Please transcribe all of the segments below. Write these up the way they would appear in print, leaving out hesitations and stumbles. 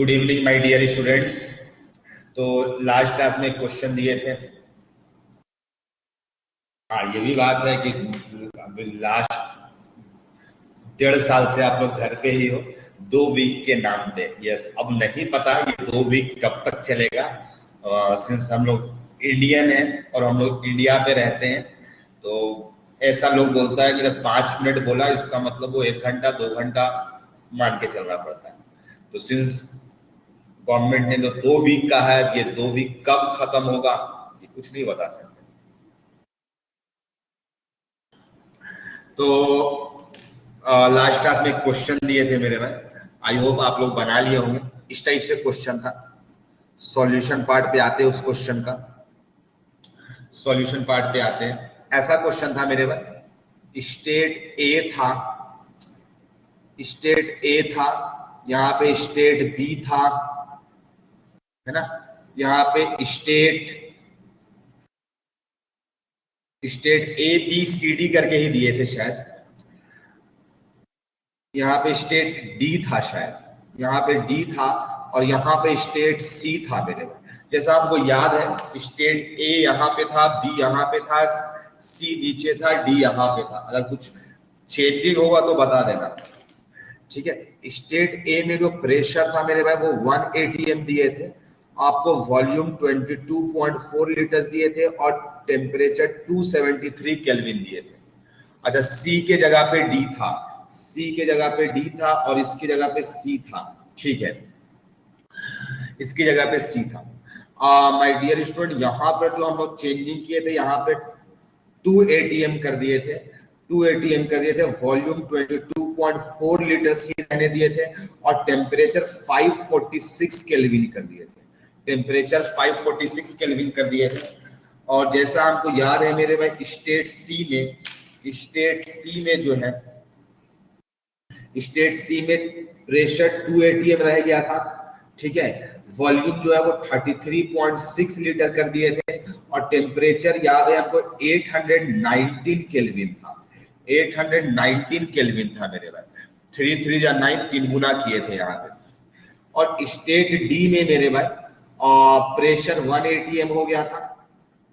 Good evening my dear students. तो last class में question दिए थे। हाँ, ये भी बात है कि लास्ट 1.5 साल से आप लोग घर पे ही हो, 2 वीक के नाम पे। यस, अब नहीं पता ये 2 वीक कब तक चलेगा। सिंस हम लोग इंडियन हैं और हम लोग इंडिया पे रहते हैं, तो ऐसा लोग बोलता है कि जब 5 मिनट बोला इसका मतलब वो 1 घंटा 2 घंटा मान के चलना पड़ता है। तो सिंस गवर्नमेंट ने तो 2 वीक का है, ये 2 वीक कब खत्म होगा ये कुछ नहीं बता सकते। तो लास्ट क्लास में क्वेश्चन दिए थे मेरे भाई, आई होप आप लोग बना लिए होंगे। इस टाइप से क्वेश्चन था। सॉल्यूशन पार्ट पे आते हैं, उस क्वेश्चन का सॉल्यूशन पार्ट पे आते हैं। ऐसा क्वेश्चन था मेरे भाई, स्टेट ए था, यहाँ पे स्टेट बी था, है ना। यहाँ पे state A B C D करके ही दिए थे शायद। यहाँ पे स्टेट डी था शायद, यहाँ पे डी था और यहाँ पे स्टेट सी था मेरे भाई। जैसा आपको याद है, स्टेट ए यहाँ पे था, बी यहाँ पे था, सी नीचे था, डी यहाँ पे था। अगर कुछ चेंजिंग होगा तो बता देना, ठीक है। स्टेट ए में जो प्रेशर था मेरे भाई वो 1 atm दिए थे, आपको वॉल्यूम 22.4 लीटर्स दिए थे और टेम्परेचर 273 केल्विन दिए थे। अच्छा, सी के जगह पे डी था, सी के जगह पे डी था और इसकी जगह पे सी था, ठीक है, इसकी जगह पे सी था। माय डियर स्टूडेंट, यहाँ पर जो हम लोग चेंजिंग किए थे, यहाँ पे 2 atm कर दिए थे, 2 atm कर दिए थे, वॉल्यूम 22.4 लीटर्स ही रहने दिए थे और टेम्परेचर 546 केल्विन कर दिए थे, टेम्परेचर 546 केल्विन कर दिए थे। और जैसा हमको याद है मेरे भाई, स्टेट सी में जो है, स्टेट सी में प्रेशर 2 atm रह गया था, ठीक है। वॉल्यूम जो है वो 33.6 लीटर कर दिए थे और टेम्परेचर याद है आपको 819 केल्विन था, 819 केल्विन था मेरे भाई। 3 3 या 9 3 गुना किए थे यहाँ पे। और स्टेट डी में मेरे भाई प्रेशर 1 atm हो गया था,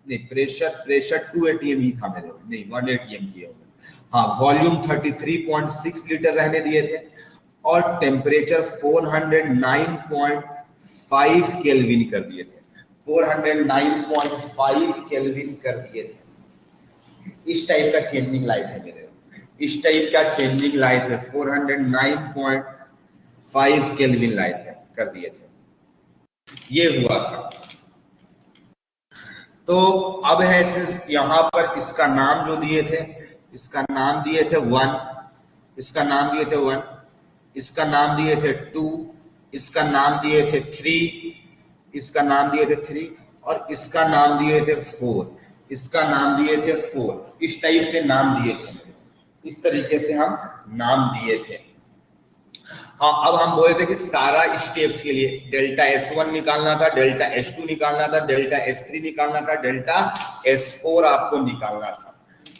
नहीं प्रेशर 2 atm ही था मेरे भाई, नहीं 1 atm किए होंगे। हाँ, वॉल्यूम 33.6 लीटर रहने दिए थे और टेम्परेचर 409.5 केल्विन कर दिए थे, 409.5 केल्विन कर दिए थे। इस टाइप का चेंजिंग लाए थे मेरे, इस टाइप का चेंजिंग लाए थे, 409.5 केल्विन लाए थे, कर दिए थे, ये हुआ था। तो अब है यहाँ पर इसका नाम जो दिए थे, इसका नाम दिए थे 1, इसका नाम दिए थे 1, इसका नाम दिए थे 2, इसका नाम दिए थे 3, इसका नाम दिए थे 3 और इसका नाम दिए थे 4, इसका नाम दिए थे 4। इस टाइप से नाम दिए थे, इस तरीके से हम नाम दिए थे। हाँ, अब हम बोले थे कि सारा स्टेप्स के लिए डेल्टा S1 निकालना था, डेल्टा S2 निकालना था, डेल्टा S3 निकालना था, डेल्टा S4 आपको निकालना था।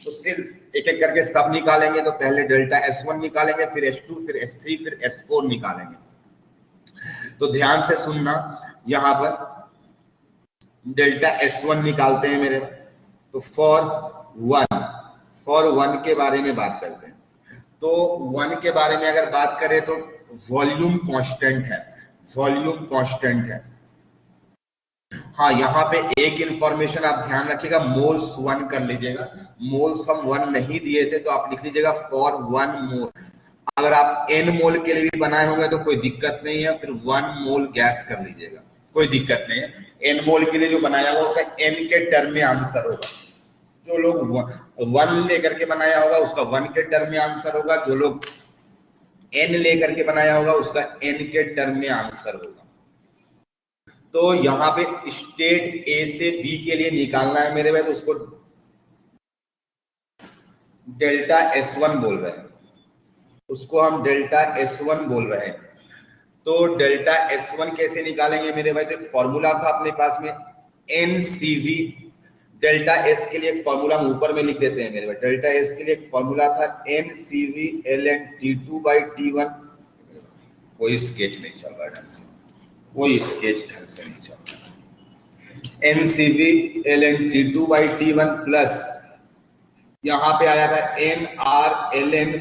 तो सिर्फ एक एक करके सब निकालेंगे। तो पहले डेल्टा S1 निकालेंगे, फिर S2, फिर S3, फिर S4 निकालेंगे। तो ध्यान से सुनना, यहाँ पर डेल्टा S1 निकालते हैं मेरे। तो फॉर वन के बारे में बात करते हैं। तो 1 के बारे में अगर बात करें तो वॉल्यूम कांस्टेंट है, वॉल्यूम कांस्टेंट है। हाँ, यहाँ पे एक इंफॉर्मेशन आप ध्यान रखिएगा, मोल्स 1 कर लीजिएगा, मोल्स हम 1 नहीं दिए थे तो आप लिख लीजिएगा फॉर 1 मोल। अगर आप n मोल के लिए भी बनाए होंगे तो कोई दिक्कत नहीं है, फिर 1 मोल गैस कर लीजिएगा, कोई दिक्कत नहीं है। n मोल के लिए जो बनाया होगा उसका n के टर्म में आंसर होगा। जो लोग 1 लेकर के बनाया होगा उसका 1 के टर्म में आंसर होगा, जो लोग n लेकर के बनाया होगा उसका n के टर्म में आंसर होगा। तो यहाँ पे स्टेट ए से बी के लिए निकालना है मेरे भाई, तो उसको डेल्टा S1 बोल रहे हैं, उसको हम डेल्टा S1 बोल रहे हैं। तो डेल्टा S1 कैसे निकालेंगे मेरे भाई? तो एक फॉर्मूला था अपने पास में, NCV। डेल्टा S के लिए एक फॉर्मूला हम ऊपर में लिख देते हैं मेरे भाई। डेल्टा S के लिए एक फॉर्मूला था NCV ln T2/T1। कोई स्केच नहीं चल रहा ढंग से, कोई स्केच ढंग से नहीं चलता। NCV ln T2 by T1 plus यहाँ पे आया था NR ln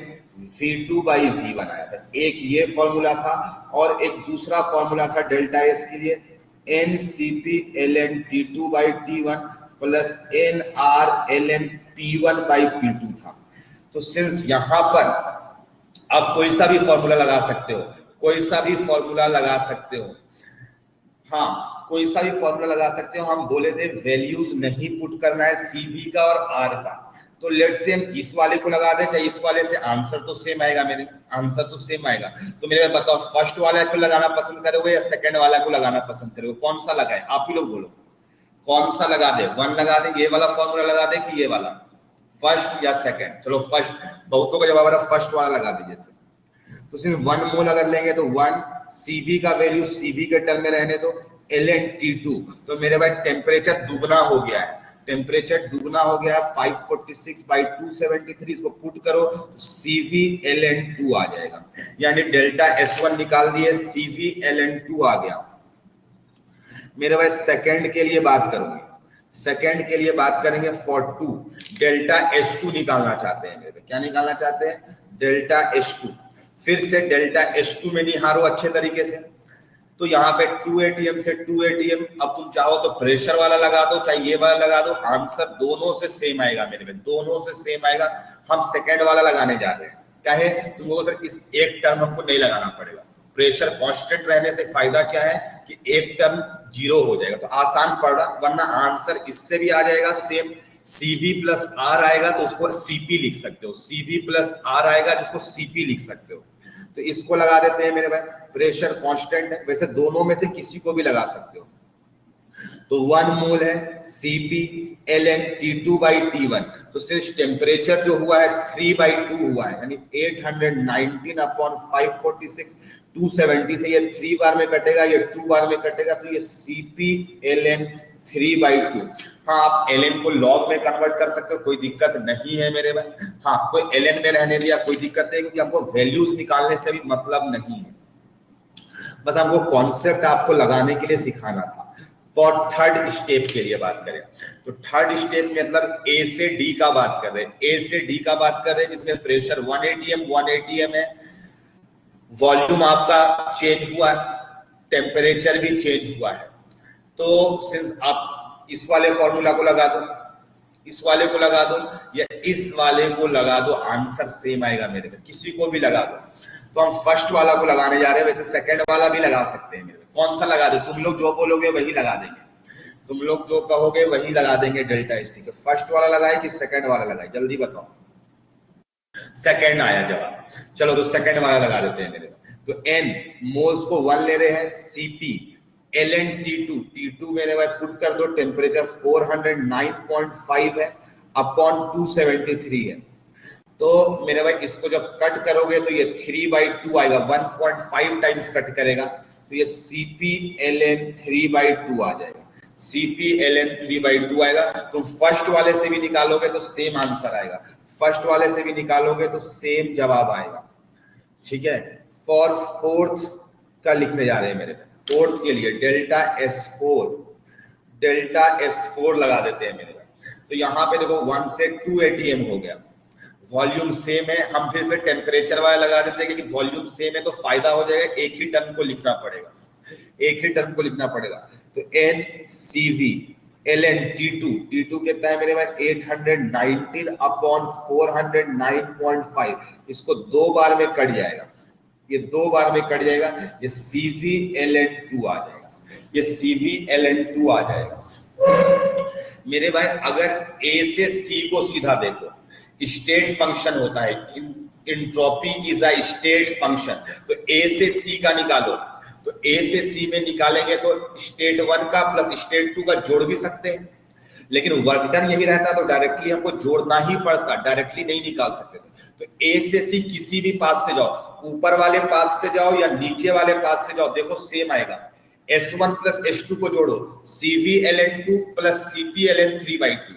V2 by V1 आया था। एक ये फॉर्मूला था और एक दूसरा फॉर्मूला था डेल्टा एस के लिए NCP ln T2 by T1 plus NR ln P1 by P2 था। तो सिंस यहाँ पर आप कोई सा भी फॉर्मूला लगा सकते हो, कोई सा भी फॉर्मूला लगा सकते हो, हाँ कोई सा भी फॉर्मूला लगा सकते हो। हम बोले थे वैल्यूज नहीं पुट करना है CV का और R का, तो लेट से हम इस वाले को लगा दें चाहे इस वाले से, आंसर तो सेम आएगा, मेरे आंसर तो सेम आएगा। तो मेरे बताओ फर्स्ट वाला को लगाना पसंद करोगे या सेकंड वाला को लगाना पसंद करोगे, कौन सा लगाए आप ही लोग बोलो, कौन सा लगा दे, 1 लगा दे, ये वाला फॉर्मूला लगा दे कि ये वाला, फर्स्ट या सेकंड? चलो फर्स्ट, बहुतों का जवाब आ रहा फर्स्ट वाला लगा दीजिए। तो सिर्फ 1 मोल अगर लेंगे तो 1 CV का वैल्यू CV के टर्म में रहने दो ln T2, तो मेरे भाई टेम्परेचर दुगना हो गया है, टेम्परेचर दुगना हो गया है 546 by 273, इसको पुट करो CV ln 2 आ जाएगा, यानी डेल्टा S1 निकाल दिए, CV ln 2 आ गया। मेरे भाई सेकंड के लिए बात करूंगे, सेकंड के लिए बात करेंगे फॉर 2 डेल्टा S2 निकालना चाहते हैं मेरे, क्या निकालना चाहते हैं? Delta S2। फिर से डेल्टा S2 में निहारो अच्छे तरीके से, तो यहाँ पे 2 ATM से 2 ATM, अब तुम चाहो तो प्रेशर वाला लगा दो चाहे ये वाला लगा दो, आंसर दोनों से सेम आएगा मेरे में, दोनों से सेम आएगा। हम सेकंड वाला लगाने जा रहे हैं, काहे? तुम लोगों से इस एक टर्म हमको नहीं लगाना पड़ेगा, प्रेशर कांस्टेंट रहने से फायदा क्या है कि एक टर्म 0 हो जाएगा, तो आसान पड़ रहा, वरना आंसर इससे भी आ जाएगा सेम। CV प्लस R आएगा तो उसको CP लिख सकते हो, CV प्लस R आएगा जिसको CP लिख सकते हो, तो इसको लगा देते हैं मेरे भाई। प्रेशर कांस्टेंट है, वैसे दोनों में से किसी को भी लगा सकते हो। तो 1 मोल है CP ln T2 by T1, तो सिर्फ टेम्परेचर जो हुआ है 3/2 हुआ है, यानी 819 अपॉन 546, 270 से ये 3 बार में कटेगा, ये 2 बार में कटेगा, तो ये CP ln 3/2। हाँ आप ln को log में कन्वर्ट कर सकते हो, कोई दिक्कत नहीं है मेरे भाई। हाँ कोई ln में रहने दिया कोई दिक्कत नहीं, क्योंकि हमको वैल्यूज निकालने से भी मतलब नहीं है, बस हमको कॉन्सेप्ट आपको लगाने के लिए सिखाना था। फॉर थर्ड स्टेप के लिए बात करें तो थर्ड स्टेप मतलब A से D का बात कर रहे हैं, A से D का बात कर रहे हैं, जिसमें प्रेशर 1 ATM है, वॉल्यूम आपका चेंज हुआ है, टेम्परेचर भी चेंज हुआ है। तो सिंस आप इस वाले फॉर्मूला को लगा दो, इस वाले को लगा दो या इस वाले को लगा दो, आंसर सेम आएगा मेरे में, किसी को भी लगा दो। तो हम फर्स्ट वाला को लगाने जा रहे हैं, वैसे सेकंड वाला भी लगा सकते हैं मेरे में, कौन सा लगा दो? तुम लोग जो बोलोगे वही लगा देंगे, तुम लोग जो कहोगे वही लगा देंगे डेल्टा एस टी। फर्स्ट वाला लगाए कि सेकंड वाला लगाए, जल्दी बताओ। सेकंड आया जवाब, चलो तो सेकंड वाला लगा देते हैं मेरे में। तो N मोल्स को 1 ले रहे हैं, CP ln T2 मेरे भाई पुट कर दो, टेम्परेचर 409.5 है अपॉन 273 है, तो मेरे भाई इसको जब कट करोगे तो ये 3/2 आएगा, 1.5 टाइम्स कट करेगा, तो ये CP ln 3/2 आ जाएगा, CP ln 3/2 आएगा। तुम फर्स्ट वाले से भी निकालोगे तो सेम आंसर आएगा, फर्स्ट वाले से भी निकालोगे तो सेम जवाब आएगा, ठीक है। फॉर फोर्थ का लिखने जा रहे हैं मेरे, फोर्थ के लिए डेल्टा S4 लगा देते हैं मेरे भाई। तो यहाँ पे देखो 1 से 2 ATM हो गया, वॉल्यूम सेम है, हम फिर से टेम्परेचर वाला लगा देते हैं क्योंकि वॉल्यूम सेम है तो फायदा हो जाएगा, एक ही टर्म को लिखना पड़ेगा, एक ही टर्म को लिखना पड़ेगा। तो NCV ln T2 कितना है मेरे भाई 819 अपॉन 409.5, इसको 2 बार में कट जाएगा, ये 2 बार में कट जाएगा, ये CV ln 2 आ जाएगा, ये CV ln 2 आ जाएगा मेरे भाई। अगर A से C को सीधा देखो, स्टेट फंक्शन होता है, entropy is a state function, तो A से C का निकालो, तो A से C में निकालेंगे तो स्टेट 1 का प्लस स्टेट 2 का जोड़ भी सकते हैं, लेकिन वर्क डन यही रहता तो डायरेक्टली हमको जोड़ना ही पड़ता, डायरेक्टली नहीं निकाल सकते थे। तो A से C किसी भी पाथ से जाओ, ऊपर वाले पाथ से जाओ या नीचे वाले पाथ से जाओ, देखो सेम आएगा। S1 प्लस S2 को जोड़ो, CV ln 2 plus CP ln 3/2,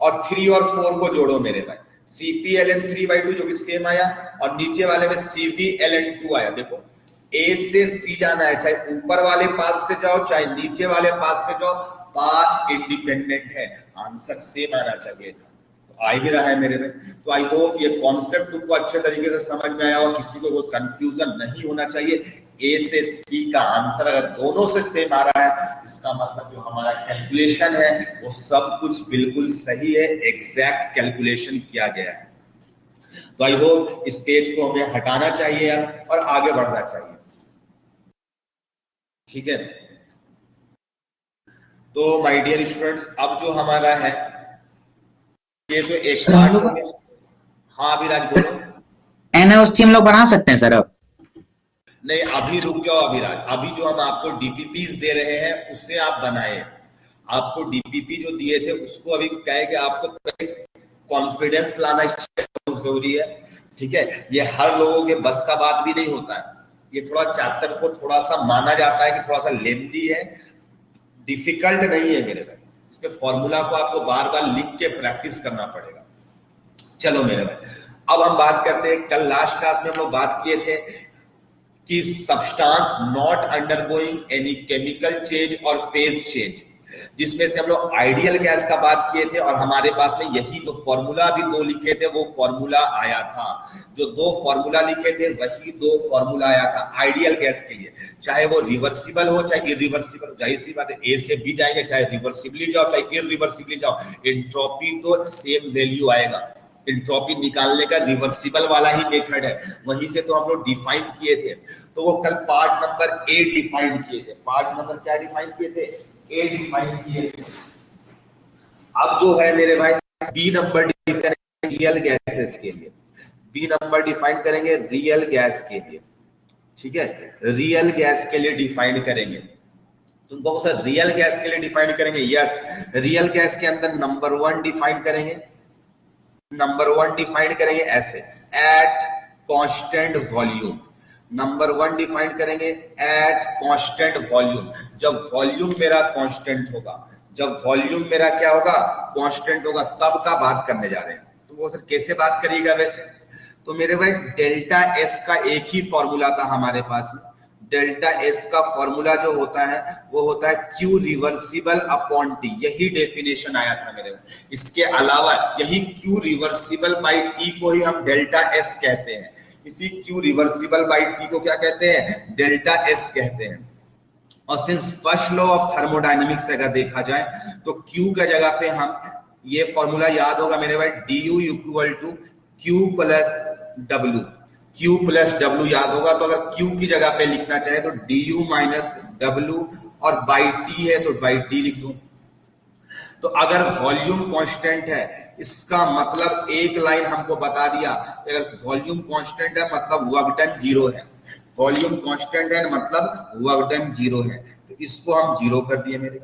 और 3 और 4 को जोड़ो मेरे भाई, CP ln 3/2 जो भी सेम आया, और नीचे वाले में CV ln 2 आया। देखो ए से सी जाना है, चाहे ऊपर वाले पास से जाओ चाहे नीचे वाले पास से जाओ, पाथ इंडिपेंडेंट है, आंसर सेम आना चाहिए था। तो आ भी रहा है मेरे में। तो आई होप ये कॉन्सेप्ट तुमको अच्छे तरीके से समझ में आया और किसी को कोई कंफ्यूजन नहीं होना चाहिए। ए से सी का आंसर अगर दोनों से सेम आ रहा है, इसका मतलब जो हमारा कैलकुलेशन है वो सब कुछ बिल्कुल सही है, एग्जैक्ट कैलकुलेशन किया गया है। तो आई होप इस पेज को हमें हटाना चाहिए और आगे बढ़ना चाहिए, ठीक है। तो माय डियर स्टूडेंट्स, अब जो हमारा है ये तो एक पार्ट हो गया। हाँ अभिराज बोलो। एनओएसटी हम लोग बना सकते हैं सर अब? नहीं अभी रुक जाओ अभिराज, अभी जो हम आपको डीपीपीस दे रहे हैं उससे आप बनाए। आपको डीपीपी जो दिए थे उसको अभी कहे कि आपको कॉन्फिडेंस लाना बहुत जरूरी है, ठीक है। ये हर लोगों के बस का बात भी नहीं होता है। ये थोड़ा चैप्टर को थोड़ा सा माना जाता है कि थोड़ा सा लेंथी है, डिफिकल्ट नहीं है मेरे भाई। इसमें फॉर्मूला को आपको बार बार लिख के प्रैक्टिस करना पड़ेगा। चलो मेरे भाई, अब हम बात करते हैं, कल लास्ट क्लास में हम लोग बात किए थे कि substance not undergoing any chemical change और फेज चेंज, जिसमें से हम लोग आइडियल गैस का बात किए थे और हमारे पास में यही जो फॉर्मूला भी दो लिखे थे वो फॉर्मूला आया था। जो दो फॉर्मूला लिखे थे वही दो फॉर्मूला आया था आइडियल गैस के लिए, चाहे वो रिवर्सिबल हो चाहे इरिवर्सिबल हो। जाहिर सी बात है ए से बी जाएंगे, चाहे रिवर्सिबली जाओ चाहे इरिवर्सिबली जाओ, एंट्रोपी तो सेम वैल्यू आएगा। एंट्रोपी निकालने का रिवर्सिबल वाला ही मेथड है, वहीं से तो हम लोग डिफाइन किए थे। तो वो कल पार्ट नंबर ए डिफाइन किए थे। पार्ट नंबर क्या डिफाइन किए थे? ए डिफाइन किए थे। अब जो है मेरे भाई बी नंबर डिफाइन करेंगे रियल गैसेस के लिए। बी नंबर डिफाइन करेंगे रियल गैस के लिए, ठीक है। रियल गैस के लिए डिफाइन करेंगे। तुमको सर रियल गैस के लिए डिफाइन करेंगे? यस, रियल गैस के अंदर नंबर वन डिफाइन करेंगे। नंबर वन डिफाइन करेंगे ऐसे, at constant volume. Number one define करेंगे एट कांस्टेंट वॉल्यूम। जब वॉल्यूम मेरा कांस्टेंट होगा, जब वॉल्यूम मेरा क्या होगा? कांस्टेंट होगा, तब का बात करने जा रहे हैं। तो वो सर कैसे बात करिएगा वैसे? तो मेरे भाई डेल्टा एस का एक ही फॉर्मूला था हमारे पास में। डेल्टा एस का फॉर्मूला जो होता है वो होता है क्यू रिवर्सिबल अपॉन टी, यही डेफिनेशन आया था मेरे में। इसके अलावा यही क्यू रिवर्सिबल बाई टी को ही हम डेल्टा एस कहते हैं। इसी क्यू रिवर्सिबल बाई टी को क्या कहते हैं? डेल्टा एस कहते हैं। और since first law of thermodynamics अगर देखा जाए तो क्यू के जगह पे हम ये फॉर्मूला याद होगा मेरे भाई, D U equal to Q plus W. Q plus W याद होगा। तो अगर Q की जगह पे लिखना चाहे तो डी यू माइनस डब्ल्यू, और बाई टी है तो बाई टी लिख दूं। तो अगर वॉल्यूम कांस्टेंट है इसका मतलब एक लाइन हमको बता दिया, अगर वॉल्यूम कांस्टेंट है मतलब वर्क डन जीरो है। वॉल्यूम कांस्टेंट है मतलब वर्क डन जीरो है। तो इसको हम जीरो कर दिए मेरे,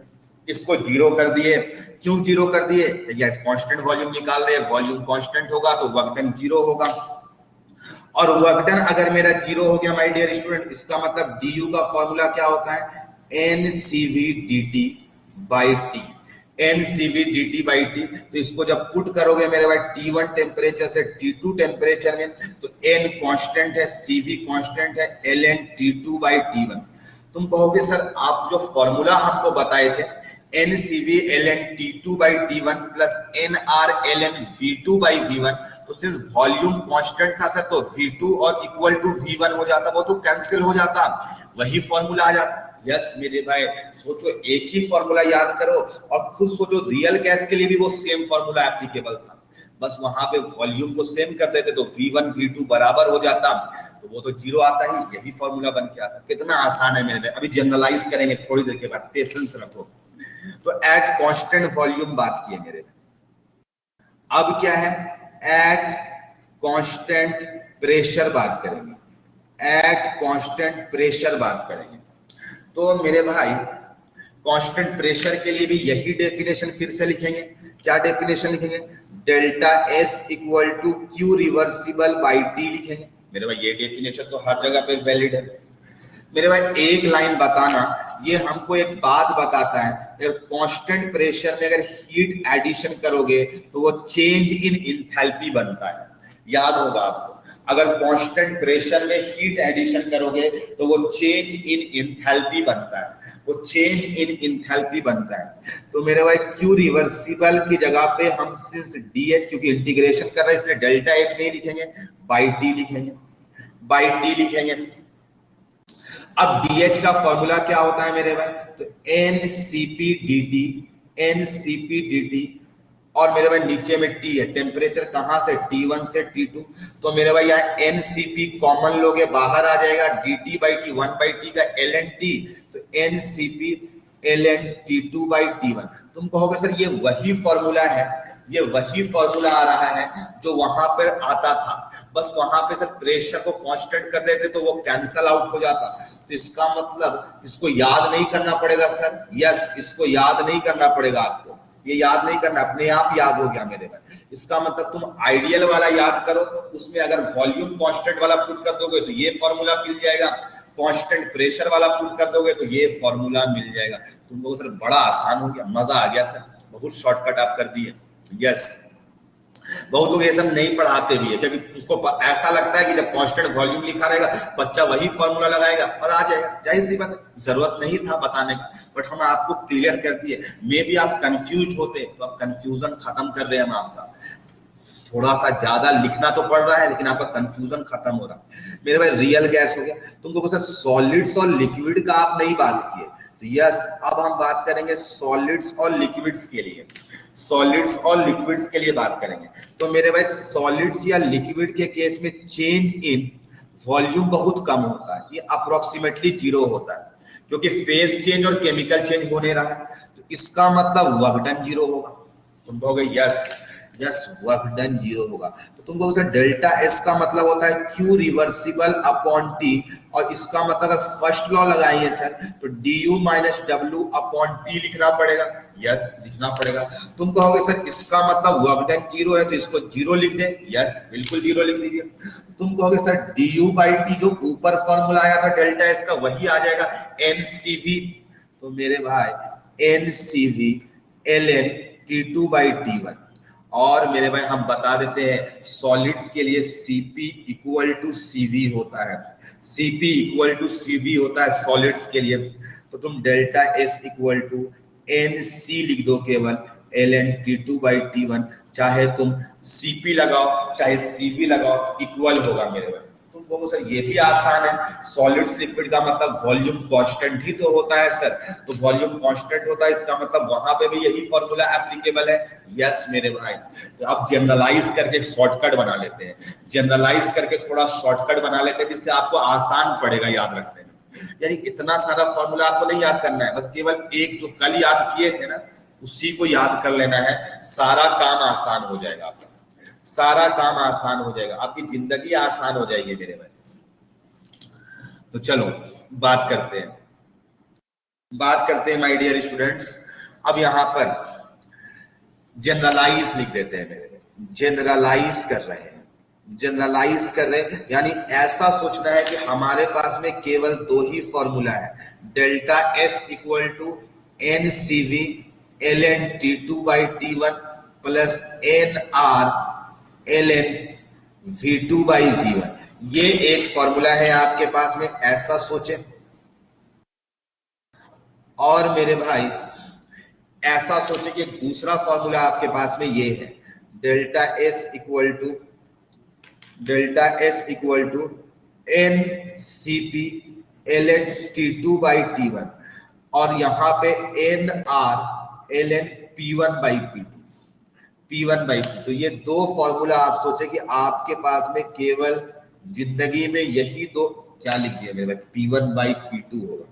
इसको जीरो कर दिए। क्यों जीरो कर दिए? कांस्टेंट वॉल्यूम निकाल रहे हैं, वॉल्यूम कांस्टेंट होगा तो वर्क डन जीरो होगा। और वर्क डन अगर मेरा जीरो हो गया माय डियर स्टूडेंट, इसका मतलब डी यू का फॉर्मूला क्या होता है? N C V D T by T. N C V D T by T. तो इसको जब पुट करोगे मेरे भाई T1 टेम्परेचर से T2 टेम्परेचर में, तो एन कांस्टेंट है, सी वी कांस्टेंट है, L N T2 by T1। तुम कहोगे सर आप जो फॉर्मूला हमको बताए थे N C V L N T2 by T1 plus N R L N V2 by V1, तो सिर्फ वॉल्यूम कांस्टेंट था सर, तो V2 और इक्वल टू V1 हो जाता, वो तो कैंसिल हो जाता, वही फॉर्मूला आ जाता। यस मेरे भाई, सोचो एक ही फॉर्मूला याद करो और खुद सोचो रियल गैस के लिए भी वो सेम फॉर्मूला एप्लीकेबल था, बस वहां पे वॉल्यूम को सेम कर देते तो V1 V2 बराबर हो जाता, तो वो तो जीरो आता ही, यही फॉर्मूला बन के आता। कितना आसान है मेरे भाई। अभी जनरलाइज करेंगे थोड़ी देर के बाद, पेशेंस रखो। तो एट कांस्टेंट वॉल्यूम बात किए मेरे। अब क्या है? एट कांस्टेंट प्रेशर बात करेंगे। एट कांस्टेंट प्रेशर बात करेंगे। तो मेरे भाई कांस्टेंट प्रेशर के लिए भी यही डेफिनेशन फिर से लिखेंगे। क्या डेफिनेशन लिखेंगे? Delta S equal to Q reversible by T लिखेंगे। मेरे भाई ये डेफिनेशन तो हर जगह पे वैलिड है। मेरे भाई एक लाइन बताना, ये हमको एक बात बताता है, अगर कांस्टेंट प्रेशर में अगर हीट एडिशन करोगे तो वो चेंज इन इंथैल्पी बनता है। याद होगा आपको। अगर कांस्टेंट प्रेशर में हीट एडिशन करोगे तो वो चेंज इन इंथैल्पी बनता है, वो चेंज इन इंथैल्पी बनता है। तो मेरे भाई क्यू रिवर्सिबल की जगह पे हम सिंस डीएच, क्योंकि इंटीग्रेशन कर रहे हैं इसलिए डेल्टा एच नहीं लिखेंगे, बाई टी लिखेंगे, बाई टी लिखेंगे। अब डीएच का फॉर्मूला क्या होता है मेरे भाई, तो N CP D T, N CP D T, और मेरे भाई नीचे में टी है, टेम्परेचर कहां से, T1 से T2। तो मेरे भाई यहाँ एनसीपी कॉमन लोगे बाहर आ जाएगा, dt by T, 1 by T का ln t, तो NCP ln T2 by T1। तुम कहोगे सर ये वही फॉर्मूला है, ये वही फॉर्मूला आ रहा है जो वहां पर आता था, बस वहां पे सर प्रेशर को कांस्टेंट कर देते तो वो कैंसल आउट हो जाता। तो इसका मतलब इसको याद नहीं करना पड़ेगा सर, यस इसको याद नहीं करना पड़ेगा आपको, ये याद नहीं करना, अपने आप याद हो गया मेरे भाई। इसका मतलब तुम आइडियल वाला याद करो, उसमें अगर वॉल्यूम कांस्टेंट वाला पुट कर दोगे तो ये फॉर्मूला मिल जाएगा, कांस्टेंट प्रेशर वाला पुट कर दोगे तो ये फॉर्मूला मिल जाएगा। तुम लोगों सर बड़ा आसान हो गया, मजा आ गया सर, बहुत शॉर्टकट आप कर दिए। यस, बहुत लोग ये सब नहीं पढ़ाते भी है क्योंकि उसको ऐसा लगता है कि जब कांस्टेंट वॉल्यूम लिखा रहेगा बच्चा वही फॉर्मूला लगाएगा और आ जाएगा, जाहिर सी बात है, जरूरत नहीं था बताने का, बट हम आपको क्लियर कर दिए। मे बी आप कंफ्यूज होते तो अब कंफ्यूजन खत्म कर रहे हैं हम आपका, थोड़ा सा ज्यादा लिखना तो पड़ रहा है लेकिन आपका कंफ्यूजन खत्म हो रहा है मेरे भाई। रियल गैस हो गया, तुम लोगों से सॉलिड्स और लिक्विड का आप नहीं बात किए, तो यस अब हम बात करेंगे सॉलिड्स और लिक्विड्स के लिए, सॉलिड्स और लिक्विड्स के लिए बात करेंगे। तो मेरे भाई सॉलिड्स या लिक्विड के केस में चेंज इन वॉल्यूम बहुत कम होता है, ये अप्रोक्सीमेटली 0 होता है क्योंकि फेज चेंज और केमिकल चेंज होने रहा है, तो इसका मतलब वर्क डन 0 होगा। तुम कहोगे यस यस वर्क डन 0 होगा, तो तुम कहोगे डेल्टा एस का मतलब होता है क्यू रिवर्सिबल अपॉन टी, और इसका मतलब अगर फर्स्ट लॉ लगाएंगे सर तो D you minus W upon T लिखना पड़ेगा, यस लिखना पड़ेगा। तुम कहोगे सर इसका मतलब वर्क डन 0 है तो इसको 0 लिख दे, यस बिल्कुल 0 लिख दीजिए। तुम कहोगे sir D you by T जो ऊपर फॉर्मूला आया था डेल्टा एस का वही आ जाएगा एनसीवी, तो मेरे भाई NCV ln T2 by T1। और मेरे भाई हम बता देते हैं सॉलिड्स के लिए Cp इक्वल टू Cv होता है, Cp इक्वल टू Cv होता है सॉलिड्स के लिए, तो तुम delta S equal to NC लिख दो केवल ln T2 बाई T1, चाहे तुम Cp लगाओ चाहे Cv लगाओ इक्वल होगा मेरे भाई। तुम कहोगे सर ये भी आसान है, सॉलिड्स लिक्विड का मतलब वॉल्यूम कांस्टेंट ही तो होता है सर, तो वॉल्यूम कांस्टेंट होता है इसका मतलब वहां पे भी यही फॉर्मूला एप्लीकेबल है, यस मेरे भाई। तो अब जनरलाइज करके शॉर्टकट बना लेते हैं, जनरलाइज करके थोड़ा शॉर्टकट बना लेते हैं जिससे आपको आसान पड़ेगा याद रखने में। यानी इतना सारा फॉर्मूला आपको नहीं याद करना है, बस केवल एक जो कल याद किए थे ना उसी को याद कर लेना है, सारा काम आसान हो जाएगा आपका, सारा काम आसान हो जाएगा, आपकी जिंदगी आसान हो जाएगी मेरे भाई। तो चलो बात करते हैं माय डियर स्टूडेंट्स। अब यहां पर जनरलाइज लिख देते हैं मेरे भाई, जनरलाइज कर रहे हैं, जनरलाइज कर रहे हैं यानी ऐसा सोचना है कि हमारे पास में केवल 2 ही फॉर्मूला है, delta S equal to N CV ln T2 by T1 plus N R ln V2 by V1, ये एक फॉर्मूला है आपके पास में, ऐसा सोचे। और मेरे भाई ऐसा सोचे कि दूसरा फॉर्मूला आपके पास में ये है, delta S equal to N CP ln T2 by T1 और यहां पे N R ln P1 by P2, तो ये 2 फॉर्मूला आप सोचे कि आपके पास में केवल जिंदगी में यही 2, क्या लिख दिया मेरे भाई, P1 बाई P2 होगा,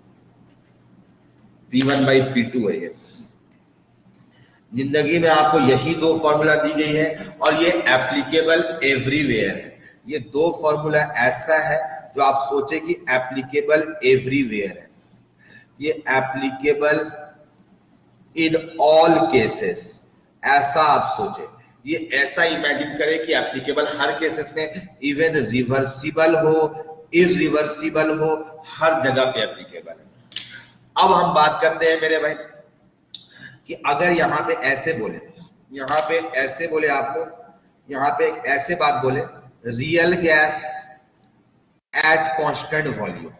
P1 बाई P2 है ये, जिंदगी में आपको यही 2 फॉर्मूला दी गई है और ये एप्लीकेबल एवरीवेयर है। ये 2 फॉर्मूला ऐसा है जो आप सोचे कि एप्लीकेबल एवरीवेयर है, ये एप्लीकेबल इन ऑल केसेस, ऐसा आप सोचे, ये ऐसा इमेजिन करें कि एप्लीकेबल हर केसेस में, इवन रिवर्सिबल हो इरिवर्सिबल हो हर जगह पे एप्लीकेबल है। अब हम बात करते हैं मेरे भाई कि अगर यहाँ पे ऐसे बोले, यहाँ पे ऐसे बोले आपको, यहाँ पे एक ऐसे बात बोले real gas at constant volume,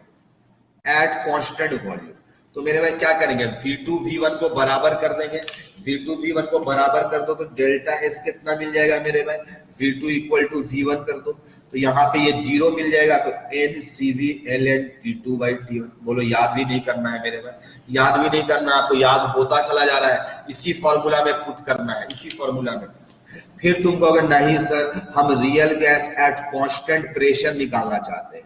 at constant volume. तो मेरे भाई क्या करेंगे, V2 V1 को बराबर कर देंगे। V2 V1 को बराबर कर दो तो डेल्टा एस कितना मिल जाएगा मेरे भाई, V2 इक्वल टू V1 कर दो तो यहाँ पे ये 0 मिल जाएगा, तो NCV ln T2 by T1। बोलो याद भी नहीं करना है मेरे भाई, याद भी नहीं करना, आपको याद होता चला जा रहा है, इसी फॉर्मूला में पुट करना है, इसी फॉर्मूला में। फिर तुम कहोगे नहीं सर हम real gas at constant pressure निकालना चाहते हैं,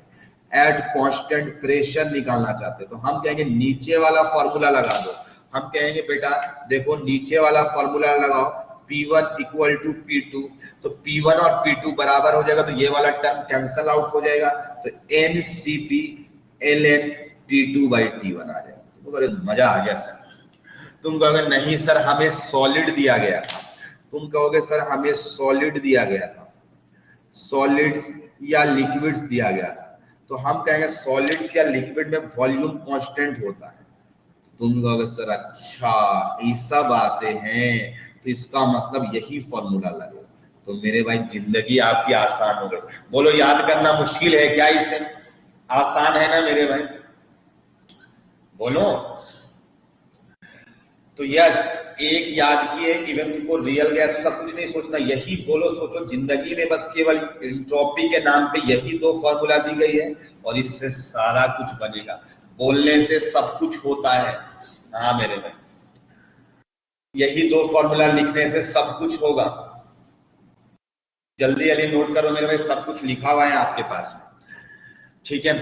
एट कांस्टेंट प्रेशर निकालना चाहते हैं, तो हम कहेंगे नीचे वाला फॉर्मूला लगा दो। हम कहेंगे बेटा देखो नीचे वाला फॉर्मूला लगाओ, P1 इक्वल टू P2, तो P1 और P2 बराबर हो जाएगा, तो ये वाला टर्म कैंसल आउट हो जाएगा, तो NCP ln T2 by T1 आ जाएगा। तो मजा आ गया सर। तुम कहोगे नहीं सर हमें सॉलिड दिया गया था, तुम कहोगे सर हमें सॉलिड दिया गया था, सॉलिड्स या लिक्विड्स दिया गया था, तो हम कहेंगे सॉलिड्स या लिक्विड में वॉल्यूम कांस्टेंट होता है। तुम कहोगे सर अच्छा ऐसा बातें हैं, तो इसका मतलब यही फॉर्मूला लगेगा। तो मेरे भाई जिंदगी आपकी आसान हो गई। बोलो याद करना मुश्किल है क्या, इसे आसान है ना मेरे भाई, बोलो। तो यस एक याद किए, इवन तुमको रियल गैस सब कुछ नहीं सोचना, यही बोलो सोचो जिंदगी में, बस केवल एंट्रोपी के नाम पे यही दो फॉर्मूला दी गई है और इससे सारा कुछ बनेगा। बोलने से सब कुछ होता है, हाँ मेरे भाई, यही दो फॉर्मूला लिखने से सब कुछ होगा। जल्दी जल्दी नोट करो मेरे भाई, सब कुछ लिखा हुआ है आपके पास में, ठीक है।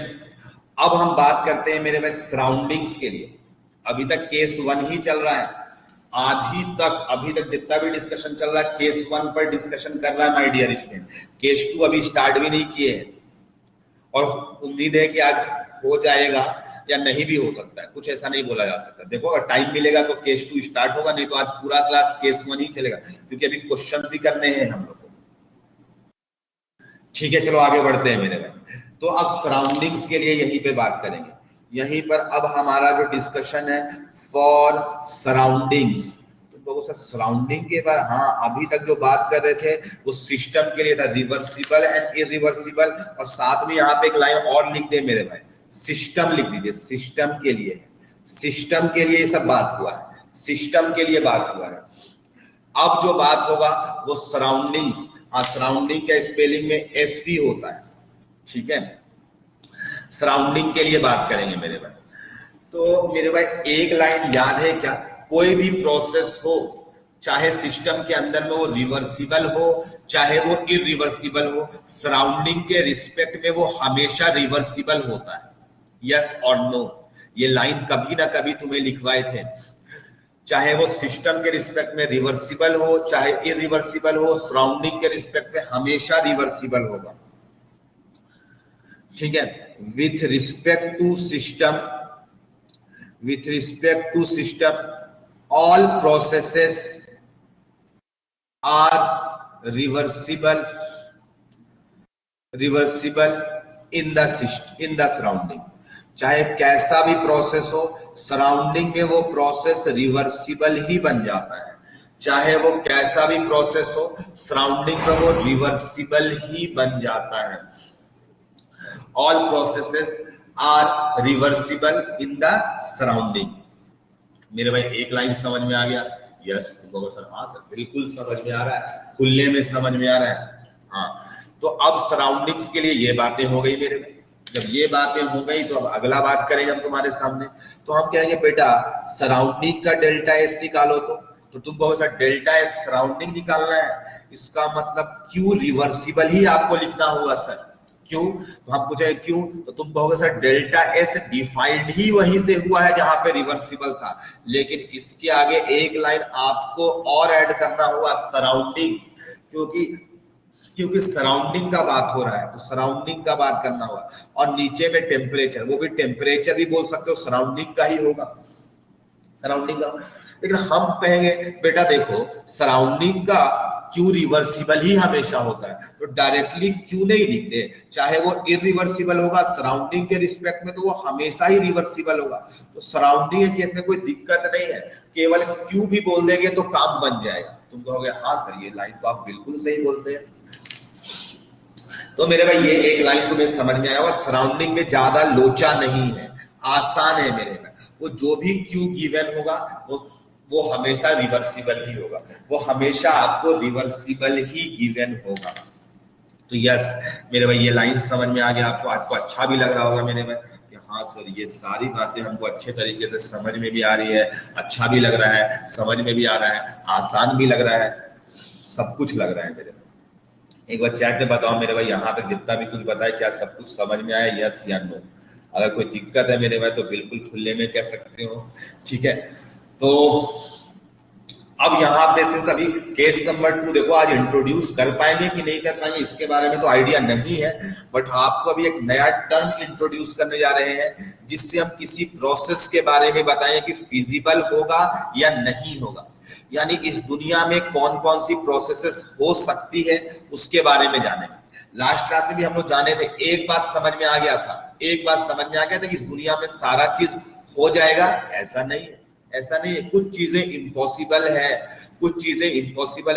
अब हम बात करते हैं मेरे भाई सराउंडिंग्स के लिए। अभी तक केस 1 ही चल रहा है, अभी तक जितना भी डिस्कशन चल रहा है केस 1 पर डिस्कशन कर रहा है माय डियर स्टूडेंट। केस 2 अभी स्टार्ट भी नहीं किए हैं और उम्मीद है कि आज हो जाएगा या नहीं भी हो सकता है, कुछ ऐसा नहीं बोला जा सकता। देखो अगर टाइम मिलेगा तो केस 2 स्टार्ट होगा, नहीं तो आज पूरा क्लास केस 1 ही चलेगा, क्योंकि अभी क्वेश्चंस भी करने हैं हम लोग को, ठीक है। चलो आगे बढ़ते हैं मेरे भाई। तो अब सराउंडिंग्स के लिए यहीं पे बात करेंगे, यहीं पर अब हमारा जो डिस्कशन है फॉर सराउंडिंग्स। तो सराउंडिंग के बारे, हाँ अभी तक जो बात कर रहे थे वो सिस्टम के लिए था, रिवर्सिबल एंड इरिवर्सिबल, और साथ में यहाँ पे एक लाइन और लिख दे मेरे भाई, सिस्टम लिख दीजिए, सिस्टम के लिए है, सिस्टम के लिए ये सब बात हुआ है, सिस्टम के लिए बात हुआ है। अब जो बात होगा वो सराउंडिंग्स, हाँ सराउंडिंग का स्पेलिंग में एस भी होता है, ठीक है। सराउंडिंग के लिए बात करेंगे मेरे भाई। तो मेरे भाई एक लाइन याद है क्या, कोई भी प्रोसेस हो चाहे सिस्टम के अंदर में वो रिवर्सिबल हो चाहे वो इरिवर्सिबल हो, सराउंडिंग के रिस्पेक्ट में वो हमेशा रिवर्सिबल होता है, यस और नो। ये लाइन कभी ना कभी तुम्हें लिखवाए थे, चाहे वो सिस्टम के रिस्पेक्ट में रिवर्सिबल हो चाहे इरिवर्सिबल हो, सराउंडिंग के रिस्पेक्ट में हमेशा रिवर्सिबल होगा, ठीक है। With respect to system all processes are reversible in the surrounding। चाहे कैसा भी प्रोसेस हो सराउंडिंग में वो प्रोसेस रिवर्सिबल ही बन जाता है, चाहे वो कैसा भी प्रोसेस हो सराउंडिंग में वो रिवर्सिबल ही बन जाता है। All processes are reversible in the surrounding. मेरे भाई एक लाइन समझ में आ गया, यस तुमको सर, हाँ सर बिल्कुल समझ में आ रहा है, खुले में समझ में आ रहा है, हाँ। तो अब सराउंडिंग्स के लिए ये बातें हो गई मेरे भाई। जब ये बातें हो गई तो अब अगला बात करेंगे हम तुम्हारे सामने। तो हम कहेंगे बेटा सराउंडिंग का डेल्टा एस निकालो, तो तुम कहो सर डेल्टा एस सराउंडिंग निकालना है, इसका मतलब क्यों रिवर्सिबल ही आपको लिखना होगा सर, क्यों? तो हम पूछे क्यों, तो तुम कहोगे सर डेल्टा एस डिफाइंड ही वहीं से हुआ है जहां पे रिवर्सिबल था, लेकिन इसके आगे एक लाइन आपको और ऐड करना होगा सराउंडिंग, क्योंकि सराउंडिंग का बात हो रहा है तो सराउंडिंग का बात करना होगा। और नीचे में टेम्परेचर, वो भी टेम्परेचर भी बोल सकते हो, सराउंडिंग का ही होगा, सराउंडिंग का। लेकिन हम कहेंगे बेटा देखो सराउंडिंग का क्यू रिवर्सिबल ही हमेशा होता है, तो डायरेक्टली क्यू नहीं लिखते, चाहे वो इरिवर्सिबल होगा सराउंडिंग के रिस्पेक्ट में तो वो हमेशा ही रिवर्सिबल होगा। तो सराउंडिंग के केस में कोई दिक्कत नहीं है, केवल क्यू भी बोल देंगे तो काम बन जाएगा। तुम कहोगे हाँ सर ये लाइन तो आप बिल्कुल सही बोलते हैं, तो मेरे भाई ये एक लाइन तुम्हें समझ में आया होगा, सराउंडिंग में ज्यादा लोचा नहीं है, आसान है मेरे भाई। वो जो भी क्यू गिवन होगा वो हमेशा रिवर्सिबल ही होगा, वो हमेशा आपको रिवर्सिबल ही गिवन होगा। तो यस मेरे भाई ये लाइन समझ में आ गया आपको अच्छा भी लग रहा होगा मेरे भाई कि हाँ सर ये सारी बातें हमको अच्छे तरीके से समझ में भी आ रही है, अच्छा भी लग रहा है, समझ में भी आ रहा है, आसान भी लग रहा है, सब कुछ लग रहा है मेरे भाई। एक बार चैट में बताओ मेरे भाई, यहाँ तक जितना भी कुछ बताया क्या सब कुछ समझ में आया, यस या नो। अगर कोई दिक्कत है मेरे भाई तो बिल्कुल खुले में कह सकते हो, ठीक है। तो अब यहाँ पे से अभी केस नंबर 2 देखो, आज इंट्रोड्यूस कर पाएंगे कि नहीं कर पाएंगे इसके बारे में तो आइडिया नहीं है, बट आपको अभी एक नया टर्म इंट्रोड्यूस करने जा रहे हैं जिससे हम किसी प्रोसेस के बारे में बताएं कि फिजिबल होगा या नहीं होगा, यानी इस दुनिया में कौन कौन सी प्रोसेसेस हो सकती है उसके बारे में जाने। लास्ट क्लास में भी हम लोग जाने थे, एक बात समझ में आ गया था कि इस दुनिया में सारा चीज हो जाएगा, ऐसा नहीं है, ऐसा नहीं है। कुछ चीजें इम्पॉसिबल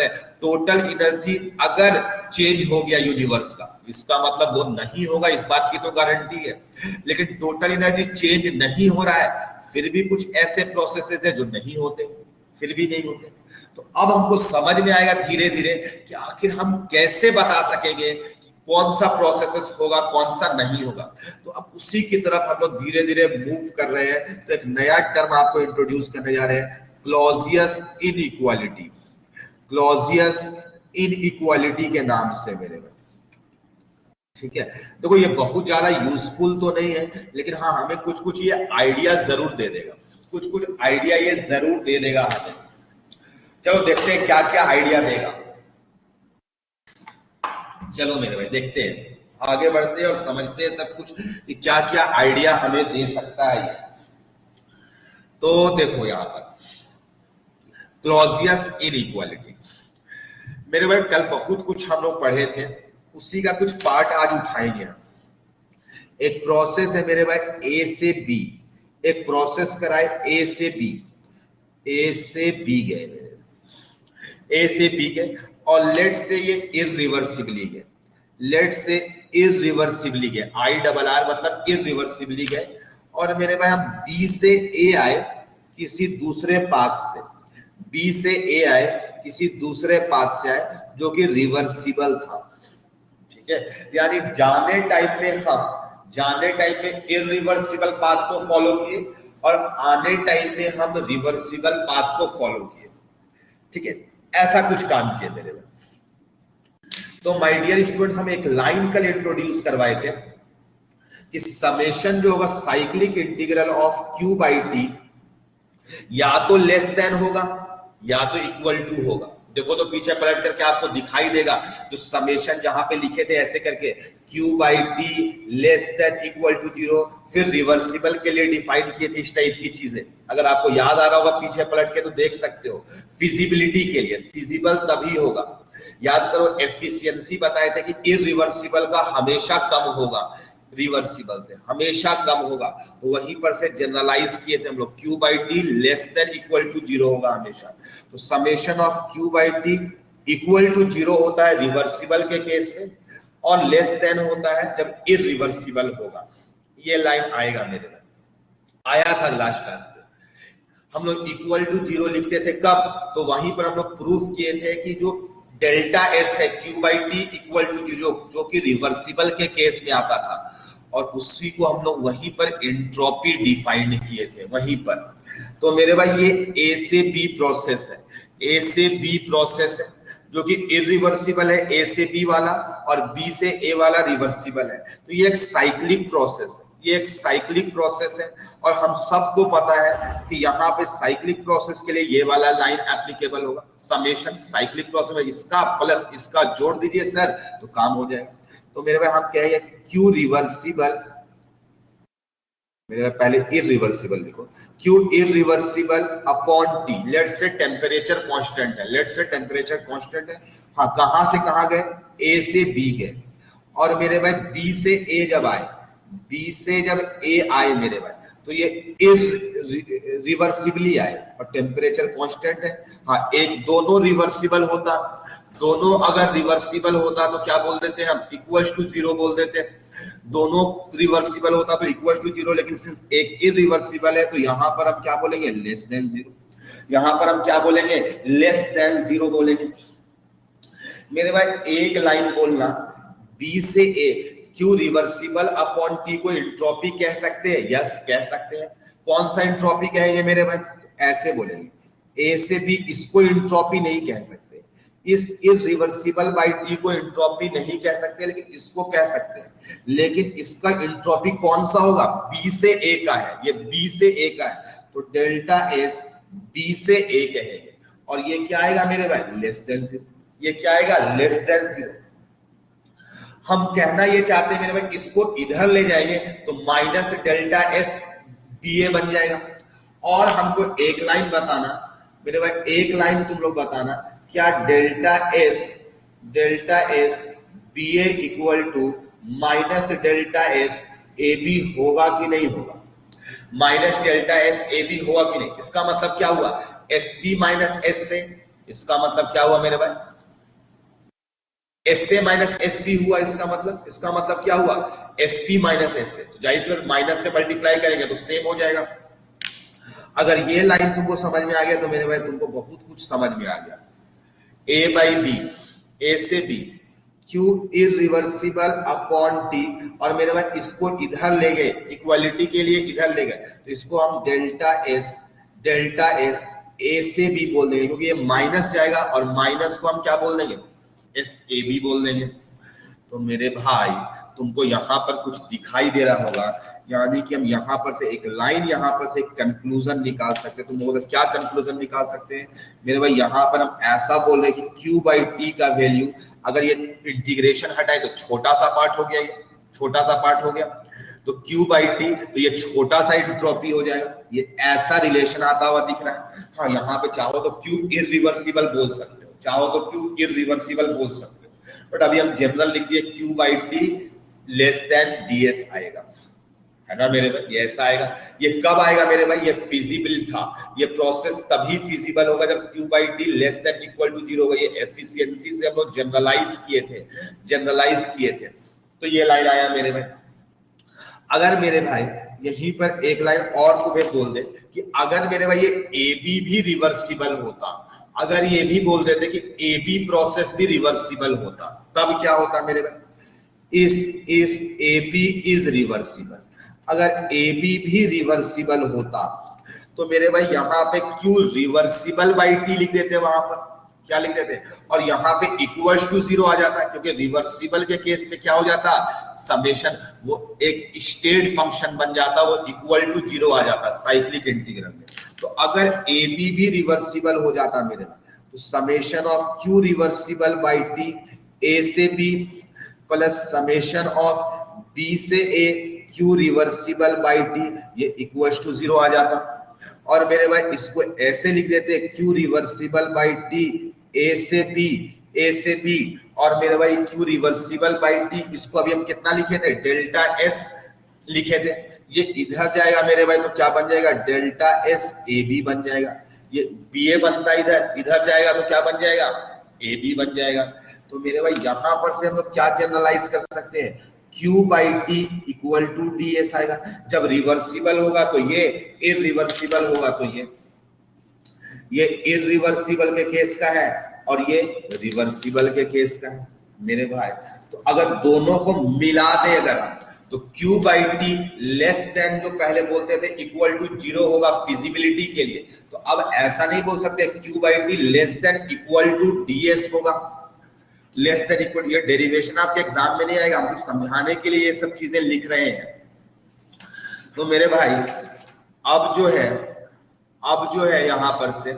है, टोटल एनर्जी अगर चेंज हो गया यूनिवर्स का, इसका मतलब वो नहीं होगा, इस बात की तो गारंटी है। लेकिन टोटल एनर्जी चेंज नहीं हो रहा है, फिर भी कुछ ऐसे प्रोसेसेस है जो नहीं होते, फिर भी नहीं होते। तो अब हमको समझ में आएगा धीरे धीरे कि आखिर हम कैसे बता सकेंगे कौन सा प्रोसेसेस होगा, कौन सा नहीं होगा। तो अब उसी की तरफ हम लोग धीरे धीरे मूव कर रहे हैं। तो एक नया टर्म आपको इंट्रोड्यूस करने जा रहे हैं, क्लॉजियस इनइक्वालिटी के नाम से मेरे में, ठीक है। देखो ये बहुत ज्यादा यूजफुल तो नहीं है, लेकिन हाँ हमें कुछ कुछ ये आइडिया जरूर दे देगा, हमें। चलो देखते हैं क्या क्या आइडिया देगा। चलो मेरे भाई देखते हैं, आगे बढ़ते हैं और समझते हैं सब कुछ कि क्या क्या आइडिया हमें दे सकता है ये। तो देखो यहां पर क्लॉजियस इनइक्वालिटी, मेरे भाई कल बहुत कुछ हम लोग पढ़े थे, उसी का कुछ पार्ट आज उठाएंगे हम। एक प्रोसेस है मेरे भाई ए से बी, एक प्रोसेस कराए ए से बी गए और लेट से ये इररिवर्सिबली गए, IRR मतलब इररिवर्सिबली गए। और मेरे भाई हम बी से ए आए किसी दूसरे पाथ से, जो कि रिवर्सिबल था, ठीक है। यानी जाने टाइम में इररिवर्सिबल पाथ को फॉलो किए और आने टाइम में हम रिवर्सिबल पाथ को फॉलो किए, ठीक है। ऐसा कुछ काम किए मेरे में। तो माय डियर स्टूडेंट्स, हम एक लाइन कल इंट्रोड्यूस करवाए थे कि समेशन जो होगा cyclic integral of Q by T या तो लेस देन होगा या तो इक्वल टू होगा। देखो तो पीछे पलट करके आपको दिखाई देगा जो समेशन जहां पे लिखे थे ऐसे करके, Q by T less than equal to 0, फिर रिवर्सिबल के लिए डिफाइन किए थे इस टाइप की चीजें। अगर आपको याद आ रहा होगा पीछे पलट के तो देख सकते हो। फिजिबिलिटी के लिए, फिजिबल तभी होगा, याद करो। एफिशिएंसी बताए थे कि इररिवर्सिबल का हमेशा कम होगा, रिवर्सिबल से हमेशा कम होगा। तो वहीं पर से जनरलाइज किए थे हम लोग, Q by T less than equal to 0 होगा हमेशा। तो summation of Q by T equal to 0 होता है रिवर्सिबल के केस में, और लेस देन होता है जब इररिवर्सिबल होगा। ये लाइन आएगा मेरे में, आया था लास्ट क्लास में। हम लोग इक्वल टू 0 लिखते थे कब, तो वहीं पर हम लोग प्रूफ किए थे कि जो डेल्टा एस है Q by T equal to 0, जो कि रिवर्सिबल के केस में आता था, और उसी को हम लोग वहीं पर एंट्रोपी डिफाइन किए थे वहीं पर। तो मेरे भाई ये ए से बी प्रोसेस है जो कि इररिवर्सिबल है, ए से बी वाला, और बी से ए वाला रिवर्सिबल है। तो ये एक साइक्लिक प्रोसेस है, और हम सबको पता है कि यहाँ पे साइक्लिक प्रोसेस के लिए ये वाला लाइन एप्लीकेबल होगा, समेशन साइक्लिक प्रोसेस में इसका प्लस इसका जोड़ दीजिए सर तो काम हो जाएगा। तो मेरे भाई हम कहेंगे क्यू रिवर्सिबल, मेरे भाई पहले इररिवर्सिबल लिखो, Q irreversible upon T, let's say temperature constant है, हाँ कहां से कहां गए, ए से बी गए, और मेरे भाई बी से ए जब आए मेरे भाई, तो ये रिवर्सिबली आए और टेम्परेचर कांस्टेंट है, हाँ एक दोनों रिवर्सिबल होता दोनों अगर रिवर्सिबल होता तो क्या बोल देते हैं हम, इक्वल्स टू जीरो बोल देते हैं। दोनों रिवर्सिबल होता तो इक्वल्स टू जीरो, लेकिन सिंस एक इरिवर्सिबल है तो यहां पर हम क्या बोलेंगे, लेस देन जीरो। यहां पर हम क्या बोलेंगे, लेस देन जीरो बोलेंगे। मेरे भाई एक लाइन बोलना, बी से A Q reversible upon T को इंट्रोपी कह सकते हैं, यस कह सकते हैं। कौन सा इंट्रोपी कहेंगे मेरे भाई, ऐसे बोलेंगे, ए से बी, इसको इंट्रोपी नहीं कह सकते, इस इरिवर्सिबल बाय टी को इंट्रोपी नहीं कह सकते, लेकिन इसको कह सकते हैं। लेकिन इसका इंट्रोपी कौन सा होगा, बी से ए का है, ये बी से ए का है, तो डेल्टा एस बी से ए कहेंगे। और ये क्या आएगा मेरे भाई, लेस देन जीरो। ये क्या आएगा, लेस देन जीरो। हम कहना ये चाहते हैं मेरे भाई, इसको इधर ले जाएंगे तो माइनस डेल्टा एस बी ए बन जाएगा। और हमको एक लाइन बताना मेरे भाई, एक लाइन तुम लोग बताना, क्या delta S B A equal to minus delta S A B होगा कि नहीं होगा, minus delta S A B होगा कि नहीं। इसका मतलब क्या हुआ, एस बी माइनस एस से, इसका मतलब क्या हुआ मेरे भाई, एस से माइनस एस बी हुआ। इसका मतलब क्या हुआ, एस बी माइनस एस से, तो जाहिर सी बात माइनस से मल्टीप्लाई करेंगे तो सेम हो जाएगा। अगर ये लाइन तुमको समझ में आ गया तो मेरे भाई तुमको बहुत कुछ समझ में आ गया। ए बाई बी, ए से B, Q irreversible upon T, और मेरे भाई इसको इधर ले गए, इक्वालिटी के लिए इधर ले गए, तो इसको हम डेल्टा एस ए से बी बोल देंगे, क्योंकि ये माइनस जाएगा और माइनस को हम क्या बोल देंगे, एस ए बी बोल देंगे। तो मेरे भाई तुमको यहाँ पर कुछ दिखाई दे रहा होगा, यानी कि हम यहाँ पर से एक लाइन, यहाँ पर से एक कंक्लूजन निकाल सकते हैं। तुम लोग क्या कंक्लूजन निकाल सकते हैं मेरे भाई, यहाँ पर हम ऐसा बोल रहे हैं कि Q बाई टी का वैल्यू, अगर ये इंटीग्रेशन हटाए तो छोटा सा पार्ट हो गया, ये छोटा सा पार्ट हो गया, तो Q बाई टी, तो ये छोटा सा इंट्रोपी हो जाएगा। ये ऐसा रिलेशन आता हुआ दिख रहा है। हाँ, यहाँ पे चाहो तो Q इरिवर्सिबल बोल सकते हो, चाहो तो Q इरिवर्सिबल बोल सकते हो, बट अभी हम जनरल लिख दिए Q by T less than ds आएगा, है ना मेरे भाई, ये ऐसा आएगा। ये कब आएगा मेरे भाई, ये फिजिबल था, ये प्रोसेस तभी फिजिबल होगा जब Q by T less than equal to zero होगा। ये एफिशिएंसी से हम लोग जनरलाइज किए थे, तो ये लाइन आया मेरे भाई। अगर मेरे भाई यहीं पर एक लाइन और तुम्हें बोल दे कि अगर मेरे भाई ये ए बी भी रिवर्सिबल होता, अगर ये भी बोल देते कि ए बी प्रोसेस भी रिवर्सिबल होता, तब क्या होता मेरे भाई, if A B is reversible, अगर ए बी भी रिवर्सिबल होता तो मेरे भाई यहाँ पे क्यू रिवर्सिबल बाई टी लिख देते, वहां पर क्या लिख देते, और यहाँ पे इक्वल्स टू जीरो आ जाता, क्योंकि रिवर्सिबल के केस में क्या हो जाता, समेशन, वो एक स्टेट फंक्शन बन जाता, वो इक्वल टू जीरो आ जाता साइक्लिक इंटीग्रल में। तो अगर ए बी भी रिवर्सिबल हो जाता मेरे भाई, तो summation of Q reversible by T A से B plus summation of B से A Q reversible by T, ये इक्वल्स टू जीरो आ जाता। और मेरे भाई इसको ऐसे लिख देते, Q reversible by T A से बी, और मेरे भाई क्यू रिवर्सिबल बाई टी, इसको अभी हम कितना लिखे थे, डेल्टा एस लिखे थे। ये इधर जाएगा मेरे भाई तो क्या बन जाएगा, डेल्टा एस ए बी बन जाएगा। ये बी ए बनता इधर जाएगा तो क्या बन जाएगा, ए बी बन जाएगा। तो मेरे भाई यहां पर से हम लोग क्या जनरलाइज कर सकते हैं, Q by T equal to D S आएगा। जब रिवर्सिबल होगा तो ये, इरिवर्सिबल होगा तो ये इरिवर्सिबल के केस का है और ये रिवर्सिबल के केस का है मेरे भाई। तो अगर दोनों को मिला दे अगर हम, तो Q by T less than जो पहले बोलते थे इक्वल टू जीरो होगा फिजिबिलिटी के लिए, तो अब ऐसा नहीं बोल सकते Q by T less than equal to D S होगा, लेस देन इक्वल। ये डेरिवेशन आपके एग्जाम में नहीं आएगा, हम सिर्फ समझाने के लिए ये सब चीजें लिख रहे हैं। तो मेरे भाई अब जो है यहां पर से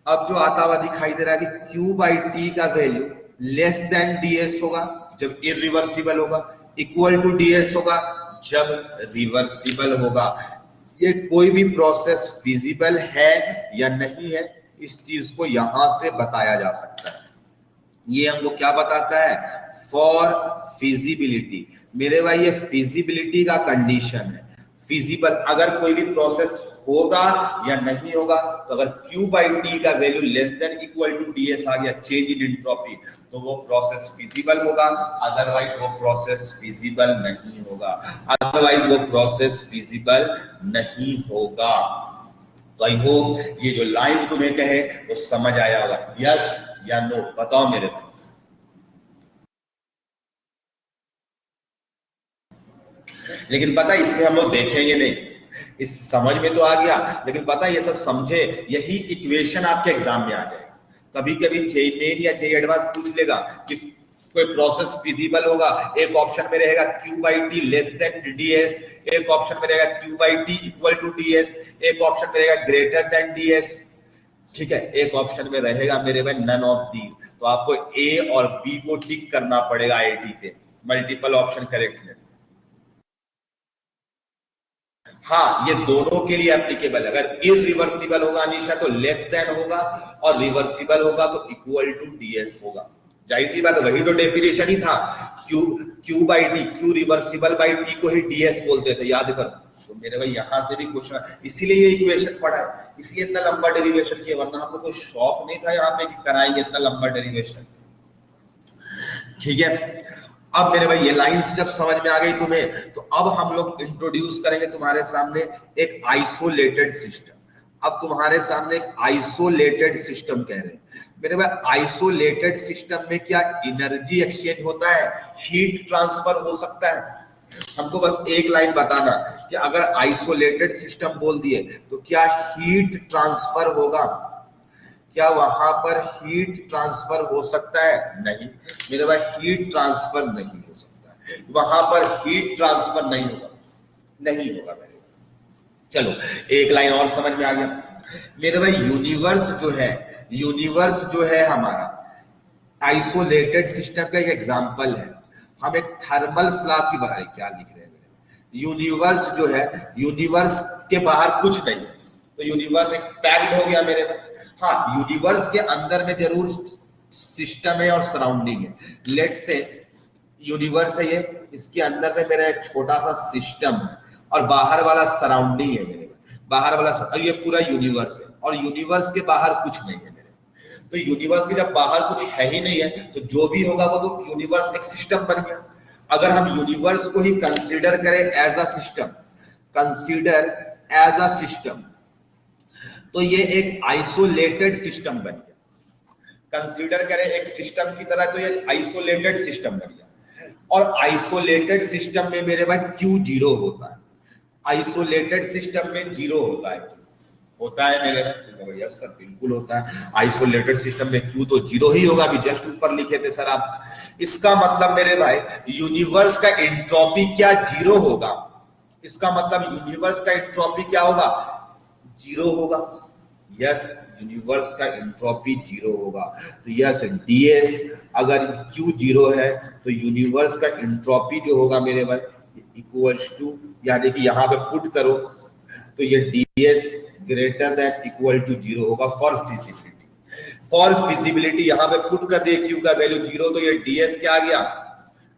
अब जो आता हुआ दिखाई दे रहा है कि Q बाई टी का वैल्यू लेस देन ds होगा जब इरिवर्सिबल होगा, इक्वल टू ds होगा जब रिवर्सिबल होगा। ये कोई भी प्रोसेस फिजिबल है या नहीं है, इस चीज को यहां से बताया जा सकता है। ये हमको क्या बताता है, फॉर फिजिबिलिटी। मेरे भाई ये फिजिबिलिटी का कंडीशन है, फिजिबल अगर कोई भी प्रोसेस होगा या नहीं होगा, तो अगर Q by T का value less than equal to ds आ गया, चेंज इन एंट्रोपी, तो वो प्रोसेस फिजिबल होगा, अदरवाइज वो प्रोसेस फिजिबल नहीं होगा, अदरवाइज वो प्रोसेस फिजिबल नहीं होगा। तो आई होप ये जो लाइन तुम्हें कहे वो समझ आया होगा, यस या नो, बताओ मेरे को। लेकिन पता है इससे हम लोग देखेंगे नहीं, इस समझ में तो आ गया, लेकिन पता है ये सब समझे यही इक्वेशन आपके एग्जाम में आ जाए। कभी कभी जेई मेन या जेई एडवांस पूछ लेगा कि कोई प्रोसेस फिजिबल होगा, एक ऑप्शन में रहेगा Q by T less than ds, एक ऑप्शन में रहेगा Q by T equal to ds, एक ऑप्शन में रहेगा ग्रेटर देन ds, ठीक है, एक ऑप्शन में रहेगा मेरे में नन ऑफ दी। तो आपको A और B को टिक करना पड़ेगा आईटी पे, मल्टीपल ऑप्शन करेक्ट है। हाँ, ये दोनों के लिए एप्लीकेबल है। अगर इरिवर्सिबल होगा अनीशा तो लेस देन होगा, और रिवर्सिबल होगा तो इक्वल टू ds होगा। जाहिर सी बात है, वही तो डेफिनेशन ही था, Q by T, Q reversible by T को ही ds बोलते थे, याद करो। तो मेरे भाई यहां से भी क्वेश्चन, इसीलिए ये इक्वेशन पढ़ा है, इसलिए इतना लंबा डेरिवेशन किया, वरना हमको कोई शौक नहीं था यहाँ पे कि कराएंगे इतना लंबा डेरिवेशन। ठीक है, अब मेरे भाई ये लाइंस जब समझ में आ गई तुम्हें, तो अब हम लोग इंट्रोड्यूस करेंगे तुम्हारे सामने एक आइसोलेटेड सिस्टम। अब तुम्हारे सामने एक आइसोलेटेड सिस्टम कह रहे हैं मेरे भाई। आइसोलेटेड सिस्टम में क्या एनर्जी एक्सचेंज होता है, हीट ट्रांसफर हो सकता है? हमको बस एक लाइन बताना कि अगर आइसोलेटेड सिस्टम बोल दिए तो क्या हीट ट्रांसफर होगा, क्या वहां पर हीट ट्रांसफर हो सकता है? नहीं मेरे भाई, हीट ट्रांसफर नहीं हो सकता है, वहां पर हीट ट्रांसफर नहीं होगा, नहीं होगा मेरे भाई। चलो एक लाइन और समझ में आ गया मेरे भाई। यूनिवर्स जो है हमारा आइसोलेटेड सिस्टम का एक एग्जांपल है। हम एक थर्मल फ्लास्क की बाहर क्या लिख रहे हैं मेरे, यूनिवर्स जो है, यूनिवर्स के बाहर कुछ नहीं है, तो यूनिवर्स एक पैक्ड हो गया मेरे में। हाँ, यूनिवर्स के अंदर में जरूर सिस्टम है और सराउंडिंग है। लेट से यूनिवर्स है ये, इसके अंदर में मेरा एक छोटा सा सिस्टम है और बाहर वाला सराउंडिंग है मेरे में, बाहर वाला और ये पूरा यूनिवर्स है, और यूनिवर्स के बाहर कुछ नहीं है मेरे। तो यूनिवर्स के जब बाहर कुछ है ही नहीं है, तो जो भी होगा वो तो यूनिवर्स एक सिस्टम बन गया। अगर हम यूनिवर्स को ही कंसीडर करें as a system, consider as a system, तो ये एक आइसोलेटेड सिस्टम बन गया। कंसीडर करें एक सिस्टम की तरह, तो ये आइसोलेटेड सिस्टम बन गया। और आइसोलेटेड सिस्टम में मेरे भाई Q जीरो होता है, आइसोलेटेड सिस्टम में जीरो होता है मेरे भाई। यस सर, बिल्कुल होता है। आइसोलेटेड सिस्टम में Q तो जीरो ही होगा, अभी जस्ट ऊपर लिखे थे सर आप। इसका मतलब मेरे भाई यूनिवर्स का एंट्रोपी क्या जीरो होगा? इसका मतलब यूनिवर्स का एंट्रोपी क्या होगा? जीरो होगा। यस, यूनिवर्स का एंट्रोपी जीरो होगा। तो यस, ds अगर Q जीरो है तो यूनिवर्स का एंट्रोपी जो होगा मेरे भाई इक्वल्स टू, यानी कि यहाँ पे पुट करो तो ये ds greater than equal to zero होगा फॉर फिजिबिलिटी। फॉर फिजिबिलिटी यहाँ पे पुट कर दे Q का वैल्यू जीरो, तो ये ds क्या आ गया?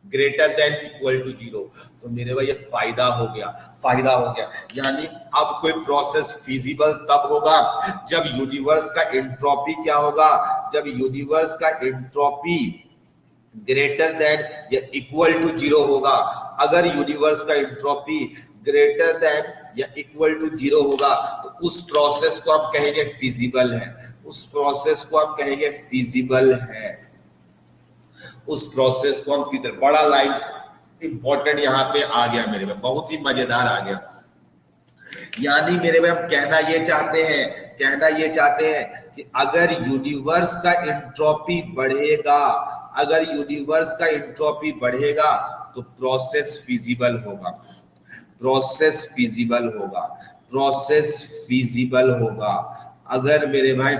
Greater than equal to zero. तो मेरे भाई ये फायदा हो गया। यानी अब कोई प्रोसेस फिजिबल तब होगा जब यूनिवर्स का एंट्रोपी क्या होगा? जब यूनिवर्स का एंट्रोपी ग्रेटर देन या इक्वल टू जीरो होगा। अगर यूनिवर्स का एंट्रोपी ग्रेटर देन या इक्वल टू जीरो होगा तो उस प्रोसेस को हम कहेंगे फिजिबल है, उस प्रोसेस को हम कहेंगे फिजिबल है, उस प्रोसेस को हम फिजिबल। बड़ा लाइन इंपॉर्टेंट यहाँ पे आ गया मेरे में, बहुत ही मजेदार आ गया। यानी मेरे में हम कहना ये चाहते हैं कि अगर यूनिवर्स का एंट्रोपी बढ़ेगा, अगर यूनिवर्स का एंट्रोपी बढ़ेगा तो प्रोसेस फिजिबल होगा, प्रोसेस फिजिबल होगा। अगर मेरे भाई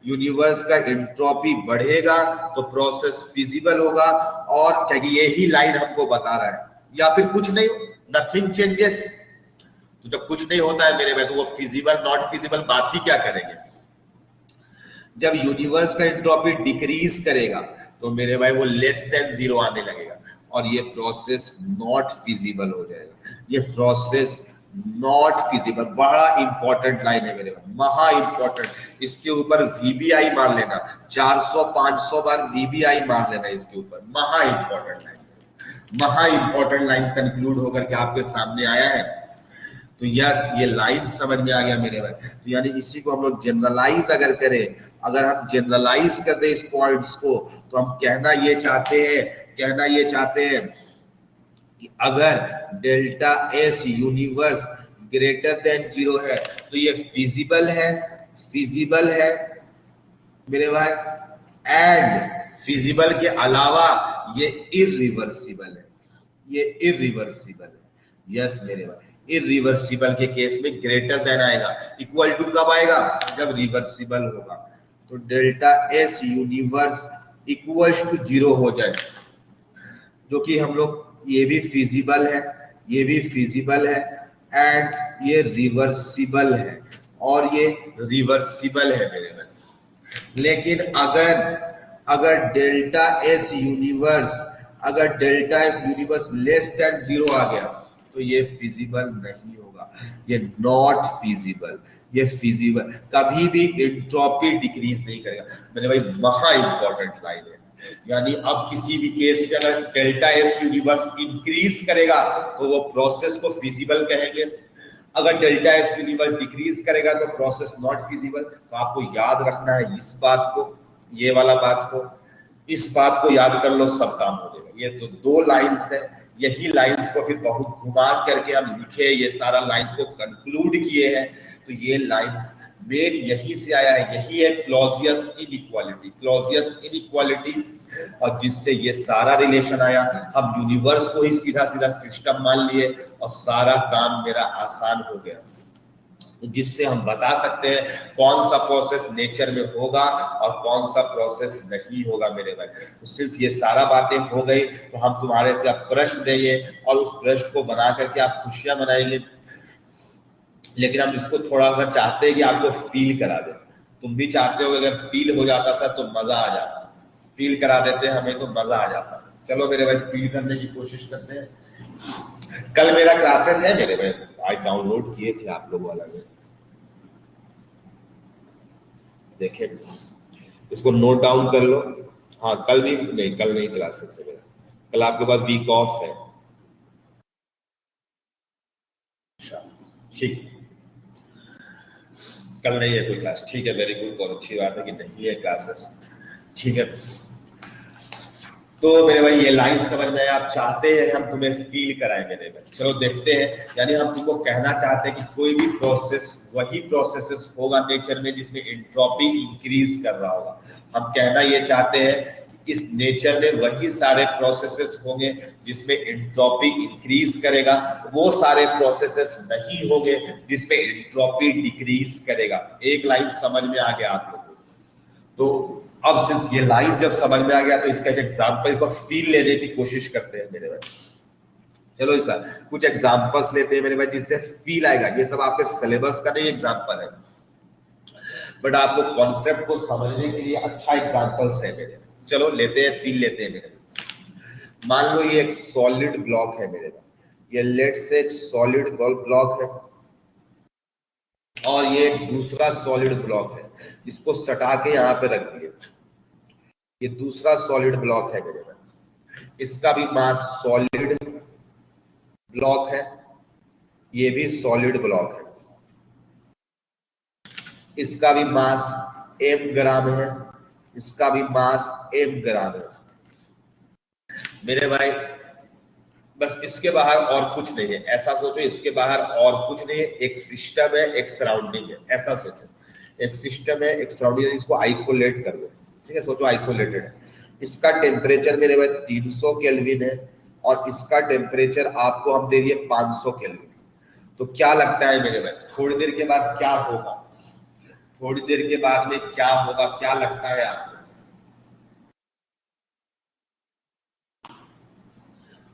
यूनिवर्स का एंट्रोपी बढ़ेगा तो प्रोसेस फिजिबल होगा। और क्या यही लाइन हमको बता रहा है? या फिर कुछ नहीं, नथिंग चेंजेस। तो जब कुछ नहीं होता है मेरे भाई तो वो फिजिबल नॉट फिजिबल बात ही क्या करेंगे? जब यूनिवर्स का एंट्रोपी डिक्रीज करेगा तो मेरे भाई वो लेस देन जीरो आने लगेगा और ये प्रोसेस नॉट फिजिबल हो जाएगा, ये प्रोसेस नॉट फिजिबल। बड़ा इंपॉर्टेंट लाइन है मेरे भाई, महा इंपॉर्टेंट। इसके ऊपर वीबीआई मार लेना, 400-500 बार वीबीआई मार लेना इसके ऊपर। महा इंपॉर्टेंट लाइन, महा इंपॉर्टेंट लाइन कंक्लूड होकर के आपके सामने आया है। तो यस, ये लाइन समझ में आ गया मेरे भाई। तो यानी इसी को हम लोग जनरलाइज अगर करें, अगर हम जनरलाइज कर दें इस पॉइंट्स को, तो हम कहना ये चाहते हैं कि अगर delta S universe greater than 0 है तो ये फिजिबल है मेरे भाई, एंड फिजिबल के अलावा ये इरिवर्सिबल है। यस मेरे भाई, इरिवर्सिबल के केस में ग्रेटर देन आएगा। इक्वल टू कब आएगा? जब रिवर्सिबल होगा। तो delta S universe equals to 0 हो जाए, जो कि हम लोग ये भी फिजिबल है एंड ये रिवर्सिबल है और ये रिवर्सिबल है मेरे भाई। लेकिन अगर delta S universe less than 0 आ गया तो ये फिजिबल नहीं होगा, ये नॉट फिजिबल। ये फिजिबल कभी भी एंट्रोपी डिक्रीज नहीं करेगा मेरे भाई। महा इंपॉर्टेंट लाइन है। यानी अब किसी भी केस में अगर डेल्टा एस यूनिवर्स इंक्रीज करेगा तो वो प्रोसेस को फिजिबल कहेंगे, अगर डेल्टा एस यूनिवर्स डिक्रीज करेगा तो प्रोसेस नॉट फिजिबल। तो आपको याद रखना है इस बात को, ये वाला बात को, इस बात को याद कर लो, सब काम हो जाएगा। ये तो 2 लाइन्स है, यही लाइन्स को फिर बहुत घुमा करके हम लिखे, ये सारा लाइन्स को कंक्लूड किए हैं। तो ये लाइन्स मेन यही से आया है, यही है क्लॉजियस इनइक्वालिटी, और जिससे ये सारा रिलेशन आया। हम यूनिवर्स को ही सीधा सिस्टम मान लिए और सारा काम मेरा आसान हो गया, जिससे हम बता सकते हैं कौन सा प्रोसेस नेचर में होगा और कौन सा प्रोसेस नहीं होगा मेरे भाई। तो सिर्फ ये सारा बातें हो गई, तो हम तुम्हारे से अब प्रश्न देंगे और उस प्रश्न को बना करके आप खुशियां मनाएंगे। लेकिन हम इसको थोड़ा सा चाहते हैं कि आपको फील करा दे। तुम भी चाहते हो अगर फील हो जाता सर तो मजा आ जाता, फील करा देते हमें तो मजा आ जाता। चलो मेरे भाई फील करने की कोशिश करते हैं। कल मेरा क्लासेस है मेरे भाई, आज डाउनलोड किए थे आप लोगों वाला में, देखे, इसको नोट डाउन कर लो। हाँ कल नहीं क्लासेस है मेरा, कल आपके पास वीक ऑफ है। ठीक, कल नहीं है कोई क्लास, ठीक है, वेरी गुड, बहुत अच्छी बात है कि नहीं है क्लासेस, ठीक है। तो मेरे भाई ये लाइन समझ में आप चाहते हैं हम तुम्हें फील कराएं मेरे भाई। चलो देखते हैं, यानी हम तुमको कहना चाहते हैं कि कोई भी प्रोसेस वही प्रोसेसेस होगा नेचर में जिसमें एंट्रोपी इंक्रीज कर रहा होगा। हम कहना ये चाहते हैं कि इस नेचर में वही सारे प्रोसेसेस होंगे जिसमें एंट्रोपी इंक्रीज करेगा, वो सारे प्रोसेसेस नहीं होंगे जिसमें एंट्रोपी डिक्रीज करेगा। एक लाइन समझ में आ गया आप लोगों को? तो अब सिंस ये लाइन जब समझ में आ गया तो इसका एक एग्जांपल, इसको फील लेने की कोशिश करते हैं मेरे भाई। चलो इसका कुछ एग्जांपल्स लेते हैं मेरे भाई जिससे फील आएगा। ये सब आपके सिलेबस का नहीं एग्जांपल है, बट आपको कॉन्सेप्ट को समझने के लिए अच्छा एग्जांपल्स है मेरे भाई। चलो लेते हैं, फील लेते हैं मेरे भाई। मान लो ये एक सॉलिड ब्लॉक है मेरे भाई, ये लेट से एक सॉलिड ब्लॉक है और ये एक दूसरा सॉलिड ब्लॉक है, इसको सटा के यहाँ पे रख दिए। ये दूसरा सॉलिड ब्लॉक है मेरे भाई, इसका भी मास सॉलिड ब्लॉक है, ये भी सॉलिड ब्लॉक है, इसका भी मास m ग्राम है, इसका भी मास m ग्राम है मेरे भाई। बस इसके बाहर और कुछ नहीं है, ऐसा सोचो, इसके बाहर और कुछ नहीं है। एक सिस्टम है, एक सराउंडिंग है, ऐसा सोचो। एक सिस्टम है, एक सराउंडिंग है, इसको आइसोलेट कर दो, ठीक है, सोचो आइसोलेटेड है। इसका टेम्परेचर मेरे भाई 300 केल्विन है और इसका टेम्परेचर आपको हम दे दिए 500 केल्विन। तो क्या लगता है मेरे भाई थोड़ी देर के बाद क्या होगा? थोड़ी देर के बाद में क्या होगा, क्या लगता है आपको?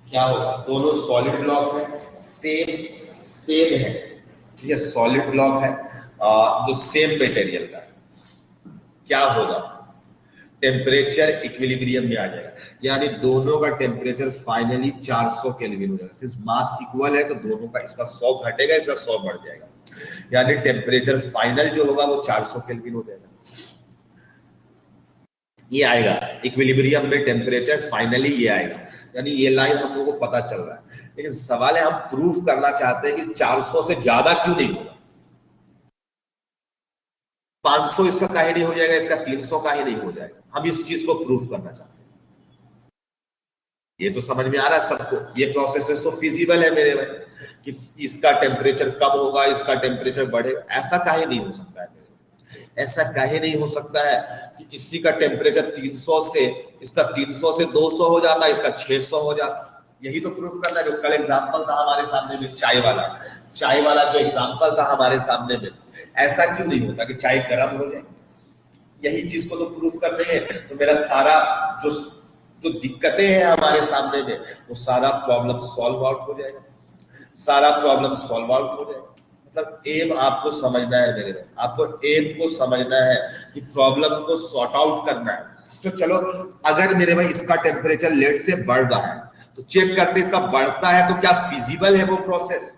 क्या होगा? दोनों सॉलिड ब्लॉक है, सेम है, ठीक है, सॉलिड ब्लॉक है जो सेम मटेरियल का है। क्या होगा? टेम्परेचर इक्विलिब्रियम में आ जाएगा, यानी दोनों का टेम्परेचर फाइनली 400 केल्विन हो जाएगा। सिंस मास इक्वल है तो दोनों का, इसका 100 घटेगा, इसका 100 बढ़ जाएगा, यानी टेम्परेचर फाइनल जो होगा वो 400 केल्विन हो जाएगा। ये आएगा इक्विलिब्रियम में टेम्परेचर फाइनली, ये आएगा, यानी ये लाइन हम लोगों को पता चल रहा है। लेकिन सवाल है, हम प्रूफ करना चाहते हैं कि 400 से ज्यादा क्यों नहीं होगा, 500 इसका काहे नहीं हो जाएगा, इसका 300 काहे नहीं हो जाएगा, हम इस चीज को प्रूफ करना चाहते हैं। ये तो समझ में आ रहा है सबको, ये प्रोसेसेस तो फिजिबल है मेरे भाई, कि इसका टेम्परेचर कम होगा, इसका टेम्परेचर बढ़ेगा, ऐसा काहे नहीं हो सकता है मेरे भाई? ऐसा काहे नहीं हो सकता है कि इसी का टेम्परेचर 300 से, इसका 300 से 200 हो जाता, इसका 600 हो जाता। यही तो प्रूफ करना है। जो कल एग्जांपल था हमारे सामने में चाय वाला जो एग्जांपल था हमारे सामने में, ऐसा क्यों नहीं होता कि चाय गर्म हो जाए? यही चीज को तो प्रूफ करने हैं। तो मेरा सारा जो दिक्कतें हैं हमारे सामने में, वो सारा प्रॉब्लम सॉल्व आउट हो जाएगा, सारा प्रॉब्लम सॉल्व आउट हो जाएगा। मतलब एम आपको समझना है मेरे भाई, आपको एम को समझना है कि प्रॉब्लम को सॉर्ट आउट करना है। तो चलो, अगर मेरे भाई इसका टेम्परेचर लेट से बढ़ रहा है तो चेक करते इसका बढ़ता है तो क्या फिजिबल है वो प्रोसेस,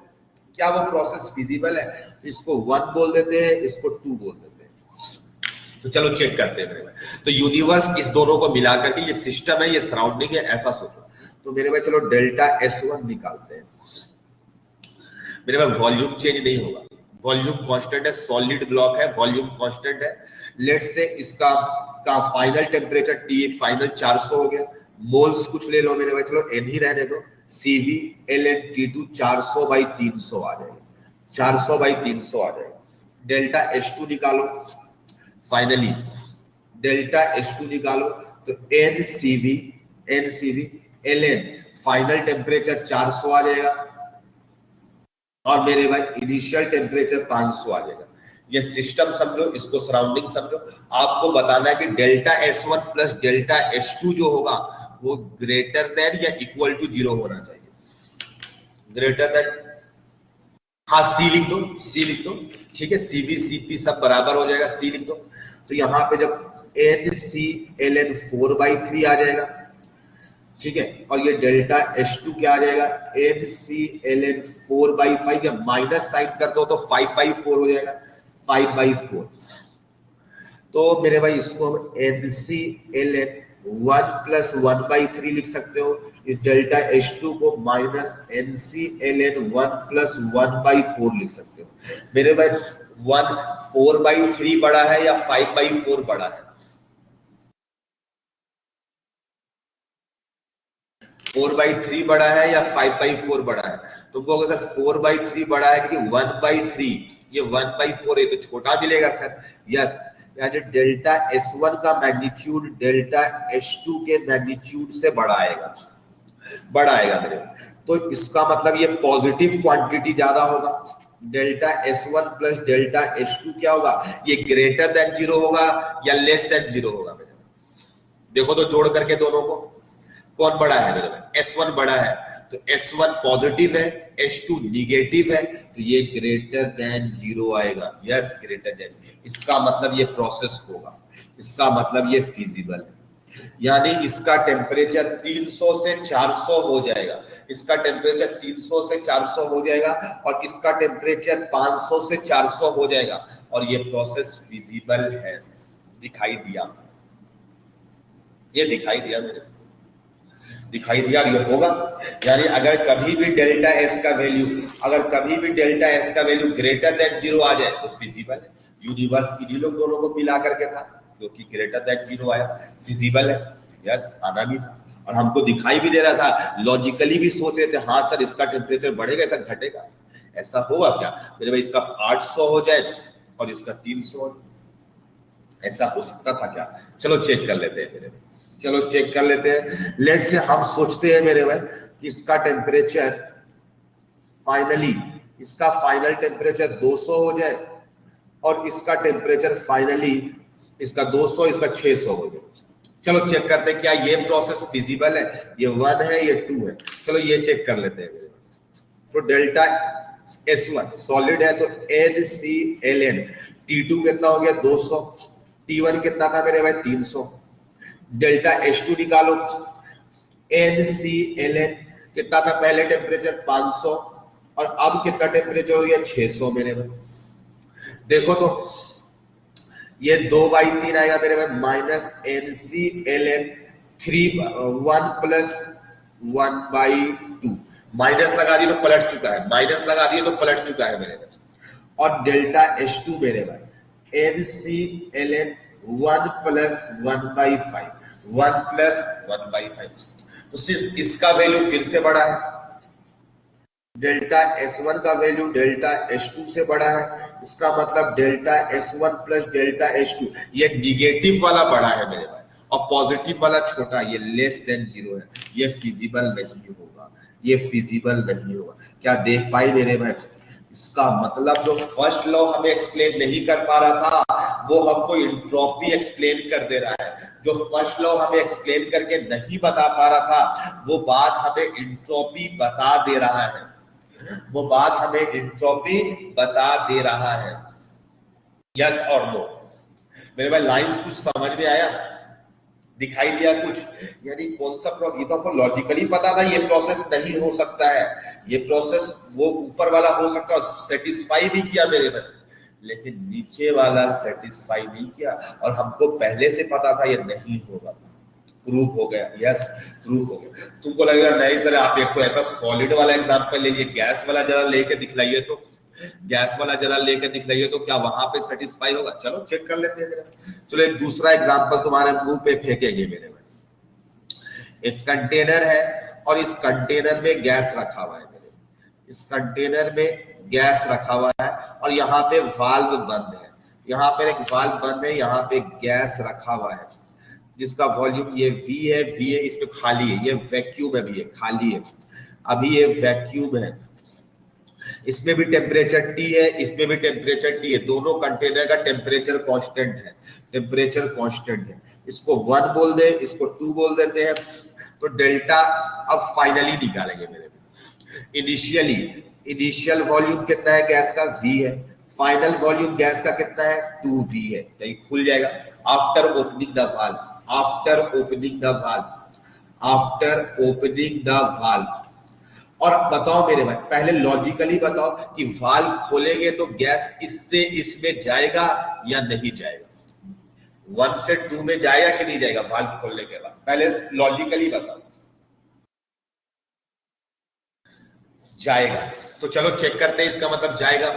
क्या वो प्रोसेस फिजिबल है? तो इसको 1 बोल देते हैं, इसको 2 बोल देते हैं। तो चलो चेक करते हैं मेरे भाई। तो यूनिवर्स इस दोनों को मिला करके ये सिस्टम है, ये सराउंडिंग है, ऐसा सोचो। तो मेरे भाई चलो डेल्टा S1 निकालते हैं। मेरे भाई वॉल्यूम चेंज नहीं होगा, वॉल्यूम कांस्टेंट है, सॉलिड ब्लॉक है, वॉल्यूम कांस्टेंट है। लेट से इसका का फाइनल टेम्परेचर T फाइनल 400 हो गया। मोल्स कुछ ले लो मेरे भाई, चलो N ही रहने दो। CV ln T2 400/300 आ जाएगा, 400/300 आ जाएगा। डेल्टा H2 निकालो, फाइनली डेल्टा H2 निकालो तो NCV ln फाइनल टेम्परेचर 400 आ जाएगा और मेरे भाई इनिशियल टेम्परेचर 500 आ जाएगा। ये सिस्टम समझो, इसको सराउंडिंग समझो। आपको बताना है कि delta S1 plus delta S2 जो होगा वो ग्रेटर देन या इक्वल टू 0 होना चाहिए, ग्रेटर देन, हाँ C लिख दो, C लिख दो, ठीक है। CV CP सब बराबर हो जाएगा, C लिख दो। तो यहाँ पे जब NC ln 4/3 आ जाएगा, ठीक है, और ये डेल्टा H2 क्या आ जाएगा, NC ln 4/5 या माइनस साइन कर दो तो 5/4 हो जाएगा, 5/4। तो मेरे भाई इसको हम NC ln 1 + 1/3 लिख सकते हो। इस डेल्टा H2 को माइनस NC ln 1 + 1/4 लिख सकते हो। मेरे भाई 1 4/3 बड़ा है या 5/4 बड़ा है? 4/3 बड़ा है या 5/4 बड़ा है? तुम कहोगे सर 4/3 बड़ा है क्योंकि 1/3, ये 1/4 है तो छोटा मिलेगा सर। यस, यानी डेल्टा S1 का मैग्नीट्यूड डेल्टा H2 के मैग्नीट्यूड से बड़ा आएगा, बड़ा आएगा मेरे। तो इसका मतलब ये पॉजिटिव क्वांटिटी ज्यादा होगा। Delta S1 plus delta H2 क्या होगा, ये ग्रेटर देन 0 होगा या लेस देन 0 होगा मेरे। देखो तो जोड़ करके दोनों को, कौन बड़ा है मेरे में? S1 बड़ा है, तो S1 पॉजिटिव है, H2 निगेटिव है, तो ये ग्रेटर देन 0 आएगा। Yes, greater than. इसका मतलब ये प्रोसेस होगा, इसका मतलब ये फिजिबल है। यानी इसका टेम्परेचर 300 से 400 हो जाएगा, इसका टेम्परेचर 300 से 400 हो जाएगा और इसका टेम्परेचर 500 से 400 हो जाएगा और ये प्रोसेस फिजिबल है। दिखाई दिया, ये दिखाई दिया मेरे, दिखाई दिया, ये होगा। यानी अगर कभी भी डेल्टा S का वैल्यू, अगर कभी भी डेल्टा S का वैल्यू ग्रेटर देन 0 आ जाए तो फिजिबल है। यूनिवर्स की लोग दोनों को मिला करके था जो कि ग्रेटर देन 0 आया, फिजिबल है। यस, आना भी था और हमको दिखाई भी दे रहा था, लॉजिकली भी सोच रहे थे हाँ सर इसका टेम्परेचर बढ़ेगा, ऐसा घटेगा, ऐसा होगा क्या मेरे भाई? इसका 800 हो जाए और इसका 300 हो जाए, ऐसा हो सकता था क्या? चलो चेक कर लेते हैं मेरे भाई, चलो चेक कर लेते हैं। लेट से हम सोचते हैं मेरे भाई कि इसका टेम्परेचर फाइनली, इसका फाइनल टेम्परेचर 200 हो जाए और इसका टेम्परेचर फाइनली, इसका 200, इसका 600 हो जाए। चलो चेक करते हैं क्या ये प्रोसेस फिजिबल है। ये 1 है, ये 2 है, चलो ये चेक कर लेते हैं मेरे भाई। तो डेल्टा S1 सॉलिड है तो NC ln T2 कितना हो गया, 200, T1 कितना था मेरे भाई, 300, डेल्टा H2 निकालो, NClN कितना था पहले टेम्परेचर 500 और अब कितना टेम्परेचर हो गया 600 मेरे में। देखो तो ये 2/3 आएगा मेरे में, माइनस NClN 1 प्लस 1/2, माइनस लगा दिए तो पलट चुका है, माइनस लगा दिए तो पलट चुका है मेरे में। और डेल्टा H2 मेरे में NClN 1 प्लस 1/5, 1 प्लस 1/5, तो सिर्फ इसका वैल्यू फिर से बड़ा है, डेल्टा S1 का वैल्यू डेल्टा H2 से बड़ा है, इसका मतलब delta S1 plus delta H2 ये निगेटिव वाला बड़ा है मेरे भाई और पॉजिटिव वाला छोटा, ये लेस देन 0 है, ये फिजिबल नहीं होगा, ये फिजिबल नहीं होगा। क्या देख पाई मेरे भाई? इसका मतलब जो फर्स्ट लॉ हमें एक्सप्लेन नहीं कर पा रहा था वो हमको एंट्रोपी एक्सप्लेन कर दे रहा है, जो फर्स्ट लॉ हमें एक्सप्लेन करके नहीं बता पा रहा था वो बात हमें एंट्रोपी बता दे रहा है, वो बात हमें एंट्रोपी बता दे रहा है। यस और नो मेरे भाई? लाइंस कुछ समझ में आया, दिखाई दिया कुछ? यानी कौन सा प्रोसेस, ये तो आपको लॉजिकली पता था ये प्रोसेस नहीं हो सकता है, ये प्रोसेस वो ऊपर वाला हो सकता है, सेटिस्फाई भी किया मेरे बच्चे, लेकिन नीचे वाला सेटिस्फाई नहीं किया और हमको पहले से पता था ये नहीं होगा। प्रूफ हो गया, यस प्रूफ हो गया। तुमको लगेगा नहीं सर आप एक तो ऐसा सॉलिड वाला एग्जांपल लीजिए, गैस वाला जरा लेके दिखलाइए, तो गैस वाला जरा लेके दिखलाइए तो क्या वहां पे सेटिस्फाई होगा? चलो चेक कर लेते हैं मेरे। चलो एक दूसरा एग्जांपल तुम्हारे मुंह पे फेंकेंगे मेरे में। एक कंटेनर है और इस कंटेनर में गैस रखा हुआ है मेरे, इस कंटेनर में गैस रखा हुआ है और यहाँ पे वाल्व बंद है, यहाँ पे एक वाल्व बंद है, यहाँ पे गैस रखा हुआ है जिसका वॉल्यूम ये V है, V है, इसमें खाली है, ये वैक्यूम है, भी है खाली है, अभी ये वैक्यूम है, इसमें भी टेम्परेचर T है, इसमें भी टेम्परेचर T है, दोनों कंटेनर का टेम्परेचर कांस्टेंट है, टेम्परेचर कांस्टेंट है। इसको 1 बोल दे, इसको 2 बोल देते हैं, तो डेल्टा अब फाइनली निकालेंगे मेरे में। इनिशियल वॉल्यूम कितना है गैस का? V है, फाइनल वॉल्यूम गैस का कितना है? 2V है, कहीं खुल जाएगा after opening the valve, after opening the valve, after opening the valve. और बताओ मेरे भाई, पहले लॉजिकली बताओ कि वाल्व खोलेंगे तो गैस इससे इसमें जाएगा या नहीं जाएगा? 1 से 2 में जाएगा कि नहीं जाएगा वाल्व खोलने के बाद? पहले लॉजिकली बताओ। जाएगा, तो चलो चेक करते हैं, इसका मतलब जाएगा,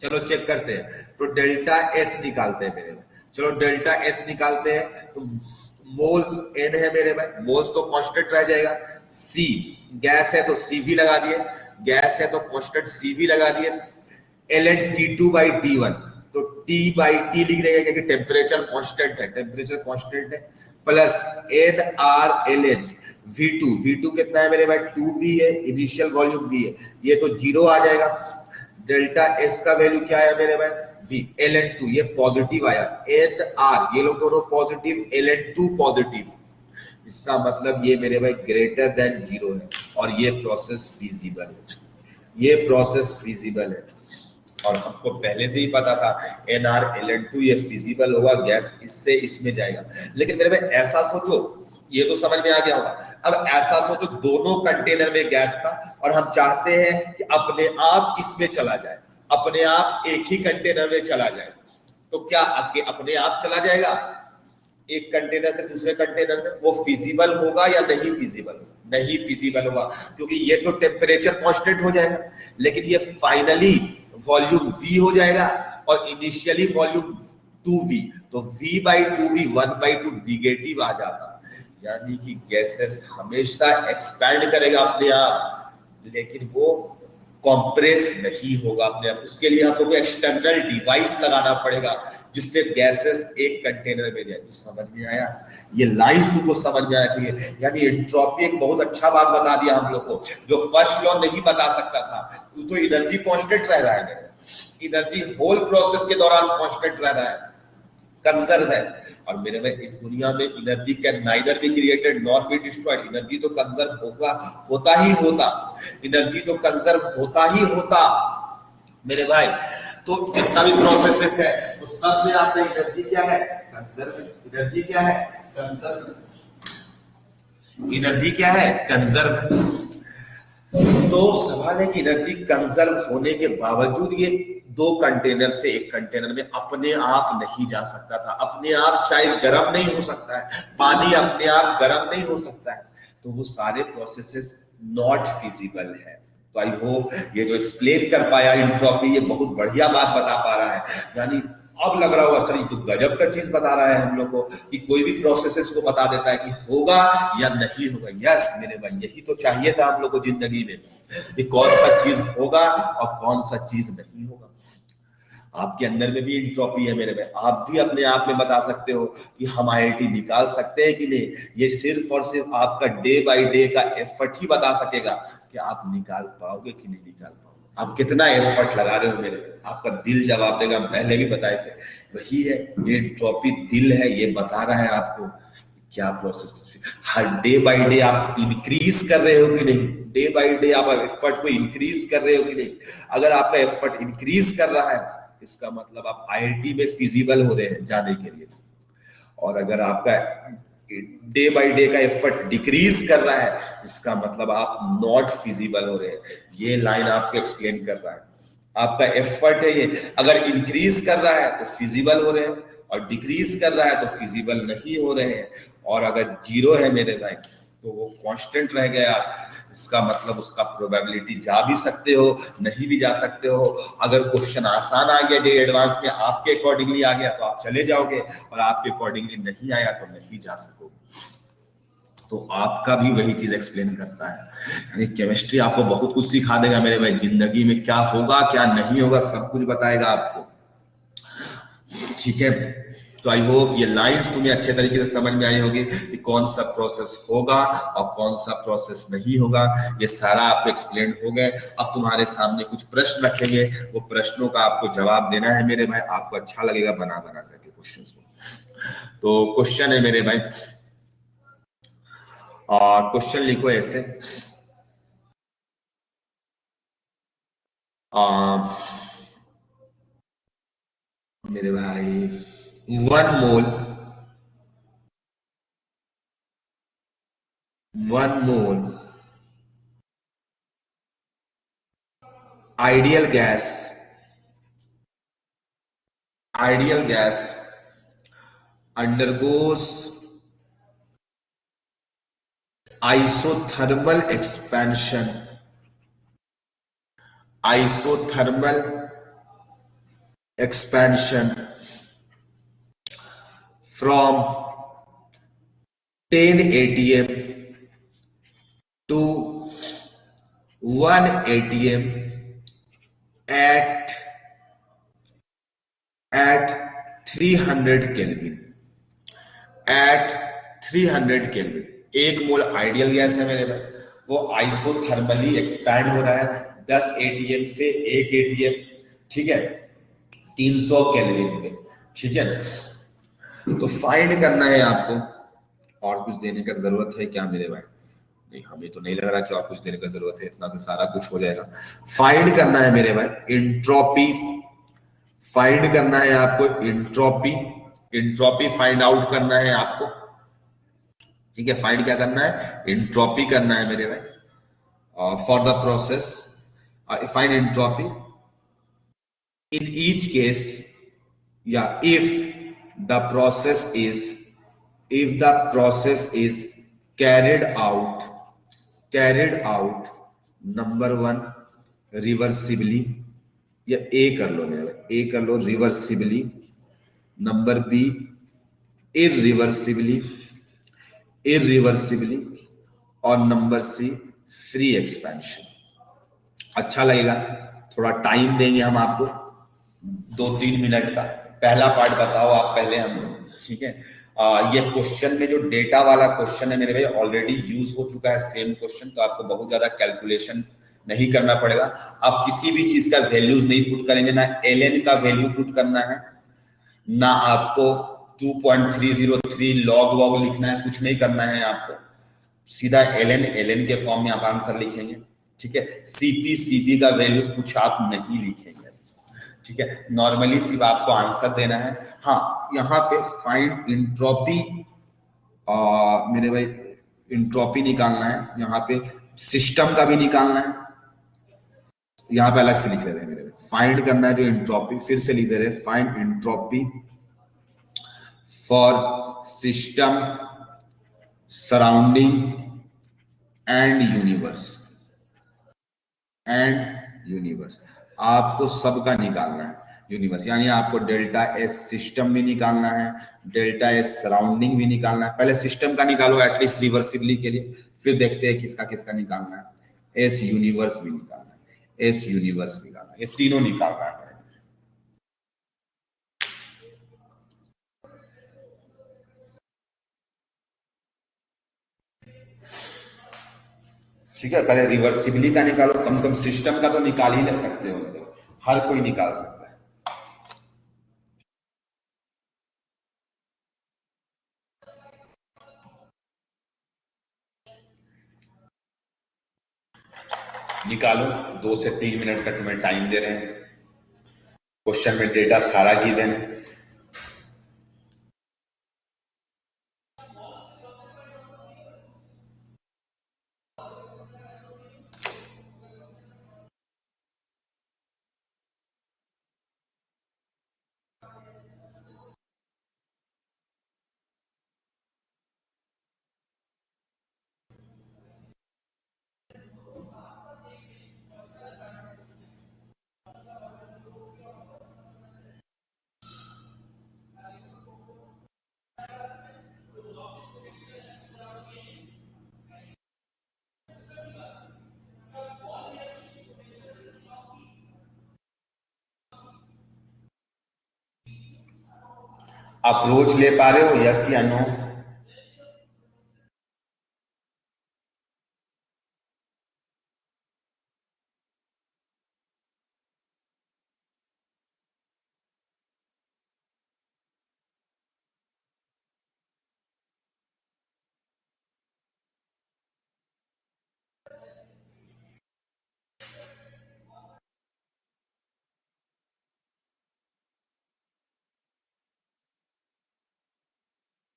चलो चेक करते हैं। तो डेल्टा S निकालते हैं मेरे में, चलो डेल्टा S निकालते हैं, तो मोल्स N है मेरे में, मोल्स तो कांस्टेंट रह जाएगा, C गैस है तो CV लगा दिए, गैस है तो कांस्टेंट CV लगा दिए, ln T2/T1 तो T/T लिख देंगे क्योंकि टेम्परेचर कांस्टेंट है, टेम्परेचर कांस्टेंट है, प्लस nRln V2 कितना है मेरे भाई? 2V है, इनिशियल वॉल्यूम V है, ये तो 0 आ जाएगा। डेल्टा S का वैल्यू क्या है मेरे भाई? V ln2, ये पॉजिटिव आया, nR ये लोग दोनों पॉजिटिव, ln2 पॉजिटिव, इसका मतलब ये मेरे भाई ग्रेटर देन 0 है और ये प्रोसेस फिजिबल है, ये प्रोसेस फिजिबल है और हमको पहले से ही पता था nR ln2 ये फिजिबल होगा, गैस इससे इसमें जाएगा। लेकिन मेरे भाई ऐसा सोचो, ये तो समझ में आ गया होगा, अब ऐसा सोचो दोनों कंटेनर में गैस था और हम चाहते हैं कि अपने आप इसमें चला जाए, अपने आप एक ही कंटेनर में चला जाए, तो क्या अपने आप चला जाएगा एक कंटेनर से दूसरे कंटेनर में? वो फिजिबल होगा या नहीं फिजिबल? नहीं फिजिबल होगा, क्योंकि ये तो टेम्परेचर कांस्टेंट हो जाएगा, लेकिन ये फाइनली वॉल्यूम V हो जाएगा और इनिशियली वॉल्यूम 2V, तो V/2V 1/2 निगेटिव आ जाता, यानी कि गैसेस हमेशा एक्सपैंड करेगा अपने आप, लेकिन वो कॉम्प्रेस नहीं होगा अपने आप। उसके लिए आपको कोई एक्सटर्नल डिवाइस लगाना पड़ेगा जिससे गैसेस एक कंटेनर में जाए। तो समझ में आया? ये लाइंस तुमको समझ में आना चाहिए। यानी एंट्रोपी एक बहुत अच्छा बात बता दिया हम लोग को, जो फर्स्ट लॉ नहीं बता सकता था। तो एनर्जी कांस्टेंट रह रहा है मेरा, एनर्जी होल प्रोसेस के दौरान कांस्टेंट रह रहा है, कंजर्व है। और मेरे में इस दुनिया में energy can neither be created nor be destroyed. Energy तो कंजर्व होगा, होता ही होता, एनर्जी तो कंजर्व होता ही होता मेरे भाई। तो जितना भी प्रोसेसेस है तो सब में आपका एनर्जी क्या है? कंजर्व। एनर्जी क्या है? एनर्जी क्या है? कंजर्व है। तो सवाल है कि एनर्जी कंजर्व होने के बावजूद ये दो कंटेनर से एक कंटेनर में अपने आप नहीं जा सकता था। अपने आप चाय गर्म नहीं हो सकता है, पानी अपने आप गर्म नहीं हो सकता है, तो वो सारे प्रोसेसेस नॉट फिजिबल है। तो आई होप ये जो एक्सप्लेन कर पाया एंट्रोपी, ये बहुत बढ़िया बात बता पा रहा है। यानी अब लग रहा होगा सर ये तो गजब का चीज बता रहा है हम लोग को, कि कोई भी प्रोसेसेस को बता देता है कि होगा या नहीं होगा। यस मेरे भाई, यही तो चाहिए था हम लोग को जिंदगी में, कि कौन सा चीज होगा और कौन सा चीज नहीं होगा। आपके अंदर में भी एंट्रोपी है मेरे भाई, आप भी अपने आप में बता सकते हो कि हम आईआईटी निकाल सकते हैं कि नहीं। ये सिर्फ और सिर्फ आपका डे बाय डे का एफर्ट ही बता सकेगा कि आप निकाल पाओगे कि नहीं निकाल पाओगे, आप कितना एफर्ट लगा रहे हो मेरे भाई। आपका दिल जवाब देगा, हम पहले भी बताए थे, वही है एंट्रोपी, दिल है, ये बता रहा है आपको क्या process. Her day by day आप इंक्रीज कर रहे हो कि नहीं, डे बाय डे आप एफर्ट को इंक्रीज कर रहे हो कि नहीं। अगर आपका एफर्ट इंक्रीज कर रहा है, इसका मतलब आप आईआईटी में फिजिबल हो रहे हैं जाने के लिए। और अगर आपका डे बाय डे का एफर्ट डिक्रीज कर रहा है, इसका मतलब आप नॉट फिजिबल हो रहे हैं। ये लाइन आपको एक्सप्लेन कर रहा है। आपका एफर्ट है ये, अगर इंक्रीज कर रहा है तो फिजिबल हो रहे हैं, और डिक्रीज कर रहा है तो फिजिबल नहीं हो रहे हैं। और अगर जीरो है मेरे भाई तो वो कांस्टेंट रह गया, इसका मतलब उसका प्रोबेबिलिटी जा भी सकते हो, नहीं भी जा सकते हो। अगर क्वेश्चन आसान आ गया, जो एडवांस में आपके अकॉर्डिंगली आ गया तो आप चले जाओगे, और आपके अकॉर्डिंगली नहीं आया तो नहीं जा सकोगे। तो आपका भी वही चीज एक्सप्लेन करता है। यानी केमिस्ट्री आपको बहुत कुछ सिखा देगा मेरे भाई, जिंदगी में क्या होगा क्या नहीं होगा सब कुछ बताएगा आपको, ठीक है। तो आई होप ये लाइंस तुम्हें अच्छे तरीके से समझ में आई होगी कि कौन सा प्रोसेस होगा और कौन सा प्रोसेस नहीं होगा। ये सारा आपको एक्सप्लेन हो गए। अब तुम्हारे सामने कुछ प्रश्न रखेंगे, वो प्रश्नों का आपको जवाब देना है मेरे भाई। आपको अच्छा लगेगा बना बना करके क्वेश्चंस को। तो क्वेश्चन है मेरे भाई, क्वेश्चन लिखो ऐसे, मेरे भाई 1 मोल ideal gas undergoes isothermal expansion from 10 atm to 1 atm at 300 kelvin. At 300 kelvin 1 mole ideal gas है मेरे भाई, वो आइसोथर्मली एक्सपैंड हो रहा है 10 एटीएम से 1 एटीएम, ठीक है, 300 केल्विन पे, ठीक है। तो फाइंड करना है आपको। और कुछ देने का जरूरत है क्या मेरे भाई? नहीं, हमें तो नहीं लग रहा कि और कुछ देने का जरूरत है, इतना से सारा कुछ हो जाएगा। फाइंड करना है मेरे भाई एंट्रोपी, फाइंड करना है आपको एंट्रोपी फाइंड आउट करना है आपको, ठीक है। फाइंड क्या करना है? एंट्रोपी करना है मेरे भाई for the process. Find entropy in each case, या if the process is carried out number 1 reversibly, या ए कर लो मेरे भाई, ए कर लो रिवर्सिबली, नंबर बी इरिवर्सिबली, और नंबर सी फ्री एक्सपेंशन। अच्छा लगेगा, थोड़ा टाइम देंगे हम आपको 2-3 मिनट का। पहला पार्ट बताओ आप पहले हम लोग, ठीक है। ये क्वेश्चन में जो डेटा वाला क्वेश्चन है मेरे भाई ऑलरेडी यूज हो चुका है सेम क्वेश्चन, तो आपको बहुत ज्यादा कैलकुलेशन नहीं करना पड़ेगा। आप किसी भी चीज का वैल्यूज नहीं पुट करेंगे, ना ln का वैल्यू पुट करना है, ना आपको 2.303 लॉग वॉग लिखना है, कुछ नहीं करना है आपको। सीधा ln के फॉर्म में आप आंसर लिखेंगे, ठीक है। सीपी का वैल्यू कुछ आप नहीं लिखेंगे, ठीक है। नॉर्मली सिर्फ आपको आंसर देना है। हाँ, यहाँ पे फाइंड एंट्रोपी मेरे भाई इंट्रोपी निकालना है, यहाँ पे सिस्टम का भी निकालना है। यहाँ पे अलग से लिख रहे हैं मेरे भाई, फाइंड करना है जो इंट्रोपी, फिर से लिख दे रहे find entropy for system surrounding and universe, and universe. आपको सबका निकालना है यूनिवर्स, यानी आपको डेल्टा एस सिस्टम भी निकालना है, डेल्टा एस सराउंडिंग भी निकालना है। पहले सिस्टम का निकालो एटलीस्ट रिवर्सिबली के लिए, फिर देखते हैं किसका किसका निकालना है। एस यूनिवर्स भी निकालना है, एस यूनिवर्स निकालना है, ये तीनों निकालना है। ठीक है, पहले रिवर्सिबली का निकालो, कम से कम सिस्टम का तो निकाल ही ले सकते हो, हर कोई निकाल सकता है। निकालो, 2 से 3 मिनट का तुम्हें टाइम दे रहे हैं। क्वेश्चन में डेटा सारा गिवन है। अप्रोच ले पा रहे हो, यस या नो?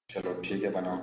चलो ठीक है, बनाओ।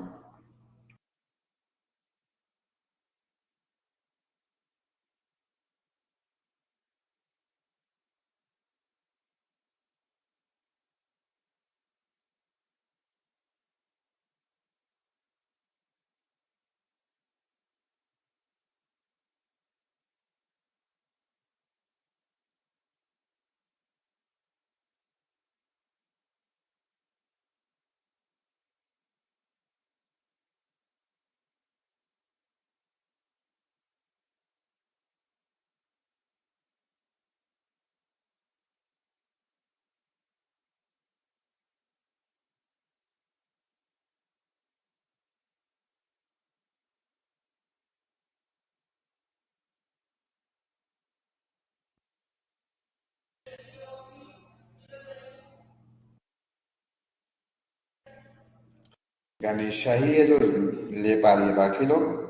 गणेशा ही है जो ले पा रही है, बाकी लोग?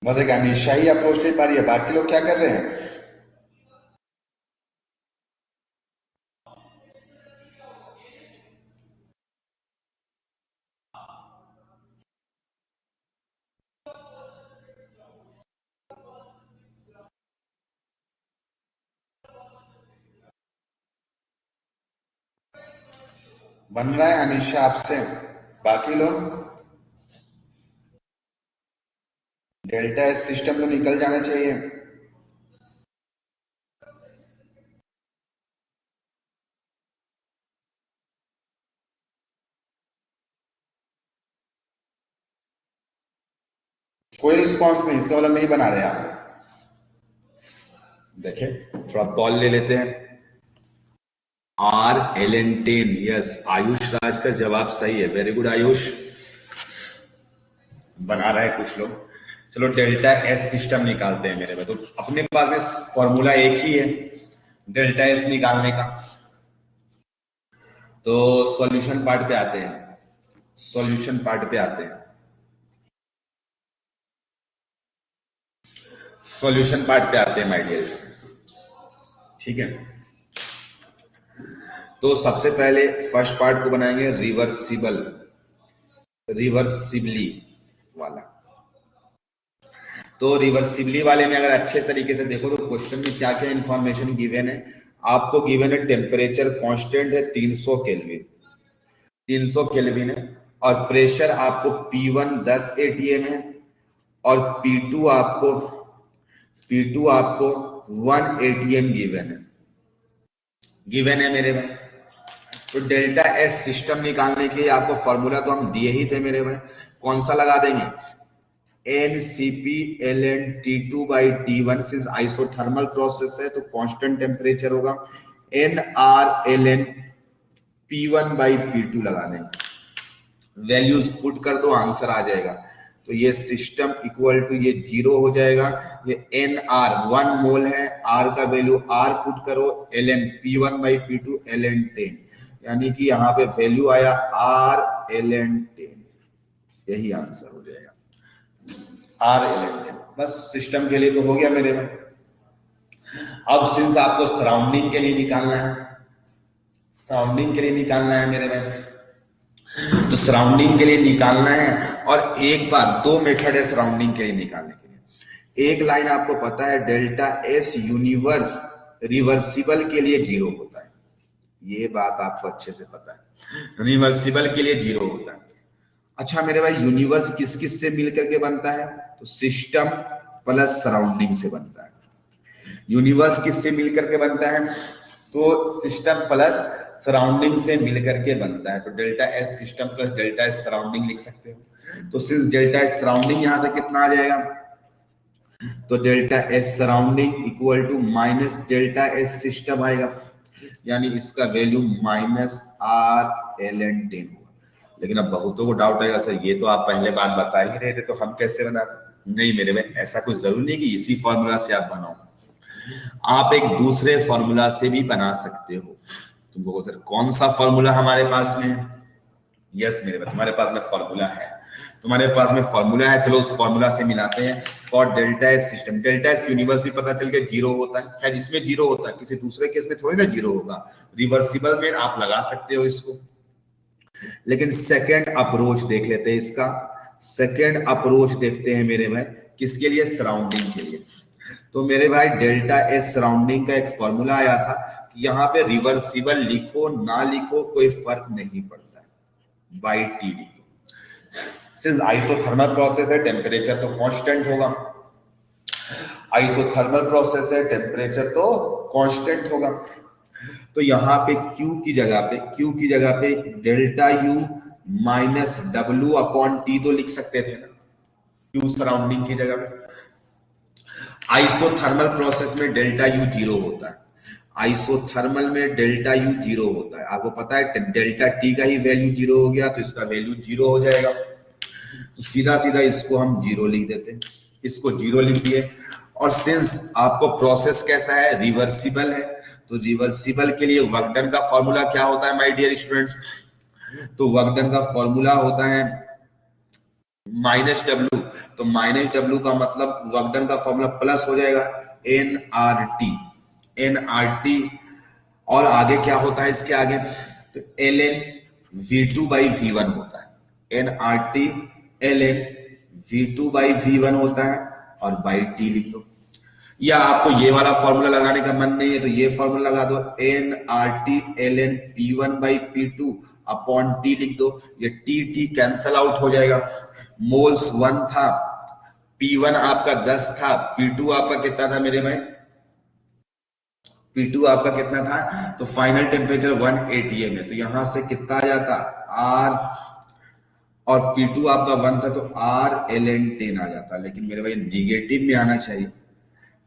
बस एक गणेशा ही अप्रोच ले पा रही है, बाकी लोग क्या कर रहे हैं? बन रहा है हमेशा आपसे? बाकी लोग डेल्टा एस सिस्टम तो निकल जाना चाहिए। कोई रिस्पॉन्स नहीं, इसका मतलब नहीं बना रहे आप। देखें, थोड़ा बॉल ले लेते हैं। R L N 10, yes, Ayush Raj का जवाब सही है, वेरी गुड आयुष। बना रहा है कुछ लोग। चलो डेल्टा एस सिस्टम निकालते हैं मेरे में। तो अपने पास में फॉर्मूला एक ही है डेल्टा एस निकालने का। तो सॉल्यूशन पार्ट पे आते हैं, सॉल्यूशन पार्ट पे आते हैं, सॉल्यूशन पार्ट पे आते हैं माय डियर स्टूडेंट्स। ठीक है, तो सबसे पहले फर्स्ट पार्ट को बनाएंगे रिवर्सिबल, रिवर्सिबली वाला। तो रिवर्सिबली वाले में अगर अच्छे तरीके से देखो तो क्वेश्चन में क्या क्या इंफॉर्मेशन गिवन है। आपको गिवन है टेम्परेचर कांस्टेंट है 300 केल्विन, 300 केल्विन है, और प्रेशर आपको P1 10 atm है, और P2 आपको 1 atm गिवन है मेरे भाई। तो डेल्टा एस सिस्टम निकालने के लिए आपको फॉर्मूला तो हम दिए ही थे मेरे भाई। कौन सा लगा देंगे? NCP/ln T2/T1, since isothermal process है तो कांस्टेंट टेम्परेचर होगा। NRln P1/P2 लगा देंगे, वैल्यूज पुट कर दो, आंसर आ जाएगा। तो ये सिस्टम इक्वल टू ये 0 हो जाएगा। ये NR 1 मोल है, R का वैल्यू R पुट करो, ln P1/P2 ln 10, यानी कि यहाँ पे वैल्यू आया R ln 10, यही आंसर हो जाएगा R ln 10। बस सिस्टम के लिए तो हो गया मेरे में। अब सिंस आपको सराउंडिंग के लिए निकालना है, सराउंडिंग के लिए निकालना है मेरे में, तो सराउंडिंग के लिए निकालना है। और एक बात, दो मेथड है सराउंडिंग के लिए निकालने के लिए। एक लाइन आपको पता है डेल्टा एस यूनिवर्स रिवर्सिबल के लिए 0 होता है, ये बात आपको अच्छे से पता है, रिवर्सिबल के लिए 0 होता है। अच्छा मेरे भाई, यूनिवर्स किस किस से मिलकर के बनता है? तो सिस्टम प्लस सराउंडिंग से बनता है। यूनिवर्स किससे मिलकर के बनता है? तो सिस्टम प्लस सराउंडिंग से मिलकर के बनता है। तो delta S system plus delta S surrounding लिख सकते हो। तो सिंस डेल्टा एस सराउंडिंग यहां से कितना आ जाएगा? तो delta S surrounding equal to minus delta S system आएगा, यानी इसका वैल्यू -R/ln 10 होगा। लेकिन अब बहुतों को डाउट आएगा, सर ये तो आप पहले बात बता ही रहे थे, तो हम कैसे बनाते? नहीं मेरे में, ऐसा कोई जरूरी नहीं कि इसी फॉर्मूला से आप बनाओ, आप एक दूसरे फॉर्मूला से भी बना सकते हो। तुमको सर कौन सा फॉर्मूला हमारे पास में है? यस मेरे पास, तुम्हारे पास में फॉर्मूला है, तुम्हारे पास में फॉर्मूला है। चलो उस फॉर्मूला से मिलाते हैं। For delta S system, delta S universe भी पता चल गया 0 होता है, खैर इसमें 0 होता है, किसी दूसरे केस में थोड़ी ना 0 होगा। रिवर्सिबल में आप लगा सकते हो इसको। लेकिन सेकेंड अप्रोच देख लेते हैं इसका। सेकेंड अप्रोच देखते हैं मेरे भाई, किसके लिए? सराउंडिंग के लिए। तो मेरे भाई डेल्टा एस सराउंडिंग का एक फॉर्मूला आया था, यहाँ पे रिवर्सिबल लिखो ना लिखो कोई फर्क नहीं पड़ता है, बाई टी लिखो। सिंस आइसोथर्मल प्रोसेस है, टेम्परेचर तो कांस्टेंट होगा, आइसोथर्मल प्रोसेस है, टेम्परेचर तो कांस्टेंट होगा। तो यहाँ पे Q की जगह पे डेल्टा U माइनस W/T तो लिख सकते थे ना, Q सराउंडिंग की जगह पे। आइसोथर्मल प्रोसेस में डेल्टा U 0 होता है, आइसोथर्मल में डेल्टा U 0 होता है। आपको पता है डेल्टा T का ही वैल्यू 0 हो गया, तो इसका वैल्यू 0 हो जाएगा। तो सीधा सीधा इसको हम 0 लिख देते हैं, इसको 0 लिख दिए। और सिंस आपको प्रोसेस कैसा है? रिवर्सिबल है, तो रिवर्सिबल के लिए वर्क डन का फॉर्मूला क्या होता है माय डियर स्टूडेंट्स? तो वर्क डन का फॉर्मूला होता है -W। तो -W का मतलब वर्क डन का फॉर्मूला प्लस हो जाएगा NRT। और आगे क्या होता है इसके आगे? तो ln V2/V1 होता है, NRT ln V2/V1 होता है, और बाई टी लिख दो। या आपको ये वाला फॉर्मूला लगाने का मन नहीं है तो ये फॉर्मूला लगा दो, N R T L N P one by P two upon T लिख दो, ये टी टी कैंसल आउट हो जाएगा। मोल्स 1 था, P1 आपका 10 था, P2 आपका कितना था मेरे भाई, P2 आपका कितना था, तो फाइनल टेम्परेचर 180 है, तो यहां से कितना आ जाता R, और P2 आपका 1 था तो R ln 10 आ जाता, लेकिन मेरे भाई निगेटिव में आना चाहिए,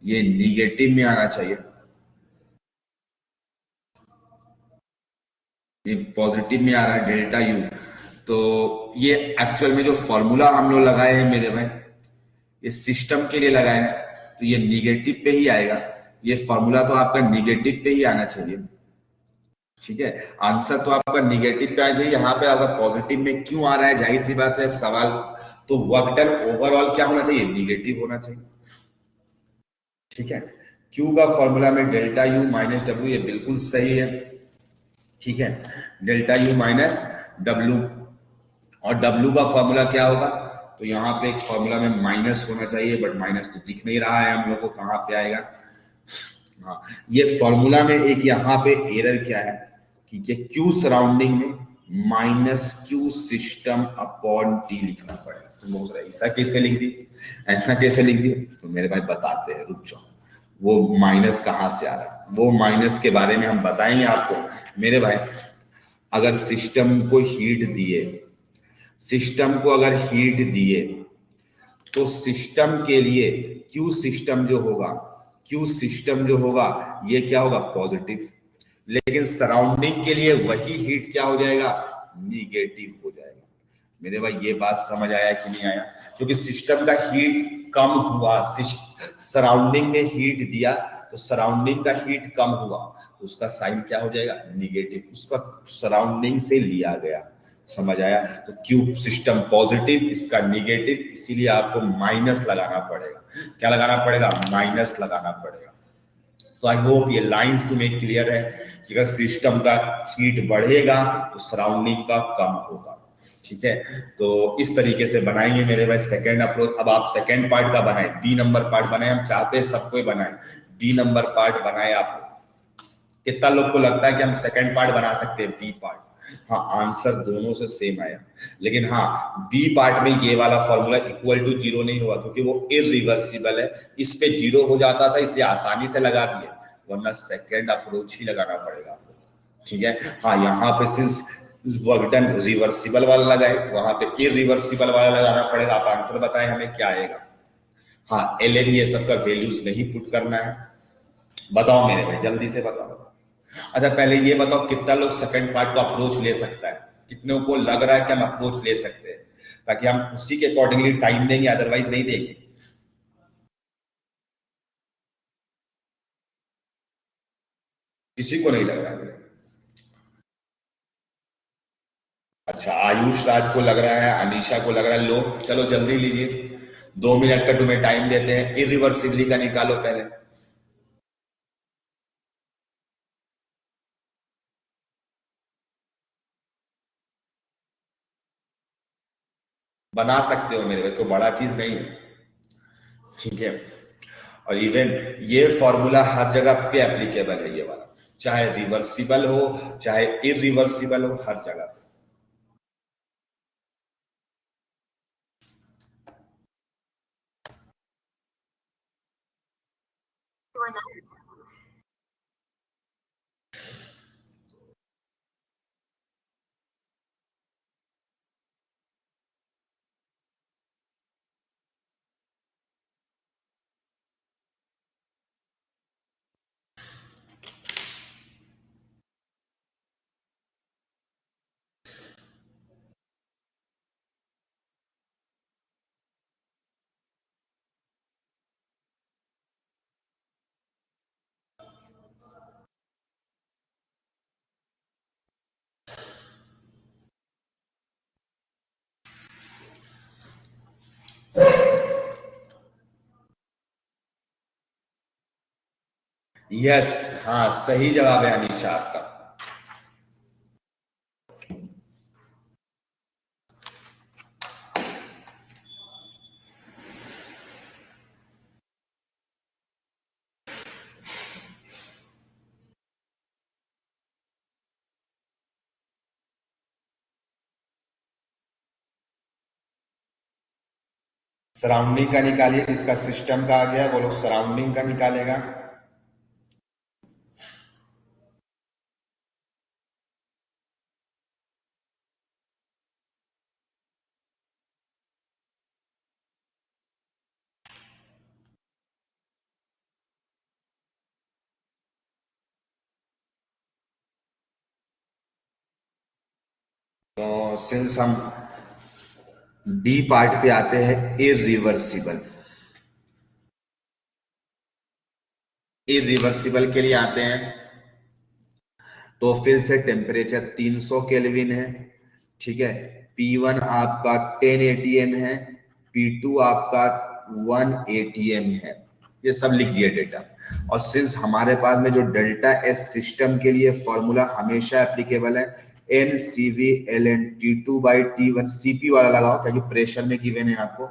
ये निगेटिव में आना चाहिए, ये पॉजिटिव में आ रहा है डेल्टा यू। तो ये एक्चुअल में जो फॉर्मूला हम लोग लगाए हैं मेरे भाई, ये सिस्टम के लिए लगाए हैं, तो ये निगेटिव पे ही आएगा, ये फॉर्मूला तो आपका निगेटिव पे ही आना चाहिए, ठीक है। आंसर तो आपका निगेटिव पे आना चाहिए, यहाँ पे आपका पॉजिटिव में क्यों आ रहा है, जाहिर सी बात है सवाल, तो वर्क डन ओवरऑल क्या होना चाहिए, निगेटिव होना चाहिए, ठीक है। क्यू का फॉर्मूला में डेल्टा यू माइनस डब्ल्यू, ये बिल्कुल सही है, ठीक है, डेल्टा यू माइनस डब्ल्यू, और डब्ल्यू का फॉर्मूला क्या होगा, तो यहाँ पे एक फॉर्मूला में माइनस होना चाहिए, बट माइनस तो दिख नहीं रहा है हम लोग को, कहाँ पे आएगा, हाँ, ये फॉर्मूला में एक यहाँ पे एरर क्या है कि ये क्यू सराउंडिंग में minus Q system upon T लिखना पड़ेगा, तो बहुत सारा ऐसा कैसे लिख दी, ऐसा कैसे लिख दिया, तो मेरे भाई बताते हैं, रुक जाओ, वो माइनस कहाँ से आ रहा है, वो माइनस के बारे में हम बताएंगे आपको मेरे भाई। अगर सिस्टम को हीट दिए, सिस्टम को अगर हीट दिए, तो सिस्टम के लिए क्यू सिस्टम जो होगा, क्यू सिस्टम जो होगा ये क्या होगा, पॉजिटिव, लेकिन सराउंडिंग के लिए वही हीट क्या हो जाएगा, निगेटिव हो जाएगा। मेरे भाई ये बात समझ आया कि नहीं आया, क्योंकि सिस्टम का हीट कम हुआ, सराउंडिंग में हीट दिया तो सराउंडिंग का हीट कम हुआ, तो उसका साइन क्या हो जाएगा, निगेटिव, उसका सराउंडिंग से लिया गया, समझ आया। तो क्यूब सिस्टम पॉजिटिव, इसका निगेटिव, इसीलिए आपको माइनस लगाना पड़ेगा, क्या लगाना पड़ेगा, माइनस लगाना पड़ेगा। तो आई होप ये लाइंस तुम्हें क्लियर है कि अगर सिस्टम का हीट बढ़ेगा तो सराउंडिंग का कम होगा, ठीक है। तो इस तरीके से बनाएंगे मेरे भाई सेकेंड अप्रोच। अब आप सेकेंड पार्ट का बनाए, बी नंबर पार्ट बनाए, हम चाहते हैं सबको ही बनाए, बी नंबर पार्ट बनाए आप। कितना लोग को लगता है कि हम सेकंड पार्ट बना सकते हैं, बी पार्ट, हाँ आंसर दोनों से सेम आया, लेकिन हाँ बी पार्ट में ये वाला फॉर्मूला इक्वल टू जीरो नहीं हुआ, क्योंकि वो इरिवर्सिबल है, इस पे जीरो हो जाता था इसलिए आसानी से लगा दिए, वरना सेकंड अप्रोच ही लगाना पड़ेगा आपको, ठीक है। हाँ यहाँ पे सिंस वर्क डन रिवर्सिबल वाला लगाए, वहां पे इरिवर्सिबल वाला लगाना पड़ेगा, आप आंसर बताएं हमें क्या आएगा। हाँ एल एन ये सबका वैल्यूज नहीं पुट करना है, बताओ मेरे भाई जल्दी से बताओ। अच्छा पहले ये बताओ कितना लोग सेकंड पार्ट को अप्रोच ले सकता है, कितनों को लग रहा है कि हम अप्रोच ले सकते हैं, ताकि हम उसी के अकॉर्डिंगली टाइम देंगे, अदरवाइज नहीं देंगे। किसी को नहीं लग रहा है मेरे। अच्छा आयुष राज को लग रहा है, अनीशा को लग रहा है, लो चलो जल्दी लीजिए, 2 मिनट का तुम्हें टाइम देते हैं, इरिवर्सिबली का निकालो पहले। बना सकते हो मेरे भाई, कोई बड़ा चीज नहीं है, ठीक है। और इवन ये फॉर्मूला हर जगह पे एप्लीकेबल है ये वाला, चाहे रिवर्सिबल हो चाहे इरिवर्सिबल हो, हर जगह पे। यस, हाँ सही जवाब है अनीशा आपका। सराउंडिंग का निकालिए, जिसका सिस्टम का आ गया वो लोग सराउंडिंग का निकालेगा। तो सिंस हम बी पार्ट पे आते हैं, इरिवर्सिबल। इरिवर्सिबल के लिए आते हैं, तो फिर से टेम्परेचर 300 केल्विन है, ठीक है। P1 आपका 10 atm है, P2 आपका 1 atm है, ये सब लिख दिया डेटा। और सिंस हमारे पास में जो डेल्टा एस सिस्टम के लिए फॉर्मूला हमेशा एप्लीकेबल है, N C V L N T two by T one, CP वाला लगाओ क्योंकि प्रेशर में गिवन है आपको,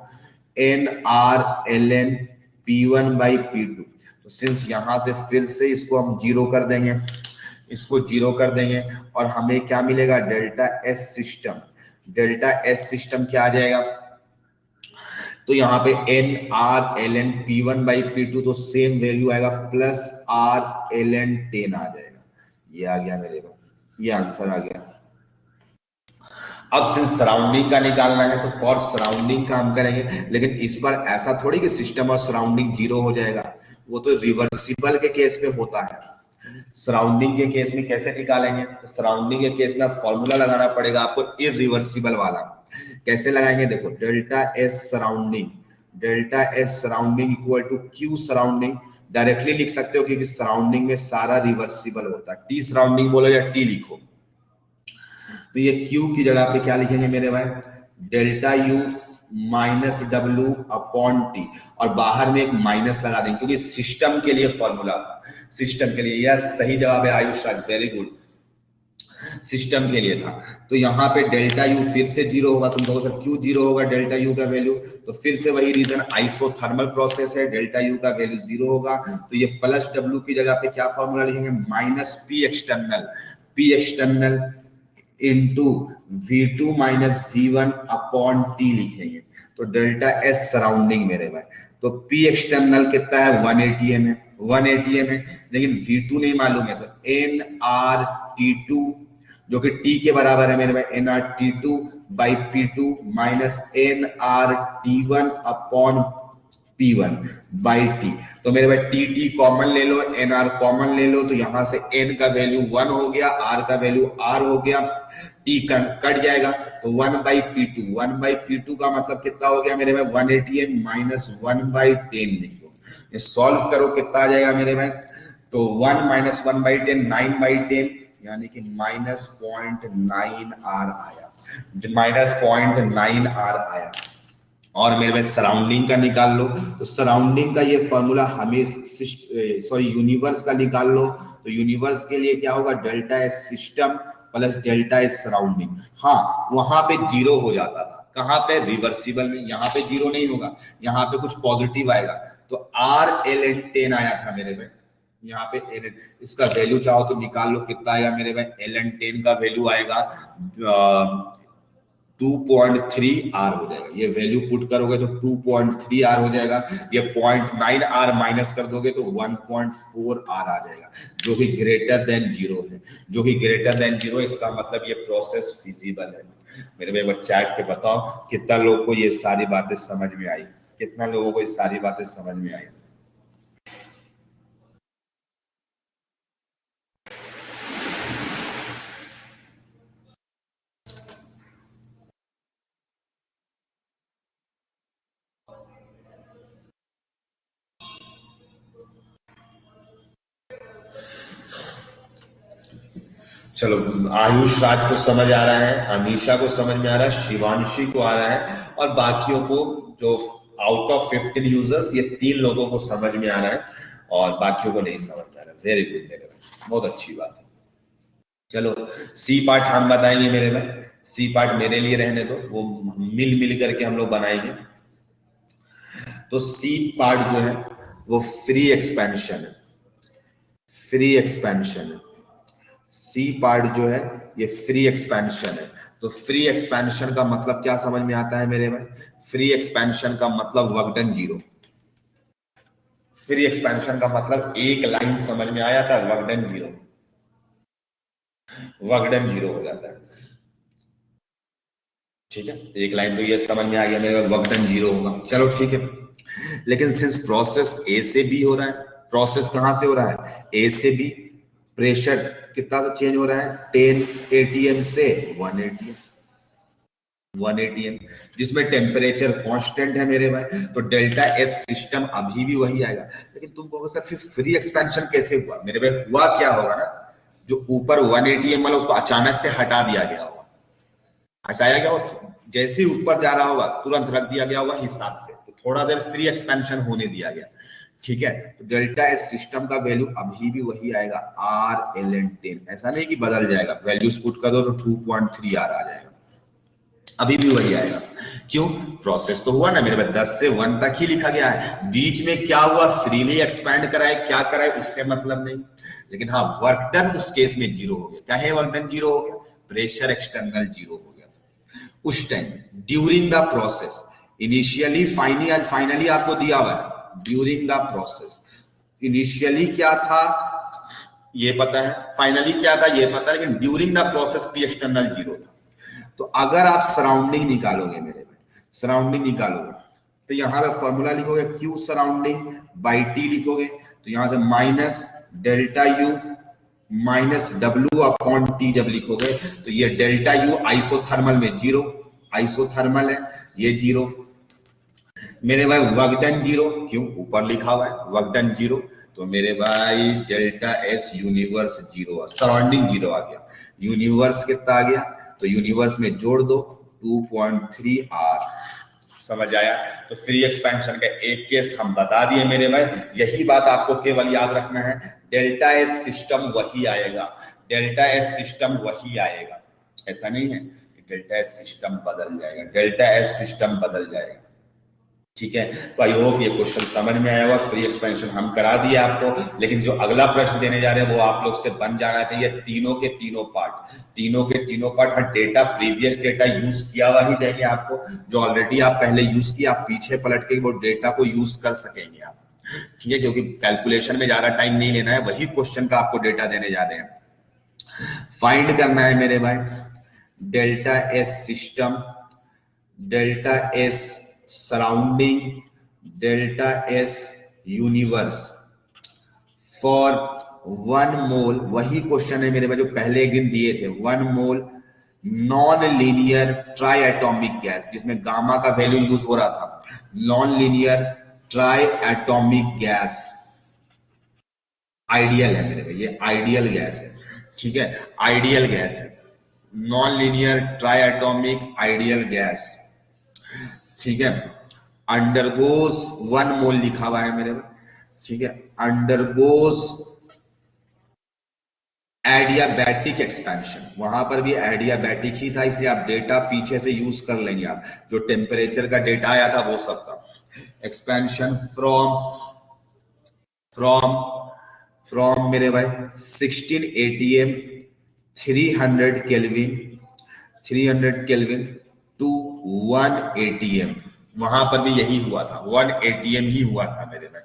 N R L N P one by P two. तो सिंस यहां से फिर से इसको हम जीरो कर देंगे, इसको जीरो कर देंगे, और हमें क्या मिलेगा, delta S system. Delta S system क्या आ जाएगा, तो यहाँ पे N R L N P one by P two, तो सेम वैल्यू आएगा प्लस आर एल एन 10 आ जाएगा। ये आ गया मेरे को, ये आंसर आ गया। अब सिंस सराउंडिंग का निकालना है तो फॉर सराउंडिंग का हम करेंगे, लेकिन इस बार ऐसा थोड़ी कि सिस्टम और सराउंडिंग जीरो हो जाएगा, वो तो रिवर्सिबल के केस में होता है। सराउंडिंग के केस में कैसे निकालेंगे, तो सराउंडिंग के केस में फॉर्मूला लगाना पड़ेगा आपको इरिवर्सिबल वाला। कैसे लगाएंगे, देखो delta S surrounding, delta S surrounding equal to Q surrounding, directly लिख सकते हो क्योंकि सराउंडिंग में सारा रिवर्सिबल होता है। टी सराउंडिंग बोलो या टी लिखो, तो ये क्यू की जगह पे क्या लिखेंगे मेरे भाई, delta U minus W upon T, और बाहर में एक माइनस लगा देंगे क्योंकि सिस्टम के लिए फॉर्मूला था, सिस्टम के लिए। यह सही जवाब है आयुष राज, वेरी गुड, सिस्टम के लिए था। तो यहाँ पे डेल्टा यू फिर से जीरो होगा, तुम कहो सर क्यों जीरो होगा डेल्टा यू का वैल्यू, तो फिर से वही रीजन, आइसोथर्मल प्रोसेस है, डेल्टा यू का वैल्यू जीरो होगा। तो ये प्लस डब्ल्यू की जगह पे क्या फॉर्मूला लिखेंगे, minus P external, P external into V2 minus V1 upon T लिखेंगे। तो डेल्टा एस सराउंडिंग मेरे भाई, तो P एक्सटर्नल कितना है, 1 atm है, 1 atm है, लेकिन V2 नहीं मालूम है, तो nRT2 जो कि T के बराबर है मेरे भाई, nRT2 by P2 minus nRT1 upon P1 by T. तो मेरे भाई टी टी कॉमन ले लो, एन आर कॉमन ले लो, तो यहां से एन का वैल्यू 1 हो गया, आर का वैल्यू आर हो गया, टी कट जाएगा, तो 1 by P two, 1 by P two का मतलब कितना हो गया मेरे भाई, 1 atm माइनस 1 बाई 10 लिख दो। ये सॉल्व करो कितना आ जाएगा मेरे भाई, तो 1 माइनस 1 बाई 10 9 बाई 10, यानी कि माइनस 0.9 आर आया, माइनस 0.9 आर आया। और मेरे पास सराउंडिंग का निकाल लो, तो सराउंडिंग का ये फॉर्मूला हमें, सॉरी यूनिवर्स का निकाल लो, तो यूनिवर्स के लिए क्या होगा, delta S system plus delta S surrounding. हाँ वहां पे जीरो हो जाता था, कहां पे, रिवर्सिबल में, यहाँ पे जीरो नहीं होगा, यहाँ पे कुछ पॉजिटिव आएगा, तो आर एल एन 10 आया था मेरे भाई, यहाँ पे एल एन, इसका वैल्यू चाहो तो निकाल लो कितना आएगा मेरे भाई, एल एन 10 का वैल्यू आएगा 2.3 आर हो जाएगा। ये वैल्यू पुट करोगे तो 2.3 आर हो जाएगा, ये 0.9 आर माइनस कर दोगे तो 1.4 आर आ जाएगा, जो कि ग्रेटर देन जीरो है, जो कि ग्रेटर देन जीरो, इसका मतलब ये प्रोसेस फिजिबल है। मेरे भाई चैट पे बताओ कितना लोग को ये सारी बातें समझ में आई, कितना लोगों को ये सारी बातें समझ में आई। चलो, आयुष राज को समझ आ रहा है, अनीशा को समझ में आ रहा है, शिवांशी को आ रहा है, और बाकियों को जो आउट ऑफ 15 यूजर्स, ये 3 लोगों को समझ में आ रहा है और बाकियों को नहीं समझ में आ रहा है। वेरी गुड मेरे भाई, बहुत अच्छी बात है। चलो सी पार्ट हम बताएंगे मेरे भाई, सी पार्ट मेरे लिए रहने दो, वो मिल मिल करके हम लोग बनाएंगे। तो सी पार्ट जो है वो फ्री एक्सपेंशन है, फ्री एक्सपेंशन है। सी पार्ट जो है ये फ्री एक्सपेंशन है। तो फ्री एक्सपेंशन का मतलब क्या समझ में आता है मेरे भाई? फ्री एक्सपेंशन का मतलब work done zero. Free expansion का मतलब एक लाइन समझ में आया था, work done zero, work done zero हो जाता है। ठीक है, एक लाइन तो ये समझ में आ गया मेरे, वर्क डन जीरो होगा, चलो ठीक है। लेकिन सिंस प्रोसेस ए से बी हो रहा है, प्रोसेस कहां से हो रहा है? ए से बी, प्रेशर कितना से चेंज हो रहा है? 10 atm से 1 atm, 1 atm, जिसमें टेम्परेचर कांस्टेंट है मेरे भाई, तो डेल्टा एस सिस्टम अभी भी वही आएगा। लेकिन तुम कहोगे सर फिर फ्री एक्सपेंशन कैसे हुआ? मेरे भाई हुआ क्या होगा ना, जो ऊपर 1 atm वाला उसको अचानक से हटा दिया गया होगा, हटाया गया और जैसे ही ऊपर जा रहा होगा तुरंत रख दिया गया होगा हिसाब से, तो थोड़ा देर फ्री एक्सपेंशन होने दिया गया। ठीक है, तो डेल्टा एस सिस्टम का वैल्यू अभी भी वही आएगा, आर एल एन 10। ऐसा नहीं कि बदल जाएगा, वैल्यूज पुट कर दो तो 2.3 आर आ जाएगा, अभी भी वही आएगा। क्यों? प्रोसेस तो हुआ ना मेरे पास, 10 से 1 तक ही लिखा गया है, बीच में क्या हुआ, फ्रीली एक्सपैंड कराए क्या कराए उससे मतलब नहीं। लेकिन हाँ, वर्क डन उस केस में जीरो हो गया। क्या है वर्क डन जीरो हो गया? प्रेशर एक्सटर्नल जीरो हो गया उस time during the process. Initially finally आपको दिया हुआ है ड्यूरिंग द प्रोसेस। इनिशियली क्या था ये पता है, फाइनली क्या था ये पता है, लेकिन during the process P external zero था। तो अगर आप सराउंडिंग निकालोगे मेरे में, सराउंडिंग निकालोगे तो यहां पे फॉर्मूला लिखोगे क्यू सराउंडिंग बाई टी लिखोगे, तो यहां से minus delta U minus W upon T जब लिखोगे तो ये डेल्टा यू आइसोथर्मल में जीरो, आइसोथर्मल है ये जीरो मेरे भाई, वर्क डन जीरो, क्यों ऊपर लिखा हुआ है वर्क डन जीरो, तो मेरे भाई delta S universe zero, surrounding zero आ गया। यूनिवर्स कितना आ गया? तो यूनिवर्स में जोड़ दो 2.3 आर, समझ आया? तो फ्री एक्सपेंशन का एक केस हम बता दिए मेरे भाई। यही बात आपको केवल याद रखना है, डेल्टा एस सिस्टम वही आएगा, डेल्टा एस सिस्टम वही आएगा। ऐसा नहीं है कि डेल्टा एस सिस्टम बदल जाएगा, डेल्टा एस सिस्टम बदल जाएगा। ठीक है, तो आई होप ये क्वेश्चन समझ में आया होगा। फ्री एक्सपेंशन हम करा दिए आपको, लेकिन जो अगला प्रश्न देने जा रहे हैं वो आप लोग से बन जाना चाहिए तीनों के तीनों पार्ट, तीनों के तीनों पार्ट। हर डेटा प्रीवियस डेटा यूज किया हुआ ही देंगे आपको, जो ऑलरेडी आप पहले यूज किया, आप पीछे पलट के वो डेटा को यूज कर सकेंगे आप। ठीक है, क्योंकि कैलकुलेशन में ज्यादा टाइम नहीं लेना है, वही क्वेश्चन का आपको डेटा देने जा रहे हैं। फाइंड करना है मेरे भाई delta S system, delta S surrounding, delta S universe for 1 मोल। वही क्वेश्चन है मेरे पास जो पहले एक दिन दिए थे, 1 mole non linear triatomic gas, जिसमें गामा का वैल्यू यूज हो रहा था। Non linear triatomic gas ideal है मेरे भाई, ये आइडियल गैस है। ठीक है, आइडियल गैस है, non linear triatomic ideal gas. ठीक है, अंडरगोज 1 मोल लिखा हुआ है मेरे में। ठीक है, अंडरगोज एडियाबैटिक एक्सपेंशन, वहां पर भी एडियाबैटिक ही था, इसलिए आप डेटा पीछे से यूज कर लेंगे। आप जो टेम्परेचर का डेटा आया था वो सब का एक्सपेंशन फ्रॉम मेरे भाई 16 atm 300 केल्विन टू 1 atm, वहां पर भी यही हुआ था, 1 atm ही हुआ था मेरे भाई।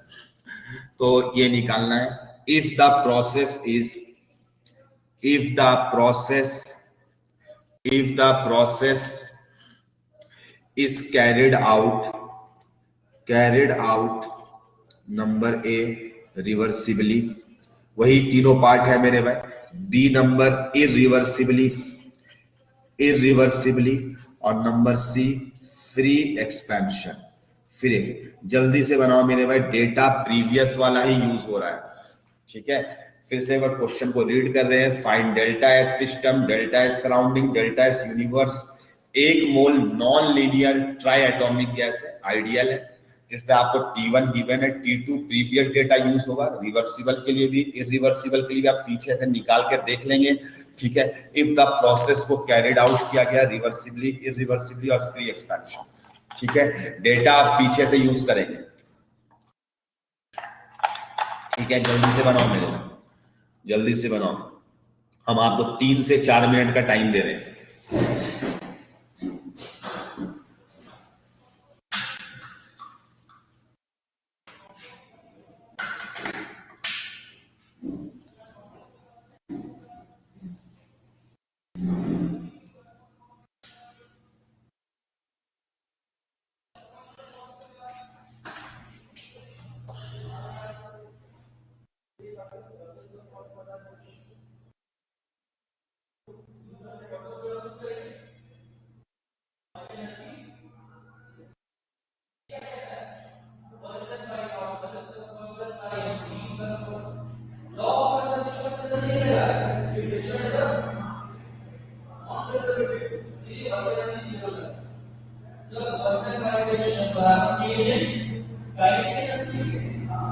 तो ये निकालना है, if the process is carried out number A reversibly, वही तीनों पार्ट है मेरे भाई। बी नंबर इरिवर्सिबली और नंबर सी फ्री एक्सपेंशन। फिर जल्दी से बनाओ मेरे भाई, डेटा प्रीवियस वाला ही यूज हो रहा है। ठीक है, फिर से एक बार क्वेश्चन को रीड कर रहे हैं। Find delta S system, delta S surrounding, delta S universe. 1 mole non linear triatomic gas है, आइडियल है, जिसमें आपको T1 गिवन है, T2 प्रीवियस डेटा यूज होगा, रिवर्सिबल के लिए भी इरिवर्सिबल के लिए भी आप पीछे से निकाल के देख लेंगे। ठीक है, इफ द प्रोसेस को कैरिड आउट किया गया रिवर्सिबली, इरिवर्सिबली और फ्री एक्सपेंशन। ठीक है, डेटा आप पीछे से यूज करेंगे। ठीक है, जल्दी से बनाओ मेरे, जल्दी से बनाओ। हम आपको 3 से 4 मिनट का टाइम दे रहे हैं।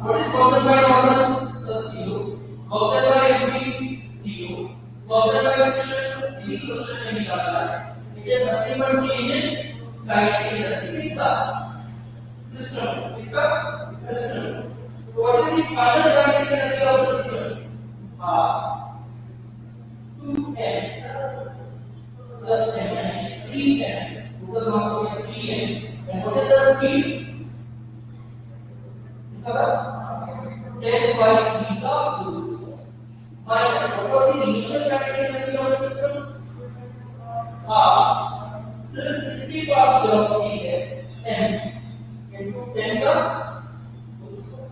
What is counted by order? So 0. Counted by entry 0. Counted by question नहीं निकालना है. It is nothing but change in kinetic energy. किसका? System. किसका? System. So what is the final kinetic energy of the system? Half 2m plus m 3m. Total mass of 3m. And what is the speed? 10 by 3 का whole square minus what was the initial kinetic energy of the system? सिर्फ इसके पास velocity है m into 10 का whole square.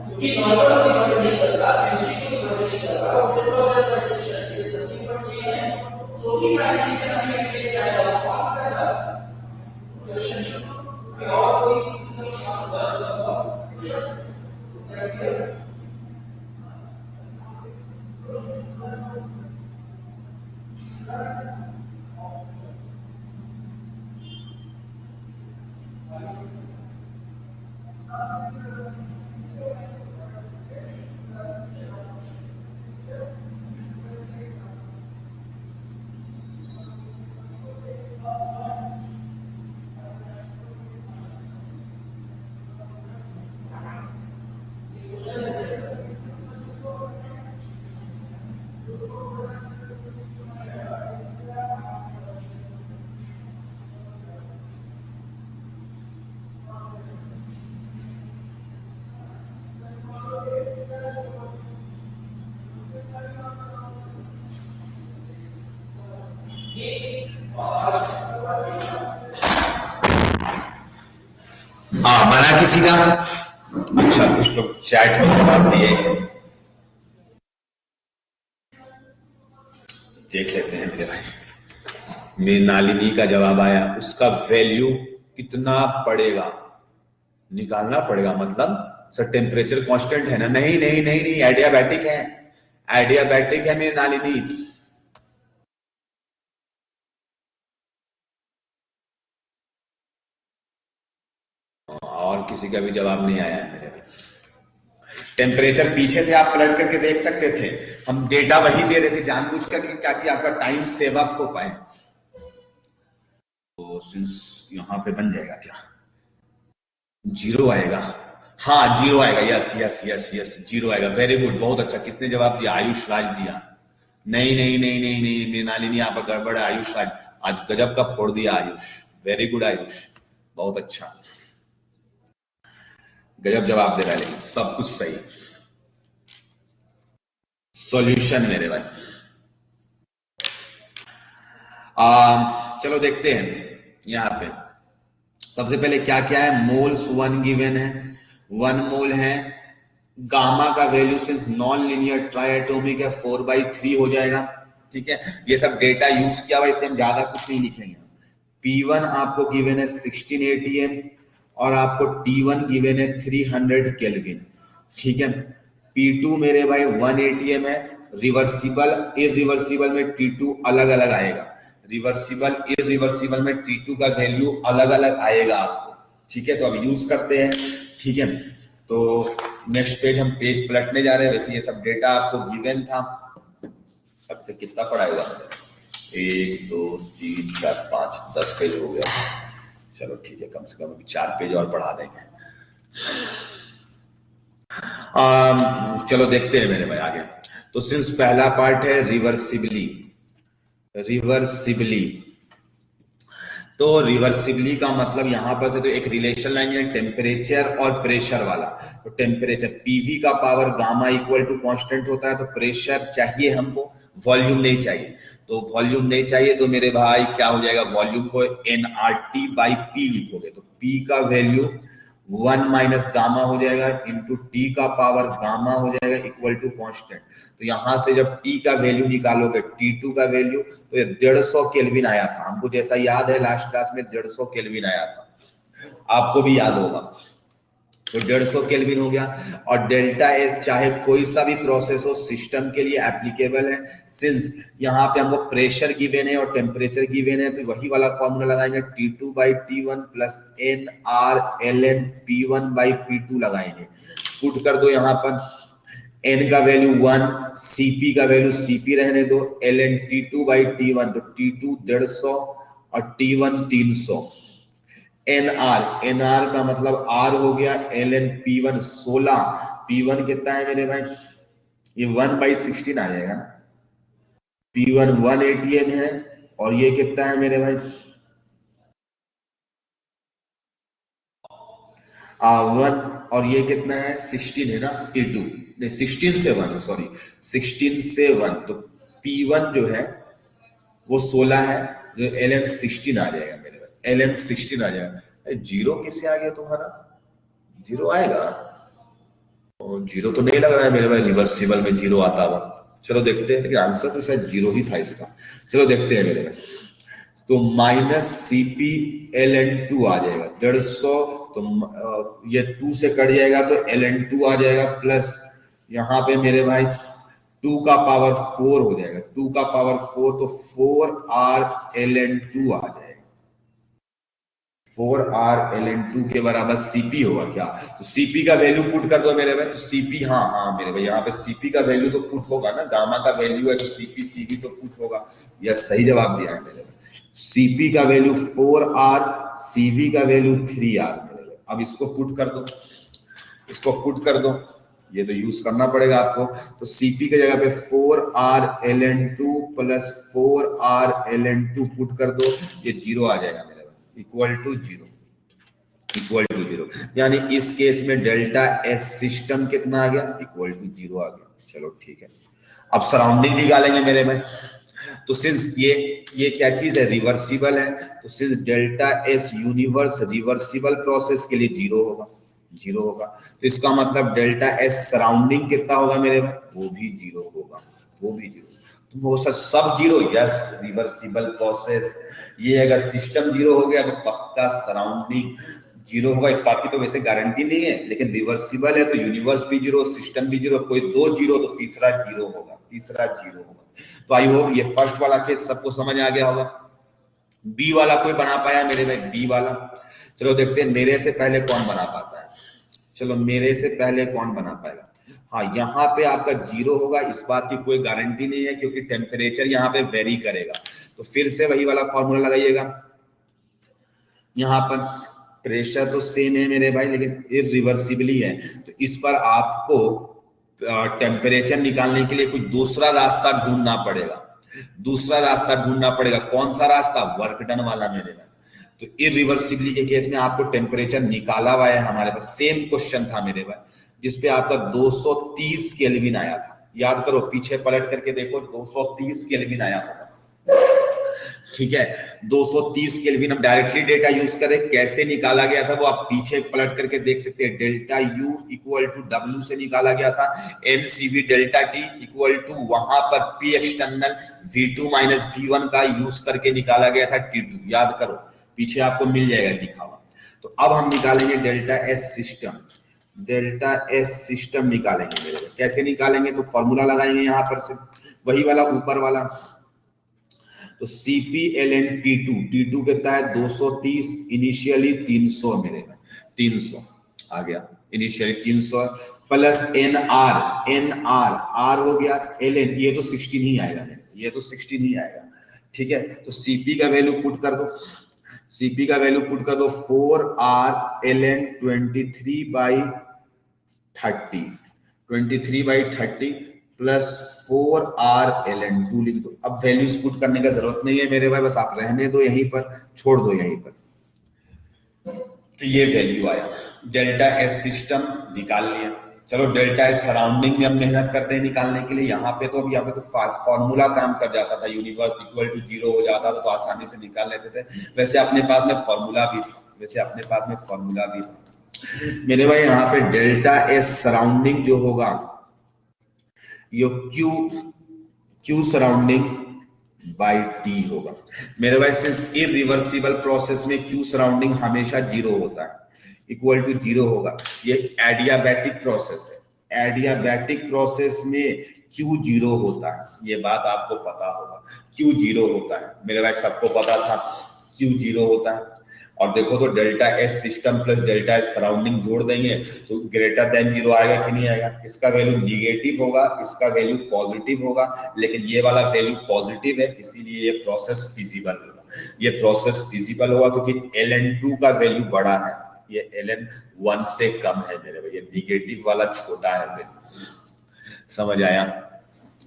क्योंकि normal अभी cover नहीं कर रहा, एनर्जी को कवर नहीं कर रहा, और जिस वक्त condition is nothing but change है, सो ही किनेटिक एनर्जी चेंज आएगा. और कोई सिस्टम यहाँ पर बना किसी का? अच्छा, कुछ लोग चैट में जवाब दिए, देख लेते हैं मेरे भाई। मेरी नालिनी का जवाब आया, उसका वैल्यू कितना पड़ेगा निकालना पड़ेगा, मतलब सर टेम्परेचर कांस्टेंट है ना? नहीं नहीं नहीं नहीं, एडियाबैटिक है, एडियाबैटिक है मेरी नालिनी। और किसी का भी जवाब नहीं आया है मेरे भाई। टेम्परेचर पीछे से आप पलट करके देख सकते थे, हम डेटा वही दे रहे थे जानबूझ कर ताकि आपका टाइम सेव अप हो पाए। तो सिंस यहां पे बन जाएगा क्या? 0 आएगा, हाँ 0 आएगा, यस यस यस यस 0 आएगा। वेरी गुड, बहुत अच्छा। किसने जवाब दिया? आयुष राज दिया। नहीं नहीं नहीं नहीं नहीं नालिनी, आप गड़बड़ है। आयुष राज आज गजब का फोड़ दिया आयुष, वेरी गुड आयुष, बहुत अच्छा, गजब जवाब दे रहा है, लेकिन सब कुछ सही। सॉल्यूशन मेरे भाई, चलो देखते हैं यहां पे। सबसे पहले क्या क्या है? मोल्स 1 गिवन है, 1 मोल है। गामा का वैल्यू सिर्फ नॉन लीनियर ट्राइएटॉमिक है, 4/3 हो जाएगा। ठीक है, ये सब डेटा यूज किया हुआ, इसलिए हम ज्यादा कुछ नहीं लिखेंगे। P1 आपको गिवन है 16 atm और आपको T1 गिवन है 300 केल्विन। ठीक है, P2 मेरे भाई 1 atm है। रिवर्सिबल इरिवर्सिबल में T2 अलग अलग आएगा, रिवर्सिबल इरिवर्सिबल में T2 का वैल्यू अलग अलग आएगा आपको। ठीक है, तो अब यूज करते हैं। ठीक है, तो नेक्स्ट पेज, हम पेज पलटने जा रहे हैं। वैसे ये सब डेटा आपको गिवन था। अब तक कितना पढ़ाएगा? 1 2 3 4 5 10 पेज हो गया। चलो ठीक है, कम से कम 4 पेज और पढ़ा देंगे, चलो देखते हैं मेरे भाई आगे। तो सिंस पहला पार्ट है रिवर्सिबली, रिवर्सिबली, तो रिवर्सिबली का मतलब यहां पर से तो एक रिलेशन लाइन है टेम्परेचर और प्रेशर वाला। तो टेम्परेचर पीवी का power gamma equal to constant होता है, तो प्रेशर चाहिए हमको, वॉल्यूम नहीं चाहिए। तो वॉल्यूम नहीं चाहिए तो मेरे भाई क्या हो जाएगा, वॉल्यूम को nRT बाई पी लिखोगे, तो पी का वैल्यू 1 माइनस गामा हो जाएगा इंटू टी का पावर गामा हो जाएगा इक्वल टू कांस्टेंट। तो यहां से जब टी का वैल्यू निकालोगे, T2 का वैल्यू, तो ये 150 केल्विन आया था हमको, जैसा याद है लास्ट क्लास में 150 केल्विन आया था, आपको भी याद होगा। तो 150 केल्विन हो गया। और डेल्टा एस चाहे कोई सा भी प्रोसेस हो सिस्टम के लिए एप्लीकेबल है। सिंस यहाँ पे हमको प्रेशर गिवन है और टेम्परेचर गिवन है, तो वही वाला फॉर्मूला लगाएंगे, T2 by T1 plus NR ln P1 by P2 लगाएंगे। पुट कर दो यहाँ पर, n का वैल्यू 1, Cp का वैल्यू Cp रहने दो, ln T2 बाई T1, तो T2 150 और T1 300। NR का मतलब R हो गया, ln P1 16, P1 कितना है मेरे भाई, ये 1/16 आ जाएगा ना, P1 180 है, और ये कितना है मेरे भाई 1, और ये कितना है 16 है ना, P2 नहीं 16 से 1 सॉरी 16 से 1, तो P1 जो है वो 16 है, जो ln 16 आ जाएगा मेरे भाई, ln 16 आ जाएगा। जीरो किससे आ गया तुम्हारा, जीरो आएगा, और जीरो तो नहीं लग रहा है मेरे भाई रिवर्सिबल में जीरो आता हुआ। चलो देखते हैं, लेकिन आंसर तो शायद जीरो ही था इसका। चलो देखते हैं मेरे भाई, तो माइनस Cp ln 2 आ जाएगा 150, तो ये 2 से कट जाएगा तो ln 2 आ जाएगा, प्लस यहाँ पे मेरे भाई 2 का पावर 4 हो जाएगा, 2 का पावर 4, तो 4R ln 2 आ जाएगा, 4R ln 2 के बराबर Cp होगा क्या, तो Cp का वैल्यू पुट कर दो मेरे भाई, तो Cp हाँ मेरे भाई यहाँ पे Cp का वैल्यू तो पुट होगा ना, गामा का वैल्यू है तो Cp तो पुट होगा। यह सही जवाब दिया है मेरे भाई, Cp का वैल्यू 4R, Cv का वैल्यू 3R मेरे भाई। अब इसको पुट कर दो, इसको पुट कर दो, ये तो यूज करना पड़ेगा आपको। तो Cp की जगह पे 4R ln 2 plus 4R ln 2 put कर दो, ये जीरो आ जाएगा मेरे भाई, equal to zero, equal to zero. यानी इस केस में डेल्टा एस सिस्टम कितना आ गया, इक्वल टू जीरो आ गया। चलो ठीक है, अब सराउंडिंग निकालेंगे मेरे में। तो सिंस ये क्या चीज है, रिवर्सिबल है, तो since delta S universe reversible process के लिए जीरो होगा, जीरो होगा, तो इसका मतलब डेल्टा एस सराउंडिंग कितना होगा मेरे में, वो भी जीरो होगा, वो भी जीरो। तो वो सब जीरो, यस रिवर्सिबल प्रोसेस, ये अगर सिस्टम जीरो हो गया तो पक्का सराउंडिंग जीरो होगा। इस बात की तो वैसे गारंटी नहीं है, लेकिन रिवर्सिबल है तो यूनिवर्स भी जीरो, सिस्टम भी जीरो, कोई दो जीरो तो तीसरा जीरो होगा, तीसरा जीरो होगा। तो आई होप ये फर्स्ट वाला केस सबको समझ आ गया होगा। बी वाला कोई बना पाया मेरे भाई, बी वाला? चलो देखते हैं मेरे से पहले कौन बना पाता है। चलो मेरे से पहले कौन बना पाएगा। हाँ, यहाँ पे आपका जीरो होगा, इस बात की कोई गारंटी नहीं है क्योंकि टेम्परेचर यहाँ पे वेरी करेगा। तो फिर से वही वाला फॉर्मूला लगाइएगा। यहाँ पर प्रेशर तो सेम है मेरे भाई, लेकिन इरिवर्सिबली है, तो इस पर आपको टेम्परेचर निकालने के लिए कुछ दूसरा रास्ता ढूंढना पड़ेगा, दूसरा रास्ता ढूंढना पड़ेगा। कौन सा रास्ता? वर्क डन वाला मेरे भाई। तो इरिवर्सिबली के केस में आपको टेम्परेचर निकाला हुआ है, हमारे पास सेम क्वेश्चन था मेरे भाई, जिसपे आपका 230 केल्विन आया था। याद करो, पीछे पलट करके देखो, 230 केल्विन आया होगा, ठीक है। 230 केल्विन हम डायरेक्टली डेटा यूज करें, कैसे निकाला गया था वो आप पीछे पलट करके देख सकते हैं। Delta U equal to W से निकाला गया था, NCV delta T equal to वहां पर P external V2 minus V1 का यूज करके निकाला गया था T2। याद करो, पीछे आपको मिल जाएगा लिखा हुआ। तो अब हम निकालेंगे delta S system, delta S system निकालेंगे मेरे भाई। कैसे निकालेंगे? तो फॉर्मूला लगाएंगे यहाँ पर से, वही वाला ऊपर वाला। तो Cp ln T2, T2 कितना है 230, इनिशियली 300 मेरे में, 300 आ गया, initially 300 plus NR, NR R हो गया, ln ये तो 16 ही आएगा मेरे, ये तो 16 ही आएगा, ठीक है। तो Cp का वैल्यू पुट कर दो, सीपी का वैल्यू पुट कर दो 4R ln 23/30 plus 4R ln 2 लिख दो। अब वैल्यूज पुट करने का जरूरत नहीं है मेरे भाई, बस आप रहने दो यहीं पर, छोड़ दो यहीं पर। तो ये वैल्यू आया, डेल्टा एस सिस्टम निकाल लिया। चलो डेल्टा एस सराउंडिंग में हम मेहनत करते हैं निकालने के लिए। यहाँ पे तो फॉर्मूला काम कर जाता था, यूनिवर्स इक्वल टू 0 हो जाता था तो आसानी से निकाल लेते थे। वैसे अपने पास में फॉर्मूला भी था मेरे भाई। यहाँ पे डेल्टा एस सराउंडिंग जो होगा ये क्यू सराउंडिंग बाई टी होगा मेरे भाई। सिंस इरिवर्सिबल प्रोसेस में क्यू सराउंडिंग हमेशा 0 होता है, इक्वल टू 0 होगा। ये एडियाबैटिक प्रोसेस है, एडियाबैटिक प्रोसेस में क्यू 0 होता है, ये बात आपको पता होगा। क्यू 0 होता है मेरे भाई, सबको पता था क्यू 0 होता है। और देखो तो delta S system plus delta S surrounding जोड़ देंगे तो ग्रेटर देन 0 आएगा कि नहीं आएगा? इसका वैल्यू निगेटिव होगा, इसका वैल्यू पॉजिटिव होगा, लेकिन ये वाला वैल्यू पॉजिटिव है, इसीलिए ये प्रोसेस फिजिबल होगा। ये प्रोसेस फिजिबल होगा क्योंकि ln2 का वैल्यू बड़ा है, ये ln1 से कम है मेरे भाई, ये निगेटिव वाला छोटा है वैल्यू। समझ आया?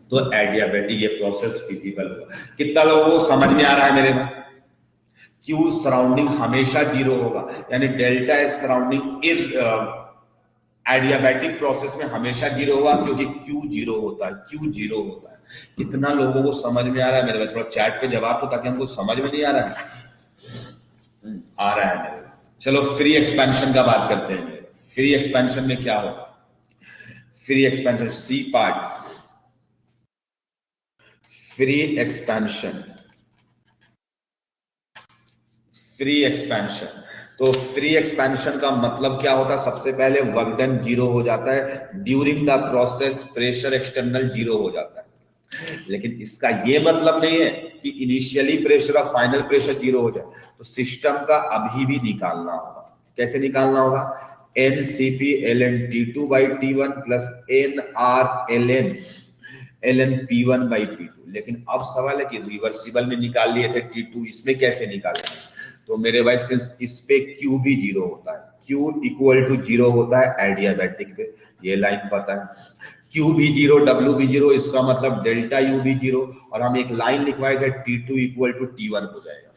तो एडियाबैटिक ये प्रोसेस फिजिबल होगा। कितना लोगों को समझ में आ रहा है मेरे भाई? क्यू सराउंडिंग हमेशा 0 होगा, यानी delta S surrounding adiabatic process में हमेशा 0 होगा क्योंकि क्यू 0 होता है, क्यू 0 होता है। कितना लोगों को समझ में आ रहा है मेरे भाई? थोड़ा चैट पे जवाब दो ताकि हमको समझ में नहीं आ रहा है। आ रहा है मेरे। चलो फ्री एक्सपेंशन का बात करते हैं मेरे। फ्री एक्सपेंशन में क्या होगा? Free expansion C part, free expansion, free expansion. तो फ्री एक्सपेंशन का मतलब क्या होता है? सबसे पहले वर्क डन 0 हो जाता है, during the process pressure external 0 हो जाता है। लेकिन इसका ये मतलब नहीं है कि इनिशियली प्रेशर और फाइनल प्रेशर 0 हो जाए। तो सिस्टम का अभी भी निकालना होगा। कैसे निकालना होगा? NCP ln T2/T1 plus NR ln P1 by P2। लेकिन अब सवाल है कि रिवर्सिबल में निकाल लिए थे T2, इसमें कैसे निकालेंगे? तो मेरे भाई सिंस इस पे Q भी 0 होता है, Q इक्वल टू 0 होता है एडियाबैटिक पे, ये लाइन पता है। Q भी 0, W भी 0, इसका मतलब डेल्टा U भी 0, और हम एक लाइन लिखवाए थे T2 इक्वल टू T1 हो जाएगा।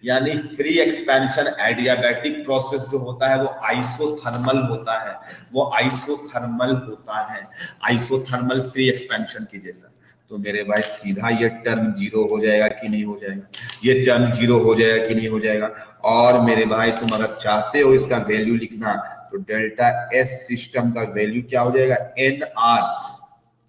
यानी फ्री एक्सपेंशन एडियाबैटिक प्रोसेस जो होता है वो आइसोथर्मल होता है, वो आइसोथर्मल होता है, आइसोथर्मल फ्री एक्सपेंशन की जैसा। तो मेरे भाई सीधा ये टर्म 0 हो जाएगा कि नहीं हो जाएगा? ये टर्म 0 हो जाएगा कि नहीं हो जाएगा? और मेरे भाई तुम अगर चाहते हो इसका वैल्यू लिखना तो डेल्टा एस सिस्टम का वैल्यू क्या हो जाएगा? NR,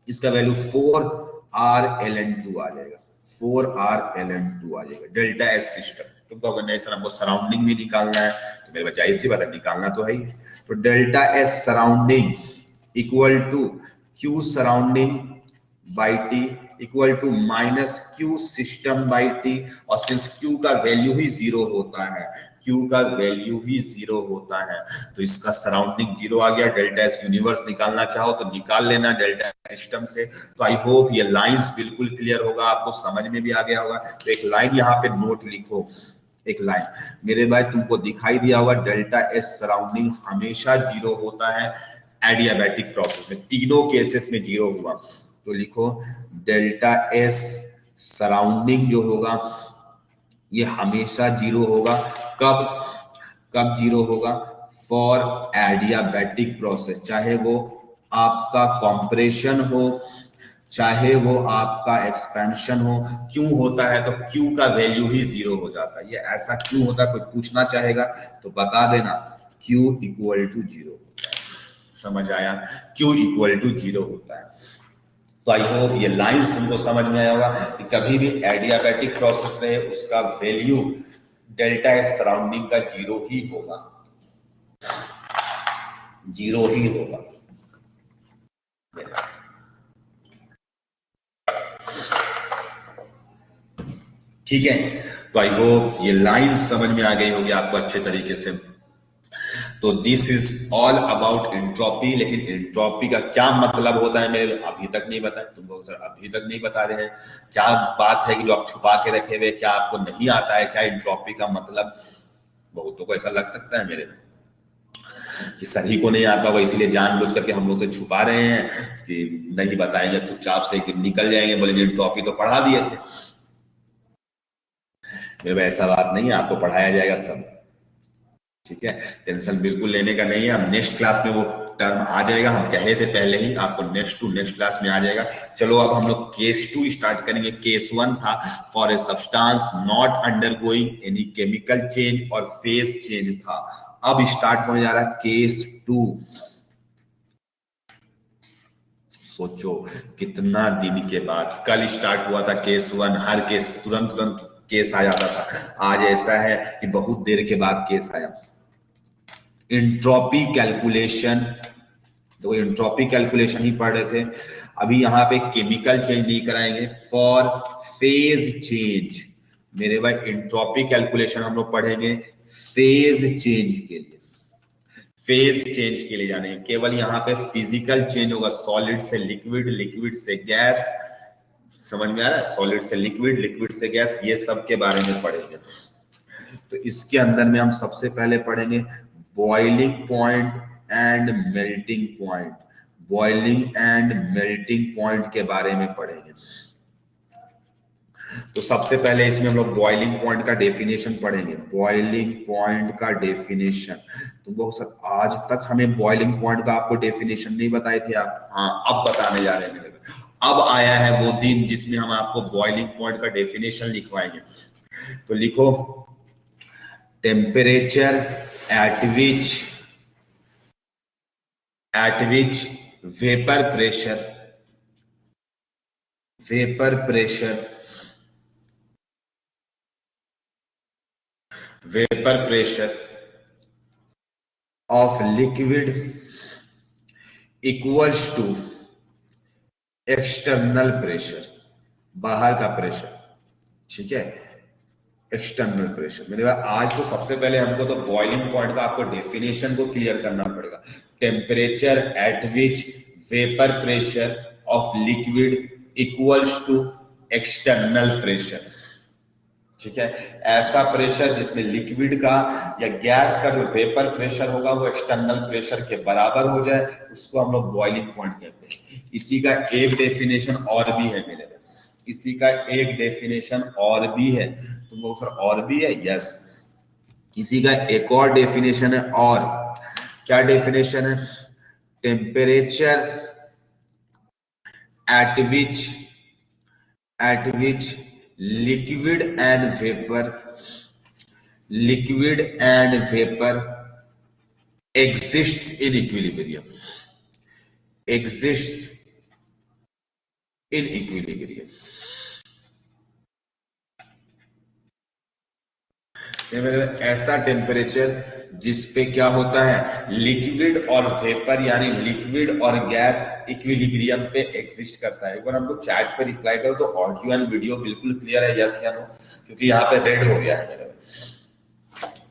इसका वैल्यू 4R ln 2 आ जाएगा, 4R ln 2 आ जाएगा डेल्टा एस सिस्टम। तुमको अगर नहीं सर हमको सराउंडिंग भी निकालना है तो मेरे बच्चा इसी बात निकालना तो है ही। तो delta S surrounding equal to Q surrounding by T equal to minus Q system by T. और सिंस क्यू का वैल्यू ही 0 होता है, क्यू का वैल्यू ही 0 होता है, तो इसका सराउंडिंग 0 आ गया। डेल्टा एस यूनिवर्स निकालना चाहो तो निकाल लेना डेल्टा सिस्टम से। तो आई होप ये लाइंस बिल्कुल क्लियर होगा, आपको समझ में भी आ गया होगा। तो एक लाइन यहाँ पे नोट लिखो, एक लाइन मेरे भाई तुमको दिखाई दिया होगा, डेल्टा एस सराउंडिंग हमेशा 0 होता है एडियाबैटिक प्रोसेस में, तीनों केसेस में 0 हुआ। तो लिखो डेल्टा एस सराउंडिंग जो होगा ये हमेशा 0 होगा। कब 0 होगा? फॉर एडियाबैटिक प्रोसेस, चाहे वो आपका कॉम्प्रेशन हो, चाहे वो आपका एक्सपेंशन हो। क्यों होता है? तो क्यू का वैल्यू ही 0 हो जाता है। ये ऐसा क्यों होता है? कोई पूछना चाहेगा तो बता देना, क्यू इक्वल टू 0 होता है। समझ आया? क्यू इक्वल टू 0 होता है। तो आई होप ये लाइंस तुमको समझ में आया होगा कि कभी भी एडियाबैटिक प्रोसेस रहे उसका वैल्यू डेल्टा एस सराउंडिंग का 0 ही होगा, 0 ही होगा। ठीक है, तो आई होप ये लाइंस समझ में आ गई होगी आपको अच्छे तरीके से। तो this is all about entropy. लेकिन एंट्रोपी का क्या मतलब होता है मेरे अभी तक नहीं बताया। तुम लोग सर अभी तक नहीं बता रहे हैं, क्या बात है कि जो आप छुपा के रखे हुए, क्या आपको नहीं आता है क्या एंट्रोपी का मतलब? बहुतों को ऐसा लग सकता है मेरे में कि सभी को नहीं आता होगा, इसीलिए जानबूझ करके हम लोग से छुपा रहे हैं कि नहीं बताएंगे, चुपचाप से एक दिन निकल जाएंगे, बोलेंगे एंट्रोपी तो पढ़ा दिए थे। मेरे में ऐसा बात नहीं है, आपको पढ़ाया जाएगा सब, ठीक है, टेंशन बिल्कुल लेने का नहीं है। अब नेक्स्ट क्लास में वो टर्म आ जाएगा, हम कहे थे पहले ही आपको, नेक्स्ट क्लास में आ जाएगा। चलो अब हम लोग केस 2 स्टार्ट करेंगे। केस 1 था for a substance not undergoing any chemical change और फेज चेंज था। अब स्टार्ट होने जा रहा है केस 2। सोचो कितना दिन के बाद, कल स्टार्ट हुआ था केस 1, हर केस तुरंत केस आ जाता था। आज ऐसा है कि बहुत देर के बाद केस आया। एंट्रोपी कैलकुलेशन, तो एंट्रोपी कैलकुलेशन ही पढ़ रहे थे। अभी यहाँ पे केमिकल चेंज नहीं कराएंगे, फॉर फेज चेंज। मेरे भाई एंट्रोपी कैलकुलेशन हम लोग पढ़ेंगे फेज चेंज के लिए, फेज चेंज के लिए जानेंगे। केवल यहाँ पे फिजिकल चेंज होगा, सॉलिड से लिक्विड, लिक्विड से गैस, समझ में आ रहा है, सॉलिड से लिक्विड, लिक्विड से गैस, ये सब के बारे में पढ़ेंगे। तो इसके अंदर में हम सबसे पहले पढ़ेंगे boiling point and melting point. Boiling and melting point के बारे में पढ़ेंगे। तो सबसे पहले इसमें हम लोग बॉइलिंग पॉइंट का डेफिनेशन पढ़ेंगे। बॉइलिंग पॉइंट का डेफिनेशन, तो बहुत सर आज तक हमें बॉइलिंग पॉइंट का आपको डेफिनेशन नहीं बताए थे आप। हाँ अब बताने जा रहे हैं मेरे को। अब आया है वो दिन जिसमें हम आपको बॉइलिंग पॉइंट का डेफिनेशन लिखवाएंगे। तो लिखो, temperature at which vapour pressure of liquid equals to external pressure, बाहर का प्रेशर, ठीक है, एक्सटर्नल प्रेशर। मेरे पास आज तो सबसे पहले हमको तो बॉइलिंग पॉइंट का आपको डेफिनेशन को क्लियर करना पड़ेगा। Temperature at which vapour pressure of liquid equals to external pressure, ठीक है। ऐसा प्रेशर जिसमें लिक्विड का या गैस का जो वेपर प्रेशर होगा वो एक्सटर्नल प्रेशर के बराबर हो जाए, उसको हम लोग बॉइलिंग पॉइंट कहते हैं। इसी का एक डेफिनेशन और भी है मेरे में, इसी का एक डेफिनेशन और भी है। तुम लोग सर और भी है? यस, इसी का एक और डेफिनेशन है। और क्या डेफिनेशन है? Temperature at which liquid and vapor exists in equilibrium, ऐसा टेम्परेचर जिसपे क्या होता है, लिक्विड और वेपर यानी लिक्विड और गैस इक्विलिब्रियम पे एग्जिस्ट करता है। एक बार हम लोग चैट पे रिप्लाई करो तो ऑडियो एंड वीडियो बिल्कुल क्लियर है, यस या नो? क्योंकि यहाँ पे रेड हो गया है मेरे,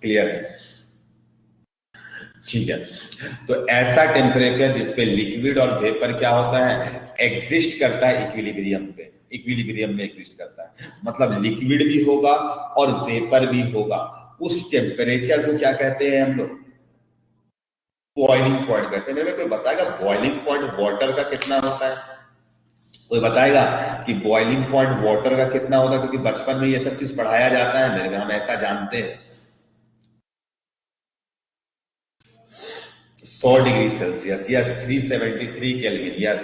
क्लियर है, ठीक है। तो ऐसा टेम्परेचर जिसपे लिक्विड और वेपर क्या होता है, एग्जिस्ट करता है इक्विलिब्रियम पे, इक्विलिब्रियम में एग्जिस्ट करता है, मतलब लिक्विड भी होगा और वेपर भी होगा। उस टेम्परेचर को क्या कहते हैं हम लोग? बॉइलिंग पॉइंट कहते हैं। मेरे को कोई बताएगा बॉइलिंग पॉइंट वाटर का कितना होता है? कोई बताएगा कि बॉइलिंग पॉइंट वाटर का कितना होता है? क्योंकि बचपन में ये सब चीज पढ़ाया जाता है मेरे में, हम ऐसा जानते हैं। 100 degree Celsius, yes, 373 kelvin, yes,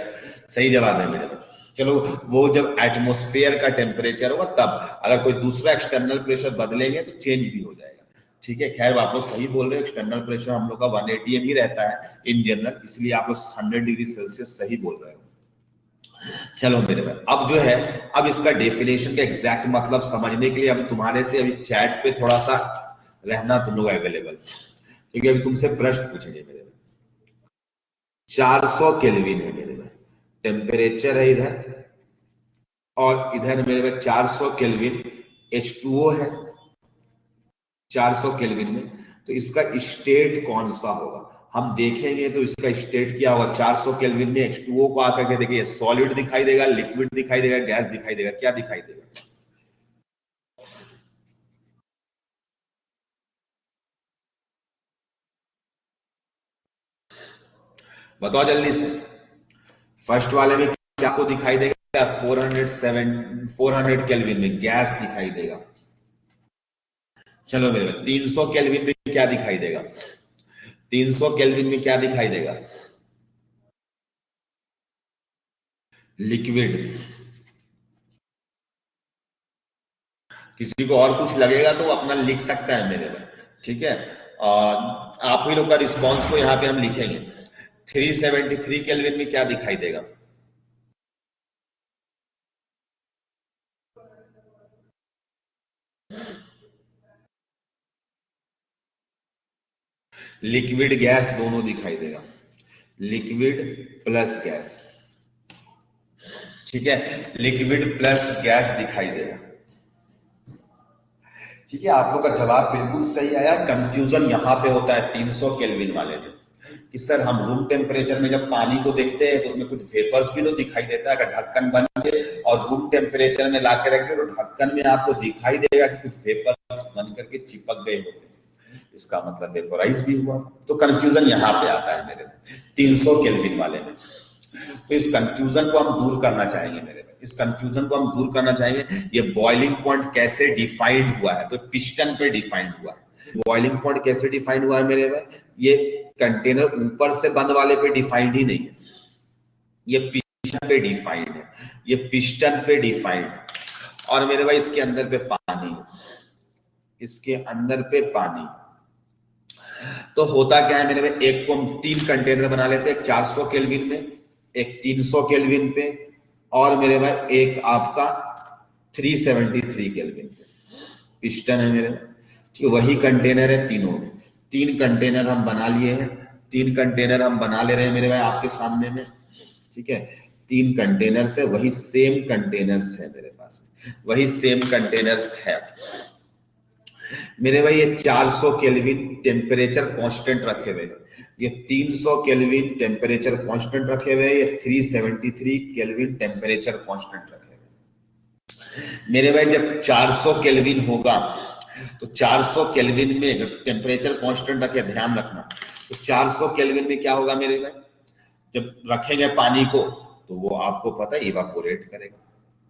सही जवाब है मेरे को। चलो वो जब एटमॉस्फेयर का टेम्परेचर होगा तब, अगर कोई दूसरा एक्सटर्नल प्रेशर बदलेंगे तो चेंज भी हो जाएगा, ठीक है। खैर आप लोग सही बोल रहे हो, एक्सटर्नल प्रेशर हम लोग का 180 ही रहता है इन जनरल, इसलिए आप लोग 100 डिग्री सेल्सियस सही बोल रहे हो। चलो मेरे भाई, अब जो है, अब इसका डेफिनेशन का एग्जैक्ट मतलब समझने के लिए अब तुम्हारे से अभी चैट पे थोड़ा सा रहना तुम लोग अवेलेबल, क्योंकि अभी तुमसे प्रश्न पूछेंगे मेरे। 400 केल्विन है मेरे में टेम्परेचर है इधर, और इधर मेरे में 400 केल्विन H2O है, 400 केल्विन में, तो इसका स्टेट कौन सा होगा हम देखेंगे। तो इसका स्टेट क्या होगा, 400 केल्विन में H2O को आकर के देखिए सॉलिड दिखाई देगा, लिक्विड दिखाई देगा, गैस दिखाई देगा, क्या दिखाई देगा? बताओ जल्दी से। फर्स्ट वाले में क्या आपको दिखाई देगा? 400 केल्विन में गैस दिखाई देगा। चलो मेरे 300 केल्विन में क्या दिखाई देगा? 300 केल्विन में क्या दिखाई देगा? लिक्विड। किसी को और कुछ लगेगा तो अपना लिख सकता है मेरे में, ठीक है। आप ही लोग का रिस्पॉन्स को यहां पे हम लिखेंगे। 373 केल्विन में क्या दिखाई देगा? लिक्विड गैस दोनों दिखाई देगा, लिक्विड प्लस गैस, ठीक है, लिक्विड प्लस गैस दिखाई देगा, ठीक है। आप लोग का जवाब बिल्कुल सही आया। कंफ्यूजन यहां पे होता है 300 केल्विन वाले में कि सर हम रूम टेम्परेचर में जब पानी को देखते हैं तो उसमें कुछ वेपर्स भी तो दिखाई देता है। अगर ढक्कन बंद है और रूम टेम्परेचर में ला के रखे तो ढक्कन में आपको दिखाई देगा कि कुछ वेपर्स बन करके चिपक गए होते हैं, इसका मतलब वेपोराइज भी हुआ। तो कंफ्यूजन यहां पे आता है मेरे में 300 केल्विन वाले में। तो इस कंफ्यूजन को हम दूर करना चाहेंगे मेरे में, इस कंफ्यूजन को हम दूर करना चाहेंगे। ये बॉइलिंग पॉइंट कैसे डिफाइंड हुआ है? तो पिस्टन पे डिफाइंड हुआ है। बॉइलिंग पॉइंट कैसे डिफाइंड हुआ है मेरे में? ये कंटेनर ऊपर से बंद वाले पे डिफाइंड ही नहीं है, ये पिस्टन पे डिफाइंड है, ये पिस्टन पे डिफाइंड है। और मेरे भाई इसके अंदर पे पानी, इसके अंदर पे पानी। तो होता क्या है मेरे में, एक को हम 3 कंटेनर बना लेते हैं, एक 400 केल्विन में, एक 300 केल्विन पे, और मेरे भाई एक आपका 373 केल्विन पे पिस्टन है मेरे में, ठीक है। वही कंटेनर है तीनों में, 3 कंटेनर हम बना लिए हैं, 3 कंटेनर हम बना ले रहे हैं मेरे भाई आपके सामने में, ठीक है। 3 कंटेनर्स है, वही सेम कंटेनर्स है मेरे पास में, वही सेम कंटेनर्स है मेरे भाई। ये 400 केल्विन टेम्परेचर कांस्टेंट रखे हुए हैं, ये 300 केल्विन टेम्परेचर कांस्टेंट रखे हुए हैं, ये 373 केल्विन टेम्परेचर कांस्टेंट रखे हुए मेरे भाई। जब 400 केल्विन होगा तो 400 केल्विन में टेम्परेचर कांस्टेंट रखे, ध्यान रखना। तो 400 केल्विन में क्या होगा मेरे भाई, जब रखेंगे पानी को तो वो आपको पता है इवापोरेट करेगा,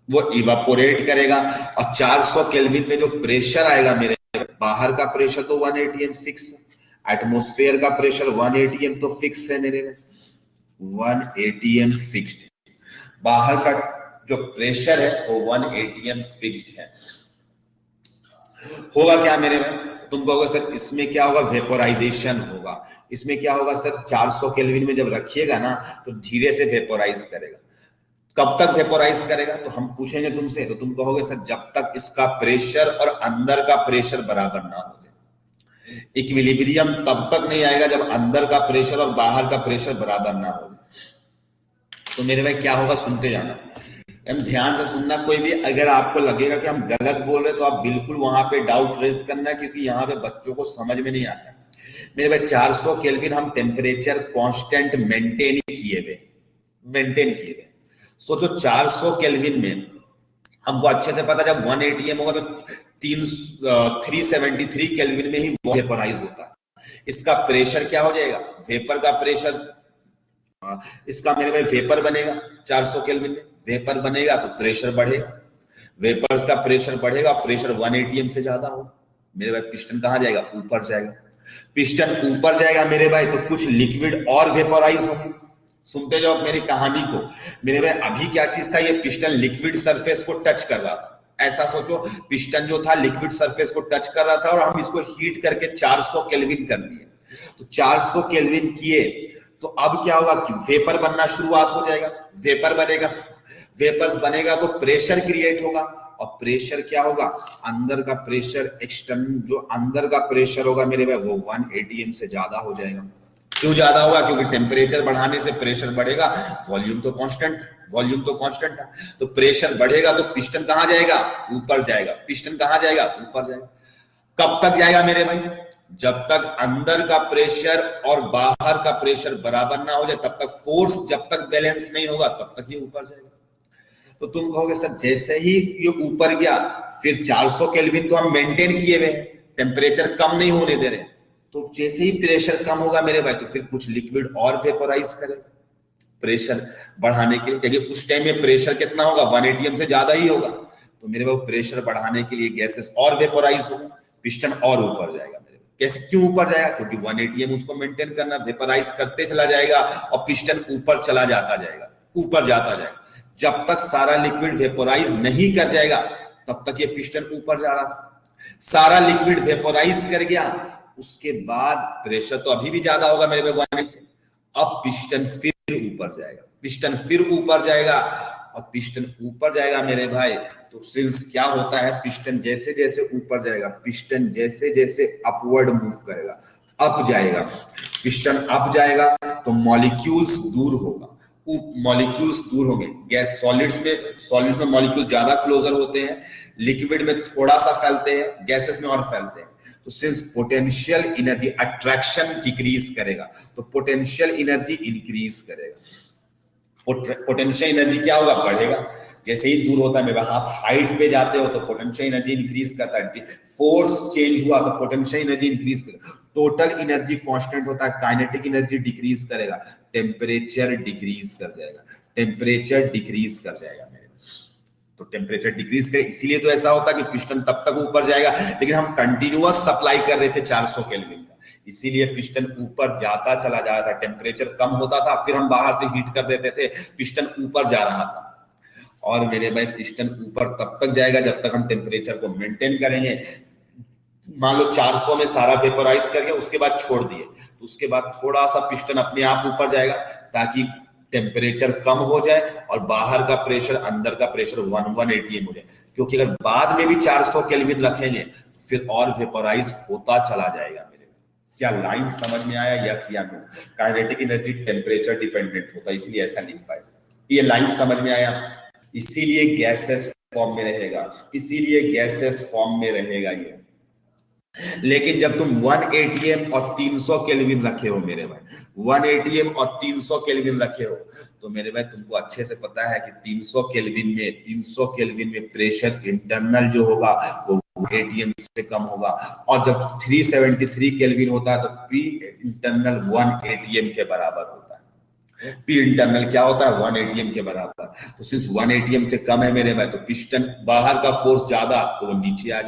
वो इवापोरेट करेगा। और 400 केल्विन में जो प्रेशर आएगा मेरे, बाहर का प्रेशर तो 1 atm फिक्स है, एटमॉस्फेयर का प्रेशर 1 atm तो फिक्स है मेरे में, 1 atm फिक्स्ड है। बाहर का जो प्रेशर है वो 1 atm फिक्स्ड है। होगा क्या मेरे में, तुम कहोगे सर इसमें क्या होगा, वेपोराइजेशन होगा। इसमें क्या होगा सर, 400 केल्विन में जब रखिएगा ना तो धीरे से वेपोराइज करेगा। कब तक वेपोराइज करेगा, तो हम पूछेंगे तुमसे, तो तुम कहोगे सर जब तक इसका प्रेशर और अंदर का प्रेशर बराबर ना हो जाए। इक्विलिब्रियम तब तक नहीं आएगा जब अंदर का प्रेशर और बाहर का प्रेशर बराबर ना हो। तो मेरे भाई क्या होगा, सुनते जाना, हम ध्यान से सुनना। कोई भी अगर आपको लगेगा कि हम गलत बोल रहे तो आप बिल्कुल वहां पे डाउट रेस करना, क्योंकि यहाँ पे बच्चों को समझ में नहीं आता। मेरे भाई 400 केल्विन हम टेम्परेचर कांस्टेंट मेंटेन किए हुए। सोचो 400 केल्विन में हमको अच्छे से पता, जब 1 atm होगा तो 373 केल्विन में ही वेपोराइज होता है। इसका प्रेशर क्या हो जाएगा, वेपर का प्रेशर, इसका मेरे भाई वेपर बनेगा 400 केल्विन में, वेपर बनेगा तो प्रेशर बढ़ेगा, वेपर्स का प्रेशर बढ़ेगा, प्रेशर 1 atm से ज्यादा होगा मेरे भाई। पिस्टन कहां जाएगा, ऊपर जाएगा। पिस्टन ऊपर जाएगा मेरे भाई तो कुछ लिक्विड और वेपोराइज होगी। सुनते जाओ मेरी कहानी को मेरे भाई। अभी क्या चीज था, ये पिस्टन लिक्विड सरफेस को टच कर रहा था। ऐसा सोचो, पिस्टन जो था लिक्विड सरफेस को टच कर रहा था और हम इसको हीट करके 400 केल्विन कर दिए। तो 400 केल्विन किए तो अब क्या होगा कि वेपर बनना शुरुआत हो जाएगा, वेपर बनेगा, वेपर्स बनेगा तो प्रेशर क्रिएट होगा। और प्रेशर क्या होगा, अंदर का प्रेशर, एक्सटर्नल जो अंदर का प्रेशर होगा मेरे भाई वो 1 atm से ज्यादा हो जाएगा। क्यों ज्यादा होगा, क्योंकि टेम्परेचर बढ़ाने से प्रेशर बढ़ेगा, वॉल्यूम तो कांस्टेंट था। तो प्रेशर बढ़ेगा तो पिस्टन कहां जाएगा, ऊपर जाएगा। पिस्टन कहां जाएगा, ऊपर जाएगा। कब तक जाएगा मेरे भाई? जब तक अंदर का प्रेशर और बाहर का प्रेशर बराबर ना हो जाए, तब तक फोर्स जब तक बैलेंस नहीं होगा तब तक ये ऊपर जाएगा। तो तुम कहोगे सर जैसे ही ये ऊपर गया फिर 400 केल्विन तो हम मेंटेन किए हुए हैं, टेम्परेचर कम नहीं होने दे रहे, तो जैसे ही प्रेशर कम होगा मेरे भाई तो फिर कुछ लिक्विड और वेपोराइज करेगा प्रेशर बढ़ाने के लिए, क्योंकि उस टाइम में प्रेशर कितना होगा 1 atm से ज्यादा ही होगा, तो मेरे भाई प्रेशर बढ़ाने के लिए गैसेस और वेपोराइज होगा, पिस्टन और ऊपर जाएगा मेरे भाई। कैसे, क्यों ऊपर जाएगा? क्योंकि 1 atm उसको मेंटेन करना, वेपोराइज करते चला जाएगा और पिस्टन ऊपर चला जाता जाएगा, ऊपर जाता जाएगा। जब तक सारा लिक्विड वेपोराइज नहीं कर जाएगा तब तक ये पिस्टन ऊपर जा रहा था। सारा लिक्विड वेपोराइज कर गया, उसके बाद प्रेशर तो अभी भी ज्यादा होगा मेरे में 1 से, अब पिस्टन फिर ऊपर जाएगा, पिस्टन फिर ऊपर जाएगा, और पिस्टन ऊपर जाएगा मेरे भाई तो सिंस क्या होता है, पिस्टन जैसे जैसे ऊपर जाएगा, पिस्टन जैसे जैसे अपवर्ड मूव करेगा, अप जाएगा, पिस्टन अप जाएगा तो मॉलिक्यूल्स दूर होगा, मॉलिक्यूल्स दूर होंगे। गैस सॉलिड्स में मॉलिक्यूल्स ज्यादा क्लोजर होते हैं, लिक्विड में थोड़ा सा फैलते हैं, गैसेस में और फैलते हैं। तो since potential energy attraction decrease करेगा तो पोटेंशियल एनर्जी इंक्रीज करेगा। पोटेंशियल एनर्जी क्या होगा, बढ़ेगा। जैसे ही दूर होता है मेरा, आप हाइट पे जाते हो तो पोटेंशियल एनर्जी इंक्रीज करता है, फोर्स चेंज हुआ तो पोटेंशियल एनर्जी इंक्रीज करेगा, टोटल एनर्जी कांस्टेंट होता है, काइनेटिक एनर्जी डिक्रीज करेगा, टेम्परेचर डिक्रीज कर जाएगा, टेम्परेचर डिक्रीज कर जाएगा मेरे। तो टेम्परेचर डिक्रीज करे, इसीलिए तो ऐसा होता है कि पिस्टन तब तक ऊपर जाएगा, लेकिन हम कंटिन्यूअस सप्लाई कर रहे थे 400 केल्विन का, इसीलिए पिस्टन ऊपर जाता चला जा रहा था, टेम्परेचर कम होता था, फिर हम बाहर से हीट कर देते थे, पिस्टन ऊपर जा रहा था। और मेरे भाई पिस्टन ऊपर तब तक जाएगा जब तक हम टेम्परेचर को मेंटेन करेंगे। मान लो 400 में सारा वेपोराइज करके उसके बाद छोड़ दिए, तो उसके बाद थोड़ा सा पिस्टन अपने आप ऊपर जाएगा ताकि टेम्परेचर कम हो जाए और बाहर का प्रेशर अंदर का प्रेशर 1 atm हो जाए, क्योंकि अगर बाद में भी 400 केल्विन रखेंगे फिर और वेपोराइज होता चला जाएगा मेरे। क्या लाइन समझ में आया? यस या no? Kinetic energy temperature dependent होता है, इसलिए ऐसा लिख पाए। ये लाइन समझ में आया? इसीलिए गैसेस फॉर्म में रहेगा, इसीलिए गैसेस फॉर्म में रहेगा ये। लेकिन जब तुम 1 atm और 300 केल्विन रखे हो मेरे भाई, 1 atm और 300 केल्विन रखे हो, तो मेरे भाई तुमको अच्छे से पता है कि 300 केल्विन में प्रेशर इंटरनल जो होगा वो atm से कम होगा, और जब 373 केल्विन होता है तो पी इंटरनल 1 atm के बराबर होता है। पी इंटरनल क्या होता है? 1 atm के बराबर। तो सिर्फ 1 atm से कम है मेरे भाई, तो पिस्टन बाहर का फोर्स ज्यादा तो वो नीचे आ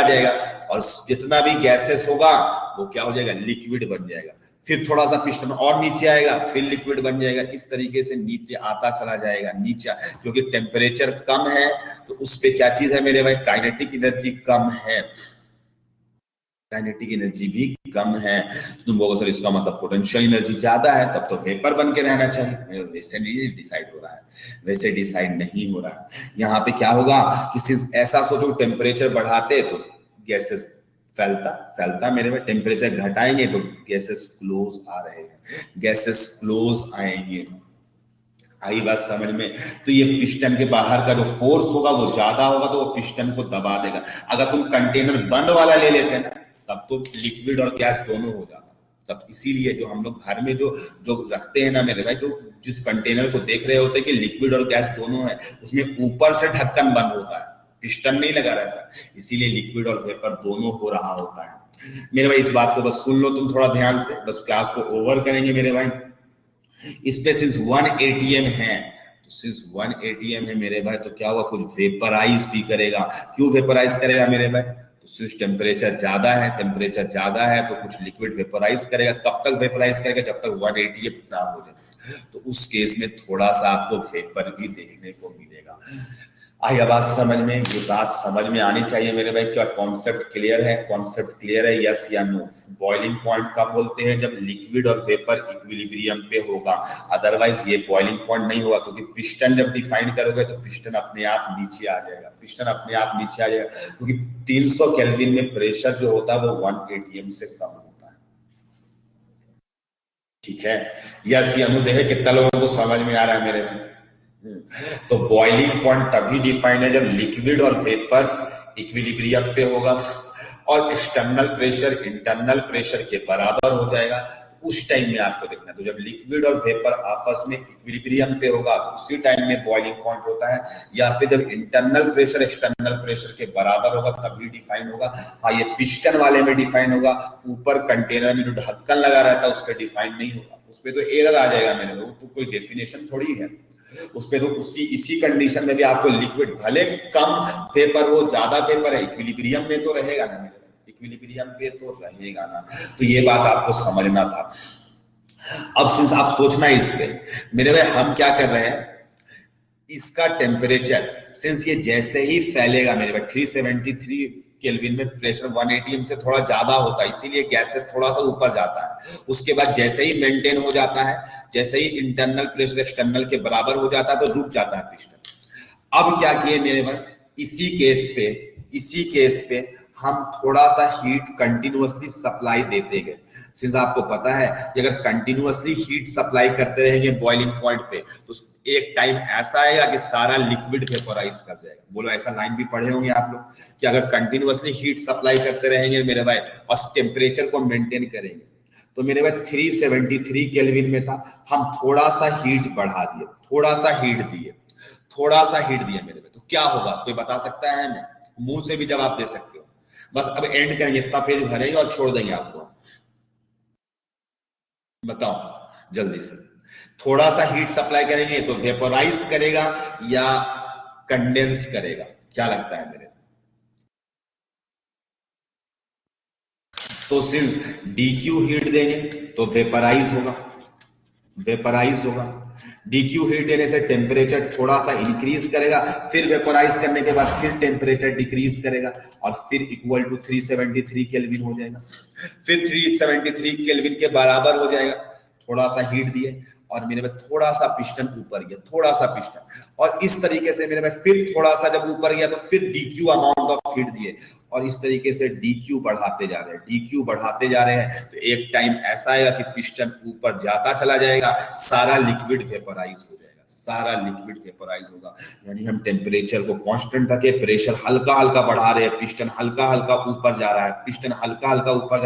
जाएगा, और जितना भी गैसेस होगा वो क्या हो जाएगा? लिक्विड बन जाएगा। फिर थोड़ा सा पिस्टन और नीचे आएगा, फिर लिक्विड बन जाएगा। इस तरीके से नीचे आता चला जाएगा, नीचे, क्योंकि टेम्परेचर कम है तो उस पे क्या चीज है मेरे भाई? काइनेटिक एनर्जी कम है, काइनेटिक एनर्जी भी कम है। तो तुम बोलोगे सर इसका मतलब पोटेंशियल एनर्जी ज्यादा है, तब तो वेपर बन के रहना चाहिए। वैसे नहीं डिसाइड हो रहा है, वैसे डिसाइड नहीं हो रहा है। यहाँ पे क्या होगा कि ऐसा सोचो, टेम्परेचर बढ़ाते तो गैसेस फैलता मेरे में, टेम्परेचर घटाएंगे तो गैसेस क्लोज आ रहे हैं, गैसेस क्लोज आएंगे। आई बात समझ में? तो ये पिस्टन के बाहर का जो फोर्स होगा वो ज्यादा होगा तो वो पिस्टन को दबा देगा। अगर तुम कंटेनर बंद वाला ले लेते ना तब तो लिक्विड और गैस दोनों हो जाता। तब इसीलिए जो हम लोग घर में जो रखते हैं ना मेरे भाई, जो जिस कंटेनर को देख रहे होते हैं कि लिक्विड और गैस दोनों है, उसमें ऊपर से ढक्कन बंद होता है, पिस्टन नहीं लगा रहता, इसीलिए लिक्विड और वेपर दोनों हो रहा होता है मेरे भाई। इस बात को बस सुन लो तुम थोड़ा ध्यान से, बस क्लास को ओवर करेंगे मेरे भाई। इसमें सिंस 1 atm है, तो सिंस 1 atm है मेरे भाई, तो क्या हुआ? कुछ वेपराइज भी करेगा। क्यों वेपराइज करेगा मेरे भाई? तो सिंस टेम्परेचर ज्यादा है तो कुछ लिक्विड वेपराइज करेगा। कब तक वेपराइज करेगा? जब तक 1 atm ना हो जाए। तो उस केस में थोड़ा सा आपको वेपर भी देखने को मिलेगा। आई आवाज समझ में? ये बात समझ में आनी चाहिए मेरे भाई। क्या कॉन्सेप्ट क्लियर है? कॉन्सेप्ट क्लियर है? यस या नो? बॉइलिंग पॉइंट कब बोलते हैं? जब लिक्विड और वेपर इक्विलिब्रियम पे होगा, अदरवाइज ये बॉइलिंग पॉइंट नहीं होगा, क्योंकि पिस्टन जब डिफाइन करोगे तो पिस्टन अपने आप नीचे आ जाएगा, क्योंकि 300 केल्विन में प्रेशर जो होता है वो 1 atm से कम होता है। ठीक है? यस या नो? देखे कितना लोगों को समझ में आ रहा है मेरे में? तो बॉइलिंग पॉइंट तभी डिफाइंड है जब लिक्विड और वेपर्स इक्विलिब्रियम पे होगा और एक्सटर्नल प्रेशर इंटरनल प्रेशर के बराबर हो जाएगा। उस टाइम में आपको देखना, तो जब लिक्विड और वेपर आपस में इक्विलिब्रियम पे होगा तो उसी टाइम में बॉइलिंग पॉइंट होता है, या फिर जब इंटरनल प्रेशर एक्सटर्नल प्रेशर के बराबर होगा तभी डिफाइन होगा। हाँ, ये पिस्टन वाले में डिफाइन होगा, ऊपर कंटेनर में जो ढक्कन लगा रहता है उससे डिफाइन नहीं होगा, उसपे तो एरर आ जाएगा मेरे लोग, तो कोई डेफिनेशन थोड़ी है उसपे। तो इसी कंडीशन में भी आपको लिक्विड भले कम वेपर हो ज्यादा वेपर है, इक्विलिब्रियम में तो रहेगा ना मेरे, इक्विलिब्रियम पे तो रहेगा ना। तो ये बात आपको समझना था। अब सिंस आप सोचना इस पे मेरे भाई हम क्या कर रहे हैं, इसका टेम्परेचर सिंस ये जैसे ही फैलेगा मेरे भाई 373 केल्विन में प्रेशर 180 से थोड़ा ज्यादा होता है, इसीलिए गैसेस थोड़ा सा ऊपर जाता है। उसके बाद जैसे ही मेंटेन हो जाता है, जैसे ही इंटरनल प्रेशर एक्सटर्नल के बराबर हो जाता है तो रुक जाता है पिस्टन। अब क्या किए मेरे भाई, इसी केस पे हम थोड़ा सा हीट कंटिन्यूअसली सप्लाई देते गए। सिंस आपको पता है कि अगर कंटिन्यूअसली हीट सप्लाई करते रहेंगे बॉइलिंग पॉइंट पे तो एक टाइम ऐसा आएगा कि सारा लिक्विड वेपोराइज कर जाएगा। बोलो, ऐसा लाइन भी पढ़े होंगे आप लोग कि अगर कंटिन्यूअसली हीट सप्लाई करते रहेंगे मेरे भाई और टेम्परेचर को मेंटेन करेंगे, तो मेरे भाई 373 केल्विन में था, हम थोड़ा सा हीट बढ़ा दिए, थोड़ा सा हीट दिए मेरे भाई, तो क्या होगा कोई बता सकता है? हमें मुंह से भी जवाब दे सकते हो। बस अब एंड करेंगे, इतना पेज भरेंगे और छोड़ देंगे आपको। बताओ जल्दी से, थोड़ा सा हीट सप्लाई करेंगे तो वेपोराइज करेगा या कंडेंस करेगा? क्या लगता है मेरे? तो सिर्फ डीक्यू हीट देंगे तो वेपोराइज होगा। डीक्यू हीट देने से टेम्परेचर थोड़ा सा इंक्रीज करेगा, फिर वेपोराइज करने के बाद फिर टेम्परेचर डिक्रीज करेगा और फिर इक्वल टू 373 केल्विन हो जाएगा। फिर 373 केल्विन के बराबर हो जाएगा। थोड़ा सा हीट दिए और मेरे में थोड़ा सा पिस्टन ऊपर गया, थोड़ा सा पिस्टन, और इस तरीके से मेरे में फिर थोड़ा सा जब ऊपर गया तो फिर डीक्यू अमाउंट ऑफ हीट दिए और इस तरीके से डीक्यू बढ़ाते जा रहे हैं। तो एक टाइम ऐसा आएगा कि पिस्टन ऊपर जाता चला जाएगा, सारा लिक्विड वेपोराइज होगा। यानी हम टेम्परेचर को कांस्टेंट रखे, प्रेशर हल्का हल्का बढ़ा रहे हैं, पिस्टन हल्का हल्का ऊपर जा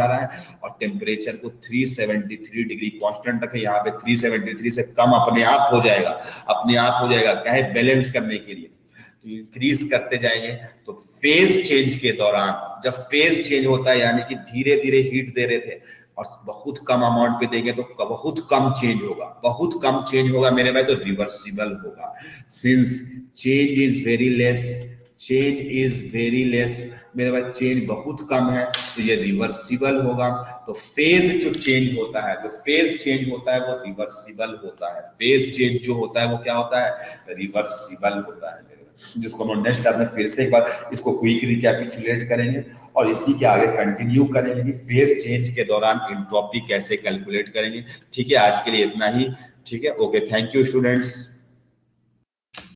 रहा है और टेम्परेचर को 373 डिग्री कांस्टेंट रखे। यहाँ पे 373 से कम अपने आप हो जाएगा, क्या है, बैलेंस करने के लिए। तो इंक्रीज करते जाएंगे तो फेज चेंज के दौरान, जब फेज चेंज होता है यानी कि धीरे धीरे हीट दे रहे थे और बहुत कम अमाउंट पे देंगे तो बहुत कम चेंज होगा मेरे भाई, तो रिवर्सिबल होगा। Since change is very less मेरे भाई, चेंज बहुत कम है तो ये रिवर्सिबल होगा। तो फेज जो चेंज होता है वो रिवर्सिबल होता है। फेज चेंज जो होता है वो क्या होता है? रिवर्सिबल होता है, जिसको हम नेक्स्ट क्लास में फिर से एक बार इसको क्विक रिकैपिचुलेट करेंगे और इसी के आगे कंटिन्यू करेंगे कि फेज चेंज के दौरान एंट्रोपी कैसे कैलकुलेट करेंगे। ठीक है, आज के लिए इतना ही। ठीक है, ओके, थैंक यू स्टूडेंट्स।